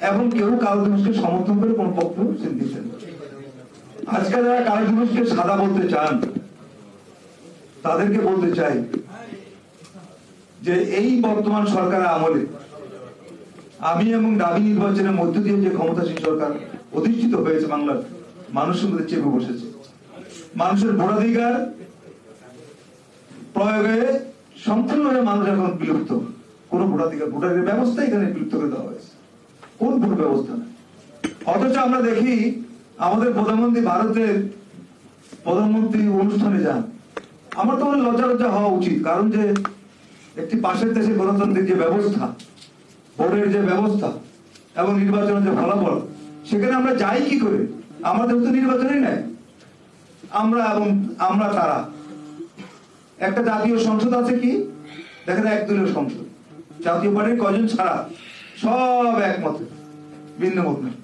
এবং কেউ কালো দিবসকে সমর্থন করে কোন পক্ষ দিতেন। আজকে যারা কালো দিবসকে সাদা বলতে চান তাদেরকে বলতে চাই যে এই বর্তমান সরকারের আমলে আমি এবং দাবি নির্বাচনের মধ্য দিয়ে যে ক্ষমতাসীন সরকার অধিষ্ঠিত হয়েছে বাংলার মানুষের মধ্যে চেপে বসেছে, মানুষের ভোটাধিকার প্রয়োগে সম্পূর্ণভাবে মানুষ এখন বিলুপ্ত। কোন ভোটাধিকার ব্যবস্থা এখানে বিলুপ্ত করে দেওয়া হয়েছে, কোন ভোট ব্যবস্থা নেই। অথচ আমরা দেখি আমাদের প্রধানমন্ত্রী ভারতের প্রধানমন্ত্রী অনুষ্ঠানে যান, আমার তো লজ্জা হওয়া উচিত, কারণ যে একটি পাশের দেশের গণতান্ত্রিক যে ব্যবস্থা, ভোটের যে ব্যবস্থা এবং নির্বাচনের যে ফলাফল, সেখানে আমরা যাই কি করে? আমাদের তো নির্বাচনই নাই। আমরা তারা একটা জাতীয় সংসদ আছে কি দেখেন, একদলীয় সংসদ, জাতীয় পার্টির কজন ছাড়া সব একমত, ভিন্ন মত নেই।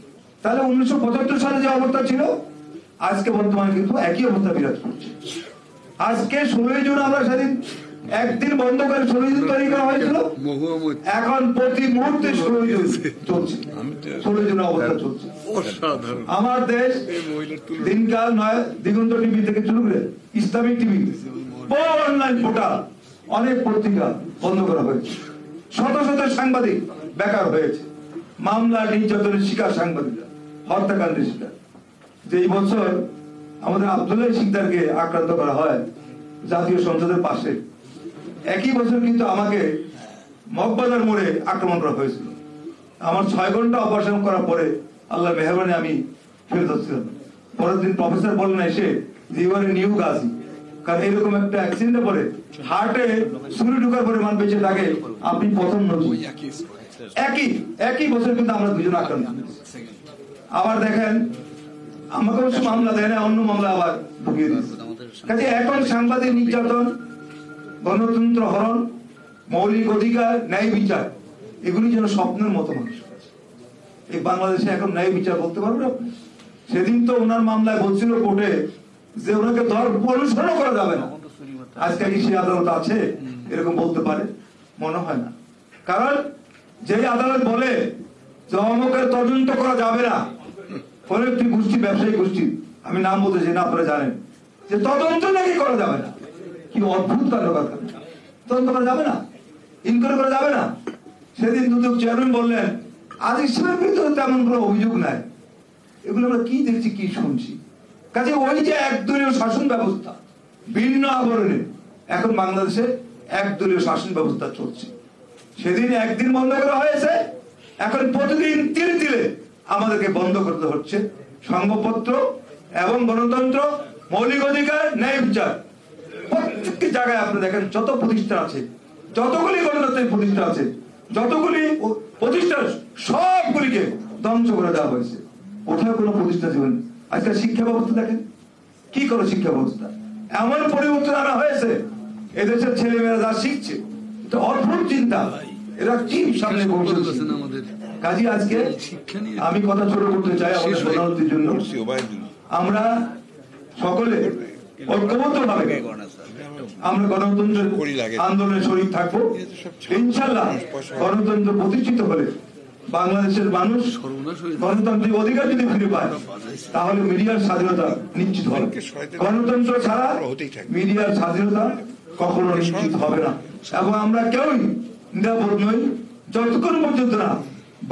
তাহলে 1975 সালে যে অবস্থা ছিল আজকে বর্তমানে কিন্তু একই অবস্থা বিরাজ করছে। আজকে 16 জুন আমরা সেদিন একদিন বন্ধ করে 16 জুন তৈরি করা হয়েছিল, এখন প্রতি মুহূর্তে 16 জুন চলছে, 16 জুন অবস্থা চলছে। আমার দেশ দিনকাল নয়, দিগন্ত টিভি থেকে শুরু করে ইসলামিক টিভি, অনলাইন পোর্টাল, অনেক পত্রিকা বন্ধ করা হয়েছে, শত শত সাংবাদিক বেকার হয়েছে, মামলা নির্যাতনের শিকার সাংবাদিকরা, হত্যাকাণ্ডের শিকার। যে এই বছর আমাদের আব্দুল্লাহ সিকদারকে আক্রান্ত করা হয় জাতীয় সংসদের পাশে, একই বছর কিন্তু আমাকে মগবাজার মোড়ে আক্রমণ করা হয়েছিল। আমার 6 ঘন্টা অপারেশন করার পরে আল্লাহর মেহরবানি আমি ফেরত হচ্ছিলাম। পরের দিন প্রফেসর বললেন এসে যে এবারে নিউ গাজী, কারণ এরকম একটা অ্যাক্সিডেন্টে পরে হার্টে ছুরি ঢুকার পরিমাণ বেঁচে থাকে, আপনি প্রথম নতুন। একই বছর কিন্তু আমরা দুজন আক্রান্ত। আবার দেখেন আমাকে অবশ্য মামলা দেয় না, অন্য মামলা আবার ঢুকিয়ে দিচ্ছে। কাজে এখন সাংবাদিক নির্যাতন, গণতন্ত্র হরণ, মৌলিক অধিকার, ন্যায় বিচার, এগুলি যেন স্বপ্নের মতো মানুষ। এই বাংলাদেশে এখন ন্যায় বিচার বলতে পারবে না। সেদিন তো ওনার মামলায় বলছিল কোর্টে যে ওনাকে অনুসরণ করা যাবে না। আজকে কি সে আদালত আছে এরকম বলতে পারে? মনে হয় না। কারণ যে আদালত বলে যে অমুকের তদন্ত করা যাবে না, কোন একটি গোষ্ঠী, ব্যবসায়ী গোষ্ঠী, আমি নাম বলতে চাই না, আপনারা জানেন, যে তদন্ত নাকি করা যাবে না। কি অদ্ভুত কাণ্ড! তদন্ত করা যাবে না, ইনকোয়ারি করা যাবে না। সেদিন দুদক চেয়ারম্যান বললেন আজ ইসলামের বিরুদ্ধে তেমন কোনো অভিযোগ নাই। এগুলো আমরা কি দেখছি, কি শুনছি? কাজে ওই যে একদলীয় শাসন ব্যবস্থা, ভিন্ন আবরণে এখন বাংলাদেশে একদলীয় শাসন ব্যবস্থা চলছে। সেদিন একদিন বন্ধ করা হয়েছে, এখন প্রতিদিন তিলে তিলে আমাদেরকে বন্ধ করতে হচ্ছে সংবাদপত্র এবং গণতন্ত্র, মৌলিক অধিকার, ন্যায় বিচার, প্রত্যেকটি জায়গায় আপনি দেখেন যত প্রতিষ্ঠান আছে, যতগুলি গণতান্ত্রিক প্রতিষ্ঠান আছে, যতগুলি প্রতিষ্ঠান সবগুলিকে ধ্বংস করে দেওয়া হয়েছে। কোথাও কোনো প্রতিষ্ঠা ছিল না। আজকে শিক্ষা ব্যবস্থা দেখেন কি করে, শিক্ষা ব্যবস্থা এমন পরিবর্তন আনা হয়েছে, এদেশের ছেলেমেয়েরা যা শিখছে অদ্ভুত চিন্তা, এরা কি সামনে ভবিষ্যৎ। কাজী আজকে আমি কথা ছোট করতে চাই আমাদের প্রধানমন্ত্রীর জন্য, আমরা সকলে ঐক্যবদ্ধ ভাবে আমরা গণতন্ত্রের আন্দোলনে শরীক থাকবো। ইনশাল্লাহ গণতন্ত্র প্রতিষ্ঠিত হলে বাংলাদেশের মানুষ গণতান্ত্রিক অধিকার যদি ফিরে পায় তাহলে মিডিয়ার স্বাধীনতা নিশ্চিত হবে। গণতন্ত্র ছাড়া মিডিয়ার স্বাধীনতা কখনো নিশ্চিত হবে না, এবং আমরা কেউই নিরাপদ নই যতক্ষণ পর্যন্ত না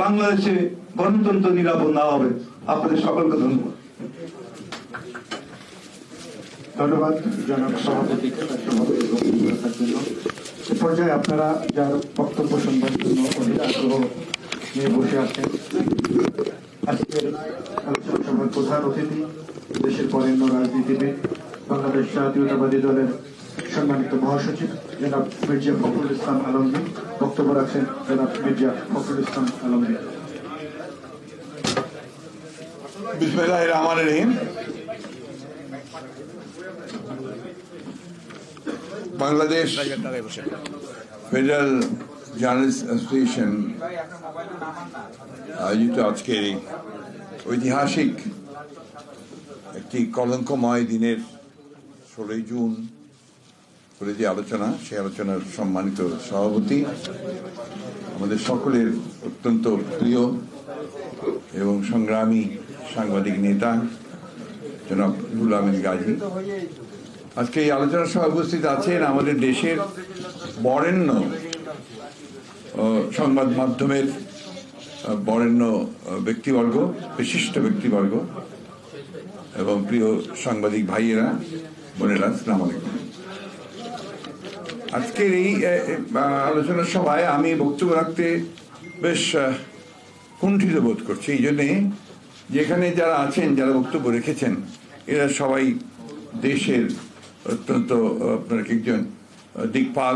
বাংলাদেশে গণতন্ত্র নিরাপদ না হবে। আপনাদের সকলকে ধন্যবাদ। ধন্যবাদ জনাব সভাপতিকে রাখার জন্য। এ পর্যায়ে আপনারা যার বক্তব্য শুনবার জন্য অধীর আগ্রহ নিয়ে বসে আছেন, আজকের আলোচনা সভার প্রধান অতিথি দেশের বরেণ্য রাজনীতিবিদ, বাংলাদেশ জাতীয়তাবাদী দলের সম্মানিত মহাসচিব জনাব মির্জা ফখরুল ইসলাম আলমগীর। বক্তব্য রাখছেন জনাব মির্জা ফখরুল ইসলাম আলমগীর। বিসমিল্লাহির রহমানির রহিম। বাংলাদেশ ফেডারেল জার্নালিস্ট অ্যাসোসিয়েশন আয়োজিত আজকের এই ঐতিহাসিক একটি কলঙ্কময় দিনের 16 জুন করে যে আলোচনা, সেই আলোচনার সম্মানিত সভাপতি, আমাদের সকলের অত্যন্ত প্রিয় এবং সংগ্রামী সাংবাদিক নেতা জনাব রুহুল আমিন গাজী। আজকে এই আলোচনার সভায় উপস্থিত আছেন আমাদের দেশের বরেণ্য সংবাদ মাধ্যমের বরেণ্য ব্যক্তিবর্গ, বিশিষ্ট ব্যক্তিবর্গ এবং প্রিয় সাংবাদিক ভাইয়েরা, বোনেরা, আসসালামু আলাইকুম। আজকের এই আলোচনার সভায় আমি বক্তব্য রাখতে বেশ কুণ্ঠিত বোধ করছি, এই জন্যে যেখানে যারা আছেন, যারা বক্তব্য রেখেছেন, এরা সবাই দেশের অত্যন্ত আপনার একজন দিকপাল,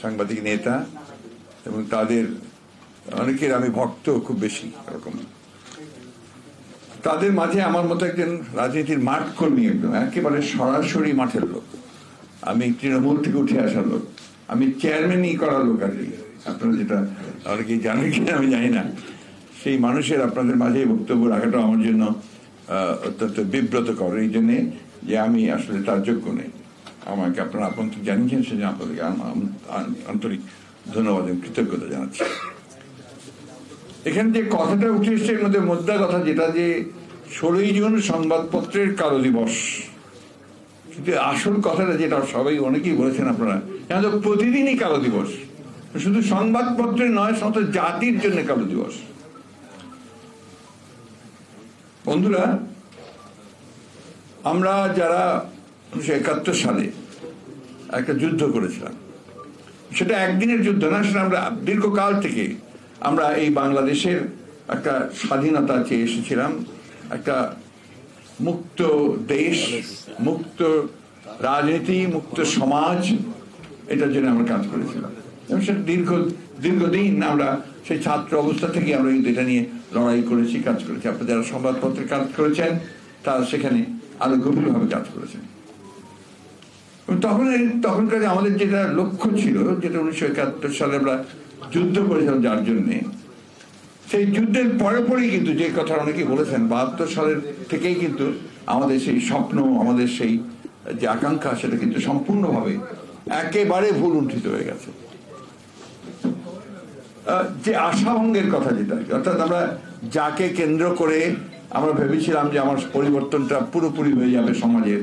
সাংবাদিক নেতা, এবং তাদের অনেকের আমি ভক্ত খুব বেশি এরকম। তাদের মাঝে আমার মতো একজন রাজনীতির মাঠ কর্মী, একদম একেবারে সরাসরি মাঠের লোক। আমি তৃণমূল থেকে উঠে আসার লোক, আমি চেয়ারম্যানই করার লোক আর কি। আপনারা যেটা অনেকেই জানেন কিনা আমি জানি না, সেই মানুষের আপনাদের মাঝে বক্তব্য রাখাটা আমার জন্য অত্যন্ত বিব্রতকর, এই জন্যে যে আমি আসলে তার যোগ্য নেই। আমাকে আপনারা আমন্ত্রণ জানিয়েছেন, সেজন্য আপনাদেরকে আন্তরিক ধন্যবাদ এবং কৃতজ্ঞতা জানাচ্ছি। এখানে যে কথাটা উঠে এসছে এর মধ্যে মোদ্দা কথা যেটা, যে 16 জুন সংবাদপত্রের কালো দিবস, কিন্তু আসল কথাটা যেটা সবাই অনেকেই বলেছেন আপনারা, এটা তো প্রতিদিনই কালো দিবস, শুধু সংবাদপত্রের নয়, সমস্ত জাতির জন্য কালো দিবস। বন্ধুরা, আমরা যারা 1971 সালে একটা যুদ্ধ করেছিলাম, সেটা একদিনের যুদ্ধ না, সেটা আমরা দীর্ঘকাল থেকে আমরা এই বাংলাদেশের একটা স্বাধীনতা চেয়ে এসেছিলাম, একটা মুক্ত দেশ, মুক্ত রাজনীতি, মুক্ত সমাজ, এটার জন্য আমরা কাজ করেছিলাম। এবং সেটা দীর্ঘদিন আমরা সেই ছাত্র অবস্থা থেকে আমরা কিন্তু এটা নিয়ে লড়াই করেছি, কাজ করেছি। আপনারা যারা সংবাদপত্রে কাজ করেছেন তারা সেখানে আরো গভীরভাবে কাজ করেছেন। তখনকার আমাদের যেটা লক্ষ্য ছিল, যেটা 1971 সালে আমরা যুদ্ধ করেছিলাম যার জন্যে, সেই যুদ্ধের পরেই কিন্তু যে কথা অনেকেই বলেছেন, 72 সালের থেকেই কিন্তু আমাদের সেই স্বপ্ন, আমাদের সেই যে আকাঙ্ক্ষা, সেটা কিন্তু সম্পূর্ণভাবে একেবারে ভুল উন্ঠিত হয়ে গেছে। যে আশাভঙ্গের কথা যেটা, অর্থাৎ আমরা যাকে কেন্দ্র করে আমরা ভেবেছিলাম যে আমার পরিবর্তনটা পুরোপুরি হয়ে যাবে সমাজের,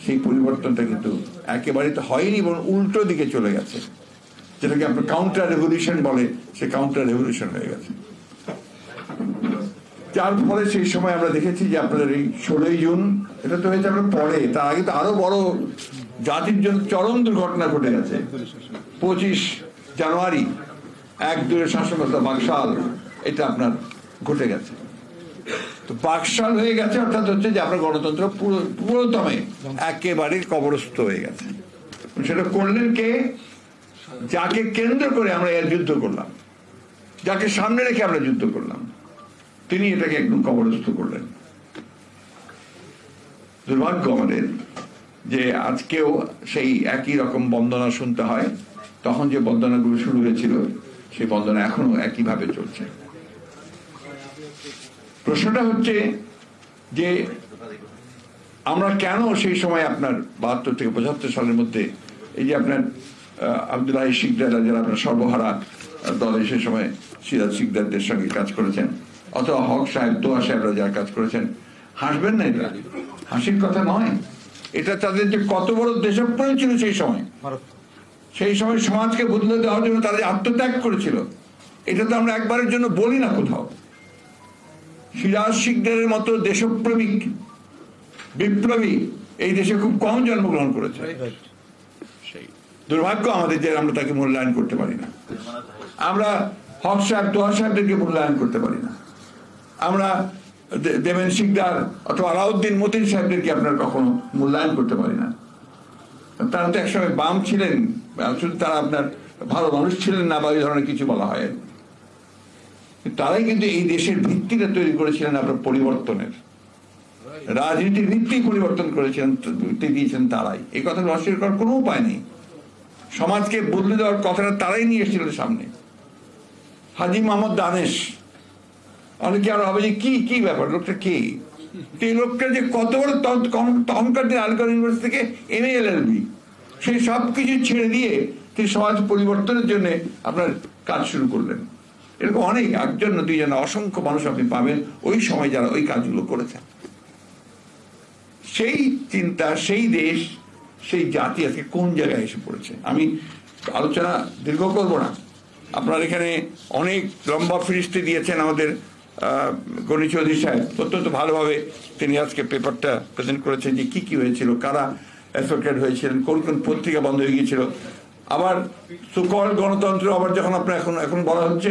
সেই পরিবর্তনটা কিন্তু একেবারে তো হয়নি, এবং উল্টো দিকে চলে গেছে। যেটাকে আপনার কাউন্টার রেভলিউশন বলে, সে কাউন্টার রেভলিউশন হয়ে গেছে। যার ফলে সেই সময় আমরা দেখেছি যে আপনাদের এই 16 জুন, এটা তো হয়েছে আপনার পরে, তার আগে তো আরো বড় জাতির জন্য চরম দুর্ঘটনা ঘটে গেছে। 25 জানুয়ারি 1-2 শাসনকর্তা বাকশাল, এটা আপনার ঘটে গেছে। তো বাকশাল হয়ে গেছে, অর্থাৎ হচ্ছে যে আপনার গণতন্ত্র পুরোদমে একেবারে কবরস্থ হয়ে গেছে। সেটা করলেন কে? যাকে কেন্দ্র করে আমরা এর যুদ্ধ করলাম, যাকে সামনে রেখে আমরা যুদ্ধ করলাম, তিনি এটাকে একদম কবরস্থ করলেন। দুর্ভাগ্য আমাদের যে আজকেও সেই একই রকম বন্দনা শুনতে হয়। তখন যে বন্দনাগুলো শুরু হয়েছিল সেই বন্দনা এখনো একইভাবে চলছে। প্রশ্নটা হচ্ছে যে আমরা কেন সেই সময় আপনার 72 থেকে 75 সালের মধ্যে এই যে আপনার আব্দুল্লাহ শিকদাররা যারা আপনার সর্বহারা দলে সেই সময় সিরাজ শিকদারদের সঙ্গে কাজ করেছেন, অথবা হক সাহেব, দোয়া সাহেবরা যারা কাজ করেছেন, হাসবেন না, এটা হাসির কথা নয়। এটা তাদের যে কত বড় দেশপ্রেম ছিল সেই সময় সমাজকে বদলে দেওয়ার জন্য তারা যে আত্মত্যাগ করেছিল, এটা তো আমরা একবারের জন্য বলি না কোথাও। সিরাজ শিকদারের মতো দেশপ্রেমিক বিপ্লবী এই দেশে খুব কম জন্মগ্রহণ করেছে। দুর্ভাগ্য আমাদের যে আমরা তাকে মূল্যায়ন করতে পারি না। আমরা হক সাহেব, দোয়া সাহেবদেরকে মূল্যায়ন করতে পারি না। আমরা দেবেন শিকদার অথবা আলাউদ্দিন মতিন সাহেবদেরকে আপনার কখনো মূল্যায়ন করতে পারি না। তারা তো একসময় বাম ছিলেন, শুধু তারা আপনার ভালো মানুষ ছিলেন না বা এই ধরনের কিছু বলা হয়। তারাই কিন্তু এই দেশের ভিত্তিটা তৈরি করেছিলেন আপনার পরিবর্তনের, রাজনীতির ভিত্তি পরিবর্তন করেছিলেন, দিয়েছেন তারাই। এই কথাটা অস্বীকার করার কোনো উপায় নেই। সমাজকে বদলে দেওয়ার কথাটা তারাই নিয়ে এসেছিলেন সামনে। হাজী মোহাম্মদ দানেশ, অনেকে আরো হবে যে কি ব্যাপার, লোকটা কে? এই লোকটা যে কত বড় তখনকার দিন আলিগড় ইউনিভার্সিটি থেকে MA LLB, সেই সব কিছু ছেড়ে দিয়ে তিনি সমাজ পরিবর্তনের জন্য আপনার কাজ শুরু করলেন। এরকম অনেক, একজন না দুইজন, অসংখ্য মানুষ আপনি পাবেন ওই সময় যারা ওই কাজগুলো করেছেন। সেই চিন্তা, সেই দেশ, সেই জাতি আজকে কোন জায়গায় এসে পড়েছে। আমি আলোচনা দীর্ঘ করব না। আপনার এখানে অনেক লম্বা ফিরিস্তি দিয়েছেন আমাদের গণি চৌধুরী সাহেব, অত্যন্ত ভালোভাবে তিনি আজকে পেপারটা প্রেজেন্ট করেছেন যে কি হয়েছিল, কারা অ্যাফেক্টেড হয়েছিলেন, কোন কোন পত্রিকা বন্ধ হয়ে গিয়েছিল। আবার সুকল গণতন্ত্র আবার যখন আপনার এখন বলা হচ্ছে,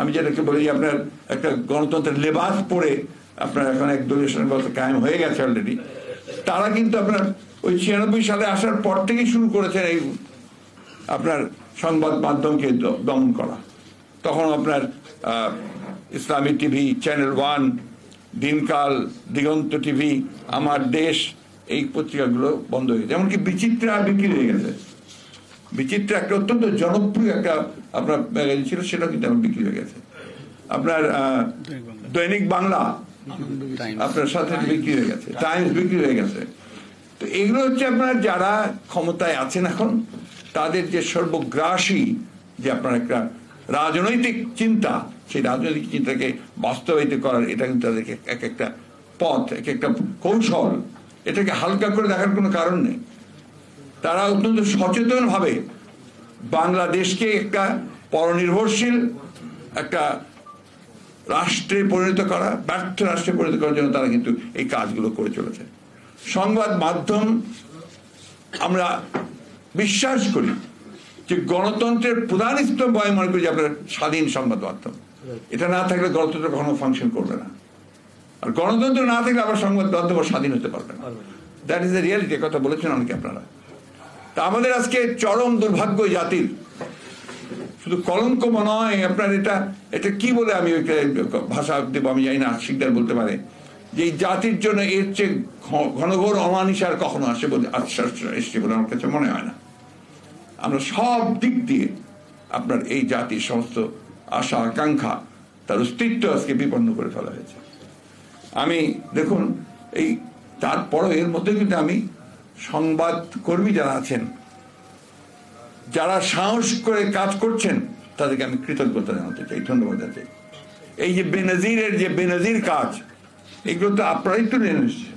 আমি যেটাকে বলি আপনার একটা গণতন্ত্রের লেবাস পরে আপনার এখন এক দলীয় সংবাদটা কায়েম হয়ে গেছে অলরেডি। তারা কিন্তু আপনার ওই 96 সালে আসার পর থেকেই শুরু করেছেন এই আপনার সংবাদ মাধ্যমকে দমন করা। তখন আপনার ইসলামী টিভি, চ্যানেল 1, দিনকাল, দিগন্ত টিভি, আমার দেশ, এই পত্রিকাগুলো বন্ধ হয়ে গেছে। এমনকি বিচিত্রা বিক্রি হয়ে গেছে। বিচিত্রা একটা অত্যন্ত জনপ্রিয় একটা আপনার ম্যাগাজিন ছিল, সেটা কিন্তু এখন বিক্রি হয়ে গেছে। আপনার দৈনিক বাংলা আপনার সাথে বিক্রি হয়ে গেছে, টাইমস বিক্রি হয়ে গেছে। তো এগুলো হচ্ছে আপনার যারা ক্ষমতায় আছেন এখন, তাদের যে সর্বগ্রাসী যে আপনার একটা রাজনৈতিক চিন্তা, সেই রাজনৈতিক চিন্তাকে বাস্তবায়িত করার এটা কিন্তু তাদেরকে এক একটা পথ, এক একটা কৌশল। এটাকে হালকা করে দেখার কোনো কারণ নেই। তারা অত্যন্ত সচেতন ভাবে বাংলাদেশকে একটা পরনির্ভরশীল একটা রাষ্ট্রে পরিণত করা, ব্যর্থ রাষ্ট্রে পরিণত করার জন্য তারা কিন্তু এই কাজগুলো করে চলেছে। সংবাদ মাধ্যম, আমরা বিশ্বাস করি যে গণতন্ত্রের প্রধান স্তম্ভ আমি মনে করি যে আপনার স্বাধীন সংবাদ মাধ্যম। এটা না থাকলে গণতন্ত্র কখনো ফাংশন করবে না, আর গণতন্ত্র না থাকলে আবার সংবাদ মাধ্যম স্বাধীন হতে পারবে না। দ্যাট ইজ দ্য রিয়ালিটি, কথা বলেছেন অনেকে আপনারা। তা আমাদের আজকে চরম দুর্ভাগ্য জাতির, শুধু কলঙ্ক নয় আপনার, এটা কি বলে আমি ভাষা দেব আমি জানি না, শিকদার বলতে পারে যে এই জাতির জন্য এর চেয়ে ঘনঘোর অমানিসার কখনো আসে বলে আশ্বাস এসছে বলে আমার কাছে মনে হয় না। আমরা সব দিক দিয়ে আপনার এই জাতির সমস্ত আশা আকাঙ্ক্ষা, তার অস্তিত্ব আজকে বিপন্ন করে ফেলা হয়েছে। আমি দেখুন এই তারপরও এর মধ্যে কিন্তু আমি সংবাদ কর্মী যারা আছেন, যারা সাহস করে কাজ করছেন, তাদেরকে আমি কৃতজ্ঞতা জানাতে চাই, ধন্যবাদ জানাতে চাই। এই যে বেনজির কাজ, এগুলো তো আপনারাই তুলে নিয়ে এসছেন,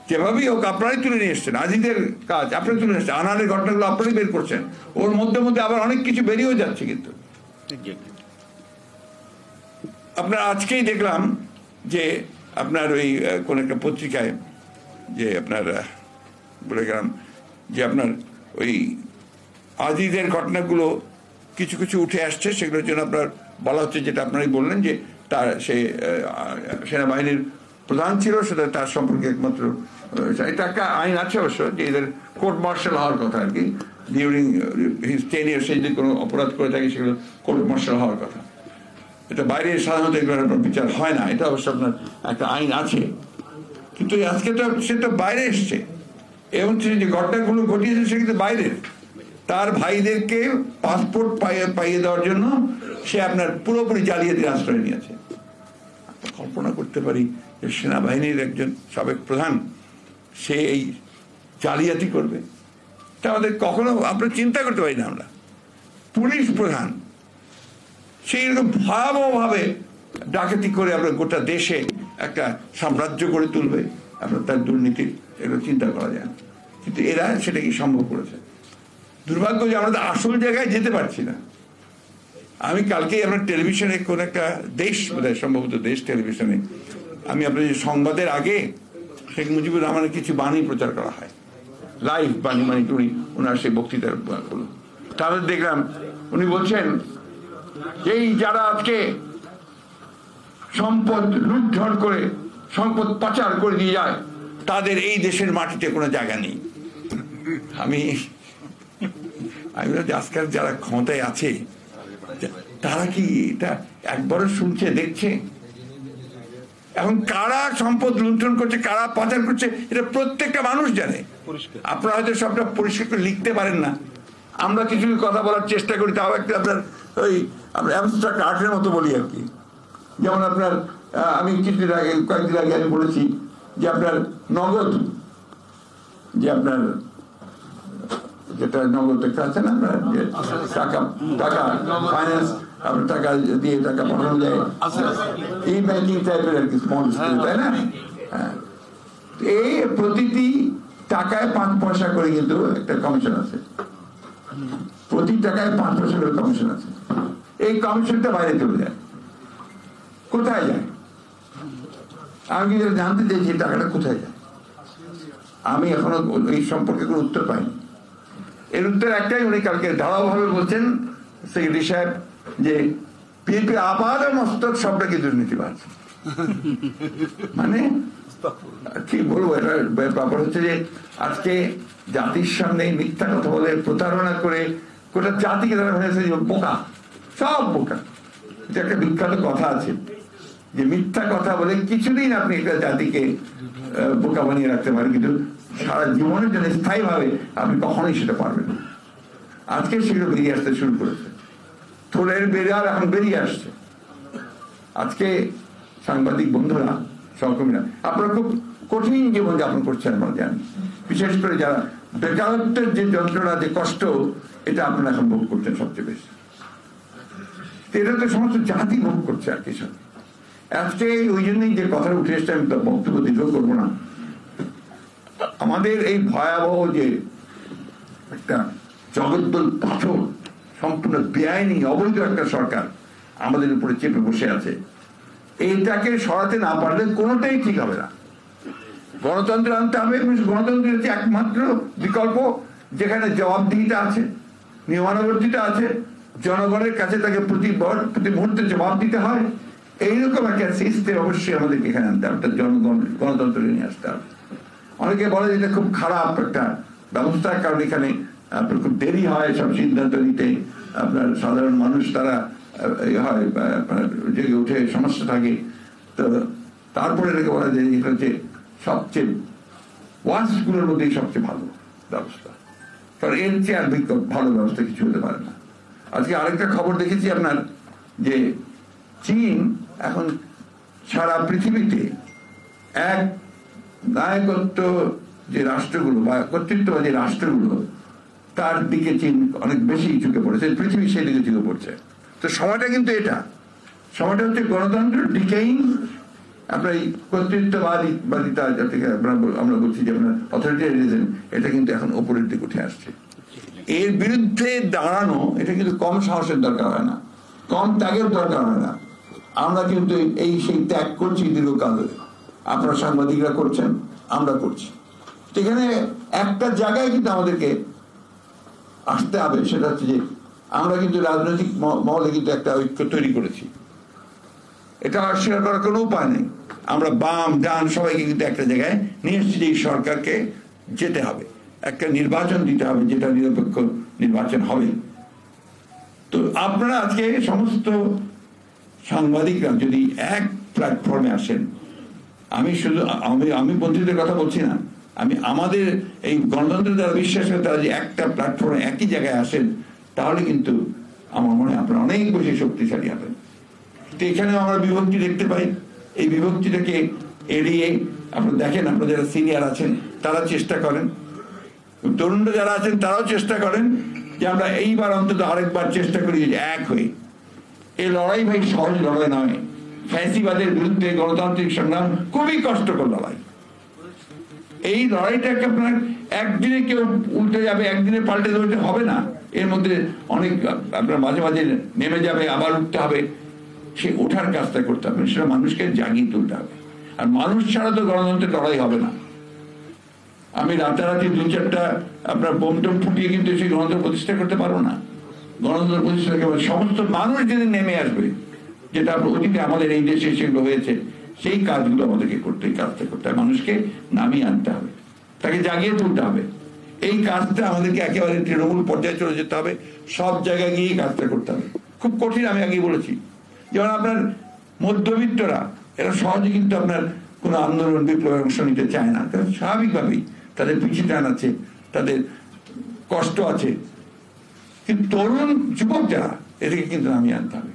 যেভাবেই হোক আপনারাই তুলে নিয়ে এসছেন। আজিদের কাজ আপনারাই তুলে নিয়ে এসছেন, আনারের ঘটনাগুলো আপনারাই বের করছেন। ওর মধ্যে আবার অনেক কিছু বেরিয়েও যাচ্ছে। কিন্তু আপনার আজকেই দেখলাম যে আপনার ওই কোন একটা পত্রিকায় যে আপনার বলে গেলাম যে আপনার ওই আজিদের ঘটনাগুলো কিছু কিছু উঠে আসছে, সেগুলোর জন্য আপনার বলা হচ্ছে, যেটা আপনারাই বললেন যে সে সেনাবাহিনীর প্রধান ছিল, সেটা তার সম্পর্কে একমাত্র এটা একটা আইন আছে অবশ্য, যে এদের কোর্ট মার্শাল হওয়ার কথা আর কি, ডিউরিং হিজ টেনিয়ার সে যদি কোনো অপরাধ করে থাকে সেগুলো কোর্ট মার্শাল হওয়ার কথা। এটা বাইরে সাধারণত এগুলোর বিচার হয় না, এটা অবশ্য আপনার একটা আইন আছে। কিন্তু আজকে তো সে তো বাইরে এসছে, এবং সে যে ঘটনাগুলো ঘটিয়েছে সে কিন্তু বাইরের। তার ভাইদেরকে পাসপোর্ট পাইয়ে দেওয়ার জন্য সে আপনার পুরোপুরি জালিয়াতির আশ্রয় নিয়েছে। কল্পনা করতে পারি যে সেনাবাহিনীর একজন সাবেক প্রধান সে এই জালিয়াতি করবে, তা আমাদের কখনো আমরা চিন্তা করতে পারি না। আমরা পুলিশ প্রধান সেই রকম ভয়াবহভাবে ডাকাতি করে আপনার গোটা দেশে একটা সাম্রাজ্য গড়ে তুলবে, আপনার তার দুর্নীতি, এগুলো চিন্তা করা যায় না। কিন্তু এরা সেটা কি সম্ভব করেছে। দুর্ভাগ্য যে আমরা আসল জায়গায় যেতে পারছি না। আমি কালকেই আপনার টেলিভিশনে কোন একটা দেশ, বোধহয় সম্ভবত দেশ টেলিভিশনে, আমি আপনার সংবাদের আগে শেখ মুজিবুর রহমানের কিছু বাণী প্রচার করা হয়, লাইভ বাণী, মানে উনি ওনার সেই বক্তৃতার গুলো। তাহলে দেখলাম উনি বলছেন এই যারা আজকে সম্পদ লুণ্ঠন করে সম্পদ পাচার করে দিয়ে যায় তাদের এই দেশের মাটিতে কোনো জায়গা নেই। আমি আজকাল যারা ক্ষমতায় আছে তারা কি এটা একবারও শুনছে, দেখছে? এখন কারা সম্পদ লুণ্ঠন করছে, কারা পাচার করছে, এটা প্রত্যেকটা মানুষ জানে। আপনারা হয়তো সবটা পরিষ্কার করে লিখতে পারেন না, আমরা কিছু কথা বলার চেষ্টা করি, তাও একটা আপনার ওই অ্যাবস্ট্রাক্ট আর্টের মতো বলি আর কি। যেমন আপনার আমি কয়েকদিন আগে আমি বলেছি যে আপনার নগদ, যে আপনার যেটা নগদ একটা আছে না, আপনার টাকা টাকা ফাইন্যান্স, আপনার টাকা দিয়ে টাকা পাঠানো যায়, এই ব্যাংকিং টাইপের আর কি, স্মল স্কেল, তাই না? এই প্রতিটি টাকায় 5 পয়সা করে কিন্তু একটা কমিশন আছে, প্রতি টাকায় 5 পয়সা করে কমিশন আছে। এই কমিশনটা বাইরে চলে যায়, কোথায় যায়? আমি কি জানতে চাইছি টাকাটা কোথায় যায়? আমি এখনো এই সম্পর্কে কোনো উত্তর পাইনি। এর উত্তর একটাই, উনি কালকে ধারাভাবে বলছেন সেক্রেটারি সাহেব, যে বিএনপি আপাত মস্তক সবটা কি দুর্নীতিবাজ। মানে কি বলবো, এটা ব্যাপার হচ্ছে যে আজকে জাতির সামনে মিথ্যা কথা বলে, প্রতারণা করে গোটা জাতিকে তারা ভেবেছে যে বোকা, সব বোকা। এটা একটা বিখ্যাত কথা আছে যে মিথ্যা কথা বলে কিছুদিন আপনি একটা জাতিকে বোকা বানিয়ে রাখতে পারেন, কিন্তু সারা জীবনের জন্য স্থায়ীভাবে আপনি কখনোই সেটা পারবেন না। আজকে সেগুলো বেরিয়ে আসতে শুরু করেছে, থোড়ের বেরিয়ার এখন বেরিয়ে আসছে। আজকে সাংবাদিক বন্ধুরা, সহকর্মীরা, আপনারা খুব কঠিন জীবনযাপন করছেন আমরা জানি, বিশেষ করে যারা বেকারত্বের যে যন্ত্রণা, যে কষ্ট, এটা আপনারা এখন ভোগ করছেন সবচেয়ে বেশি। এটা তো সমস্ত জাতি ভোগ করছে আর কিছু। আজকে ওই জন্যই যে কথাটা উঠে এসছে, আমি বক্তব্য দীর্ঘ করবো না। আমাদের এই ভয়াবহ যে একটা জগদ্দল পাথর, সম্পূর্ণ বেআইনি অবৈধ একটা সরকার আমাদের উপরে চেপে বসে আছে, এইটাকে সরাতে না পারলে কোনোটাই ঠিক হবে না। গণতন্ত্র আনতে হবে, গণতন্ত্র হচ্ছে একমাত্র বিকল্প যেখানে জবাবদিহিতা আছে, নিয়মানুবর্তিতা আছে, জনগণের কাছে তাকে প্রতি মুহূর্তে জবাব দিতে হয়। এইরকম একটা সিস্টেম অবশ্যই আমাদেরকে এখানে আনতে হবে, জনগণ গণতন্ত্র নিয়ে আসতে হবে। অনেকে বলে যে এটা খুব খারাপ একটা ব্যবস্থা, কারণ এখানে আপনার খুব দেরি হয় সব সিদ্ধান্ত নিতে, আপনার সাধারণ মানুষ তারা হয় জেগে উঠে সমস্যা থাকে। তো তারপরে এটাকে বলা যায় এটা হচ্ছে সবচেয়ে ওয়ার্স্ট গুলোর মধ্যেই সবচেয়ে ভালো ব্যবস্থা, কারণ এর চেয়ে আর ভালো ব্যবস্থা কিছু হতে পারে না। আজকে আরেকটা খবর দেখেছি আপনার, যে চীন এখন সারা পৃথিবীতে এক নায়কত্ব যে রাষ্ট্রগুলো বা কর্তৃত্ববাদী রাষ্ট্রগুলো, তার দিকে চীন অনেক বেশি ঝুঁকে পড়েছে, পৃথিবী সেই দিকে ঝুঁকে পড়ছে। তো সময়টা কিন্তু এটা, সময়টা হচ্ছে গণতন্ত্র ডিকেইং, আপনার এই কর্তৃত্ববাদিতা থেকে আমরা বলছি যে আপনার অথরিটারিজম, এটা কিন্তু এখন ওপরের দিকে উঠে আসছে। এর বিরুদ্ধে দাঁড়ানো এটা কিন্তু কম সাহসের দরকার হয় না, কম ত্যাগের দরকার হয় না। আমরা কিন্তু সেই ত্যাগ করছি দীর্ঘকাল ধরে, আপনারা সাংবাদিকরা করছেন, আমরা করছি। এখানে একটা জায়গায় কিন্তু আমাদেরকে আসতে হবে, সেটা হচ্ছে যে আমরা কিন্তু রাজনৈতিক মহলে কিন্তু একটা ঐক্য তৈরি করেছি। এটা অস্বীকার করার কোনো উপায় নেই। আমরা বাম ডান সবাইকে কিন্তু একটা জায়গায় নিয়ে এসেছি যে এই সরকারকে যেতে হবে, একটা নির্বাচন দিতে হবে যেটা নিরপেক্ষ নির্বাচন হবে। তো আপনারা আজকে সমস্ত সাংবাদিকরা যদি এক প্ল্যাটফর্মে আসেন, আমি শুধু আমি বন্ধুদের কথা বলছি না, আমি আমাদের এই গণতন্ত্রের দ্বারা বিশ্বাস করে তারা যে একটা প্ল্যাটফর্মে একই জায়গায় আসেন, তাহলে কিন্তু আমার মনে হয় আপনারা অনেক বেশি শক্তিশালী হবেন। তো এখানেও আমরা বিভক্তি দেখতে পাই, এই বিভক্তিটাকে এড়িয়ে আপনারা দেখেন, আপনারা যারা সিনিয়র আছেন তারা চেষ্টা করেন, তরুণরা যারা আছেন তারাও চেষ্টা করেন যে আমরা এইবার অন্তত আরেকবার চেষ্টা করি যে এক হয়ে। এই লড়াই ভাই সহজ লড়াই নয়, ফ্যাসিবাদের বিরুদ্ধে গণতান্ত্রিক সংগ্রাম খুবই কষ্টকর লড়াই। এই লড়াইটাকে আপনার একদিনে কেউ উল্টে যাবে, একদিনে পাল্টে ধরতে হবে না, এর মধ্যে অনেক আপনার মাঝে মাঝে নেমে যাবে, আবার উঠতে হবে, সে ওঠার কাজটা করতে হবে, সেটা মানুষকে জাগিয়ে তুলতে হবে। আর মানুষ ছাড়া তো গণতন্ত্রের লড়াই হবে না। আমি রাতারাতি 2-4টা আপনার বোম টোম ফুটিয়ে কিন্তু সেই গণতন্ত্র প্রতিষ্ঠা করতে পারবো না। গণতন্ত্র প্রতিষ্ঠা করবে সমস্ত মানুষ যেদিন নেমে আসবে, যেটা অতীতে আমাদের এই দেশে সেগুলো হয়েছে, সেই কাজগুলো আমাদেরকে করতে, এই কাজটা করতে হবে, মানুষকে নামিয়ে আনতে হবে, তাকে জাগিয়ে তুলতে হবে। এই কাজটা আমাদেরকে একেবারে তৃণমূল পর্যায়ে চলে যেতে হবে, সব জায়গায় গিয়ে কাজটা করতে হবে। খুব কঠিন, আমি আগেই বলেছি। যেমন আপনার মধ্যবিত্তরা, এরা সহজে কিন্তু আপনার কোনো আন্দোলন বিপ্লবে অংশ নিতে চায় না, কারণ স্বাভাবিকভাবেই তাদের পিছিয়ে টান আছে, তাদের কষ্ট আছে। কিন্তু তরুণ যুবক যারা, এদেরকে কিন্তু নামিয়ে আনতে হবে।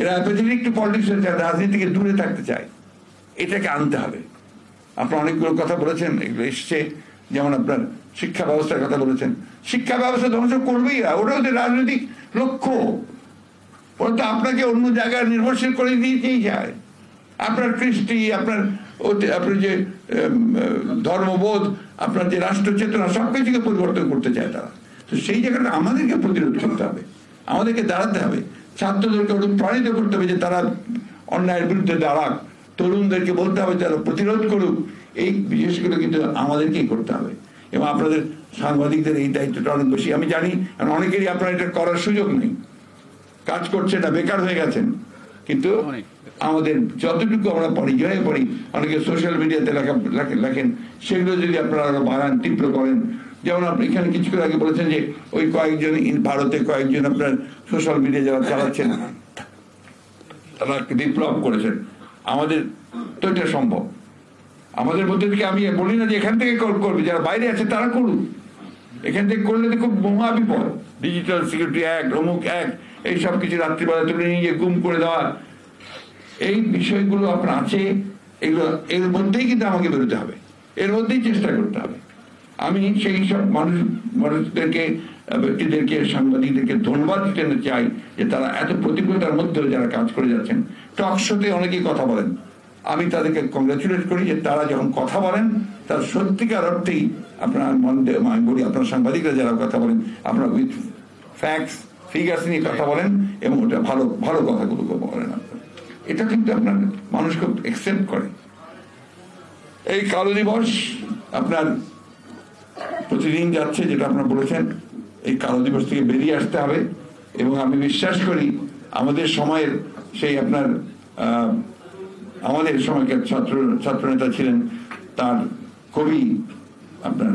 এরা একটু পলিটিক্স রাজনীতি থেকে দূরে থাকতে চায়, এটাকে আনতে হবে। আপনার অনেকগুলো কথা বলেছেন, এগুলো এসছে, যেমন আপনার শিক্ষা ব্যবস্থার কথা বলেছেন। শিক্ষা ব্যবস্থা ধ্বংস করবেই না, ওটা ওদের রাজনৈতিক লক্ষ্য, ওরা তো আপনাকে অন্য জায়গায় নির্ভরশীল করে দিয়েই যায়। আপনার কৃষ্টি, আপনার যে ধর্মবোধ, আপনার যে রাষ্ট্র চেতনা, সবকিছুকে পরিবর্তন করতে চায় তারা। তো সেই জায়গাটা আমাদেরকে প্রতিরোধ করতে হবে, আমাদেরকে দাঁড়াতে হবে, ছাত্রদেরকে অনুপ্রাণিত করতে হবে যে তারা অন্যায়ের বিরুদ্ধে দাঁড়াক, তরুণদেরকে বলতে হবে তারা প্রতিরোধ করুক। এই বিশেষগুলো কিন্তু আমাদেরকেই করতে হবে, এবং আপনাদের সাংবাদিকদের এই দায়িত্বটা অনেক বেশি। আমি জানি অনেকেরই আপনার এটা করার সুযোগ নেই, কাজ করছে না, বেকার হয়ে গেছেন, কিন্তু আমাদের যতটুকু আমরা পারি, জয়ে পারি, অনেকে সোশ্যাল মিডিয়াতে লেখেন, সেগুলো যদি আপনারা আরো বাড়ান, তীব্র করেন। যেমন আপনি এখানে কিছুক্ষণ আগে বলেছেন যে ওই কয়েকজন ভারতে কয়েকজন আপনার সোশ্যাল মিডিয়া যারা চালাচ্ছেন তারা বিপ্লব করেছেন। আমাদের তো এটা সম্ভব, আমাদের মধ্যে থেকে আমি বলি না যে এখান থেকে করবে, যারা বাইরে আছে তারা করুক। এখান থেকে করলে তো খুব মহা বিপদ, ডিজিটাল সিকিউরিটি অ্যাক্ট, অমুক অ্যাক্ট, এই সব কিছু রাত্রিবেলা তুলে নিয়ে গুম করে দেওয়া, এই বিষয়গুলো আপনার আছে, এগুলো এর মধ্যেই কিন্তু আমাকে বেরোতে হবে, এর মধ্যেই চেষ্টা করতে হবে। আমি সেই সব মানুষদেরকে, ব্যক্তিদেরকে, সাংবাদিকদেরকে ধন্যবাদ দিতে চাই যে তারা এত প্রতিকূলতার মধ্যেও যারা কাজ করে যাচ্ছেন। টক শোতে অনেকেই কথা বলেন, আমি তাদেরকে কংগ্রাচুলেট করি যে তারা যখন কথা বলেন তার সত্যিকার অর্থেই আপনার আমি বলি, আপনার সাংবাদিকরা যারা কথা বলেন, আপনারা উইথ ফ্যাক্টস ফিগার্স নিয়ে কথা বলেন, এবং ওটা ভালো ভালো কথাগুলো বলেন। আপনার এটা কিন্তু আপনার মানুষ খুব অ্যাকসেপ্ট করে। এই কালো দিবস আপনার প্রতিদিন যাচ্ছে, যেটা আপনারা বলেছেন, এই কালো দিবস থেকে বেরিয়ে আসতে হবে। এবং আমি বিশ্বাস করি আমাদের সময়ের সেই আপনার আমাদের সময়কার ছাত্র নেতা ছিলেন, তার কবি আপনার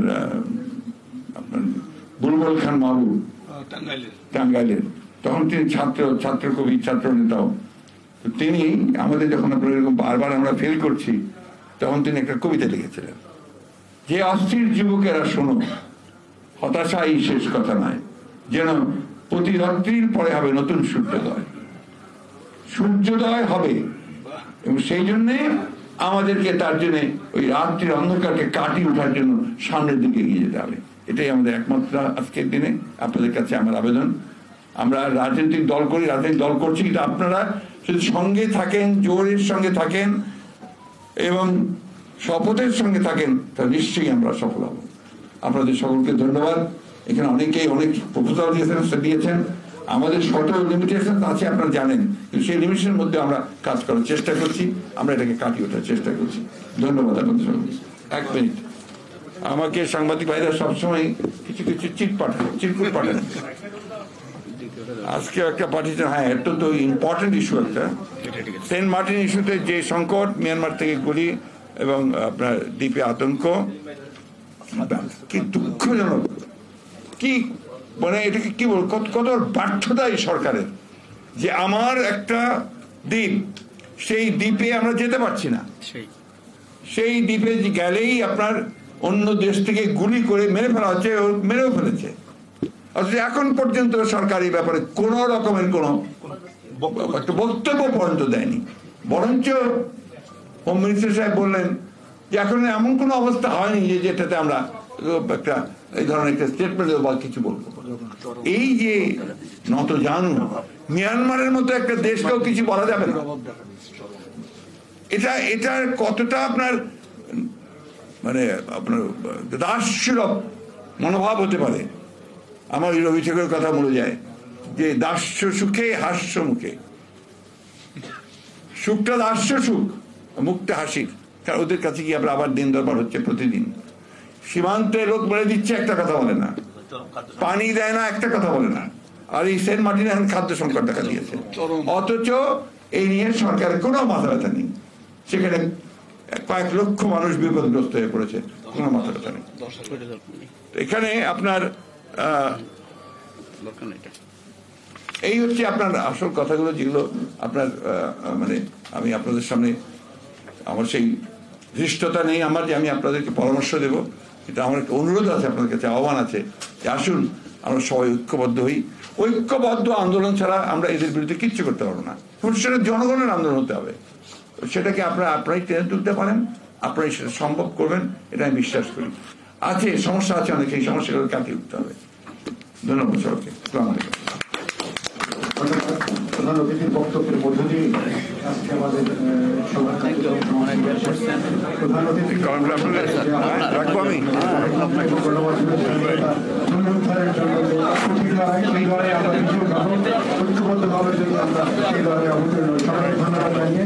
বুলবুল খান মাহবুব টাঙ্গাইলের, তখন তিনি ছাত্র কবি, ছাত্র নেতাও। তিনি আমাদের যখন আপনার এরকম বারবার আমরা ফেল করছি, তখন তিনি একটা কবিতা লিখেছিলেন যে অস্থির যুবকেরা শোনো, হতাশাই শেষ কথা নয়, যেন প্রতি রাত্রির পরে হবে নতুন সূর্যোদয়। সূর্যোদয় হবে, এবং সেই জন্যে আমাদেরকে তার জন্য ওই রাত্রির অন্ধকারকে কাটিয়ে ওঠার জন্য সামনের দিকে এগিয়ে যেতে হবে। এটাই আমাদের একমাত্র আজকের দিনে আপনাদের কাছে আমার আবেদন। আমরা রাজনৈতিক দল করি, রাজনৈতিক দল করছি, কিন্তু আপনারা যদি সঙ্গে থাকেন, জোরের সঙ্গে থাকেন এবং শপথের সঙ্গে থাকেন, তাহলে নিশ্চয়ই আমরা সফল হব। আপনাদের সকলকে ধন্যবাদ। এখানে অনেকেই অনেক প্রপোজাল দিয়েছেন, আমাদের শর্ট লিমিটেশন আছে আপনারা জানেন, কিন্তু সেই লিমিটেশনের মধ্যে আমরা কাজ করার চেষ্টা করছি, আমরা এটাকে কাটিয়ে ওঠার চেষ্টা করছি। ধন্যবাদ আপনাদের সকলকে। এক মিনিট, আমাকে সাংবাদিক ভাইরা সবসময় কিছু চিটকুট পাঠান। আজকে একটা পাঠিয়েছেন, হ্যাঁ এটা তো ইম্পর্টেন্ট ইস্যু একটা। সেন্ট মার্টিন ইস্যুতে যে সংকট, মিয়ানমার থেকে গুলি এবং আপনার দ্বীপে আতঙ্ক, কি দুঃখজনক, কি মানে এটাকে কি বল, কত ব্যর্থতা এই সরকারের, যে আমার একটা দ্বীপ, সেই দ্বীপে আমরা যেতে পারছি না, সেই দ্বীপে গেলেই আপনার অন্য দেশ থেকে গুলি করে মেরে ফেলা হচ্ছে, মেরেও ফেলেছে। অথচ এখন পর্যন্ত সরকার এই ব্যাপারে কোন রকমের কোন একটা বক্তব্য পর্যন্ত দেয়নি। বরঞ্চ হোম মিনিস্টার সাহেব বললেন যে এখন এমন কোন অবস্থা হয়নি যে যেটাতে আমরা একটা এই ধরনের একটা স্টেটমেন্ট বা কিছু বলবো। এই যে নত জানু, মিয়ানমারের মতো একটা দেশকেও কিছু বলা যাবে না। এটা কতটা আপনার মানে আপনার দাসসুলভ মনোভাব হতে পারে। আমার রবি ঠাকুরের কথা মনে যায় যে দাস্য সুখে হাস্য মুখে, সুখটা দাস্য সুখ, মুখটা হাসির। কারণ ওদের কাছে কি আমরা আবার দিন দরবার হচ্ছে প্রতিদিন। সীমান্তে লোক মেরে দিচ্ছে, একটা কথা বলে না, পানি দেয় না, একটা কথা বলে না। আর এই সেন্ট মার্টিনে এখন খাদ্য সংকট দেখা দিয়েছে, অথচ এই নিয়ে সরকারের কোনো মাথা ব্যথা নেই। সেখানে কয়েক লক্ষ মানুষ বিপদগ্রস্ত হয়ে পড়েছে, কোনো মাথা ব্যথা নেই। এখানে আপনার এই হচ্ছে আপনার আসল কথাগুলো, যেগুলো আপনার মানে আমি আপনাদের সামনে, আমার সেই ধৃষ্টতা নেই আমার যে আমি আপনাদেরকে পরামর্শ দেব, কিন্তু আমার একটা অনুরোধ আছে, আপনাদের কাছে আহ্বান আছে যে আসুন আমরা সবাই ঐক্যবদ্ধ হই। ঐক্যবদ্ধ আন্দোলন ছাড়া আমরা এদের বিরুদ্ধে কিচ্ছু করতে পারবো না। সেটা জনগণের আন্দোলন হতে হবে, সেটাকে আপনারাই টেনে তুলতে পারেন, আপনারাই সেটা সম্ভব করবেন, এটা আমি বিশ্বাস করি। আছে সমস্যা আছে অনেক, এই সমস্যাগুলো কাটিয়ে উঠতে হবে। ধন্যবাদ সবাইকে। আসসালামু আলাইকুম। প্রধান অতিথির বক্তব্যের মধ্য দিয়ে আজকে আমাদের প্রধান অতিথি রাখবো আমি ঐক্যবদ্ধভাবে যদি আমরা সেই লড়াই অবতীর্ণ, সবাই ধন্যবাদ জানিয়ে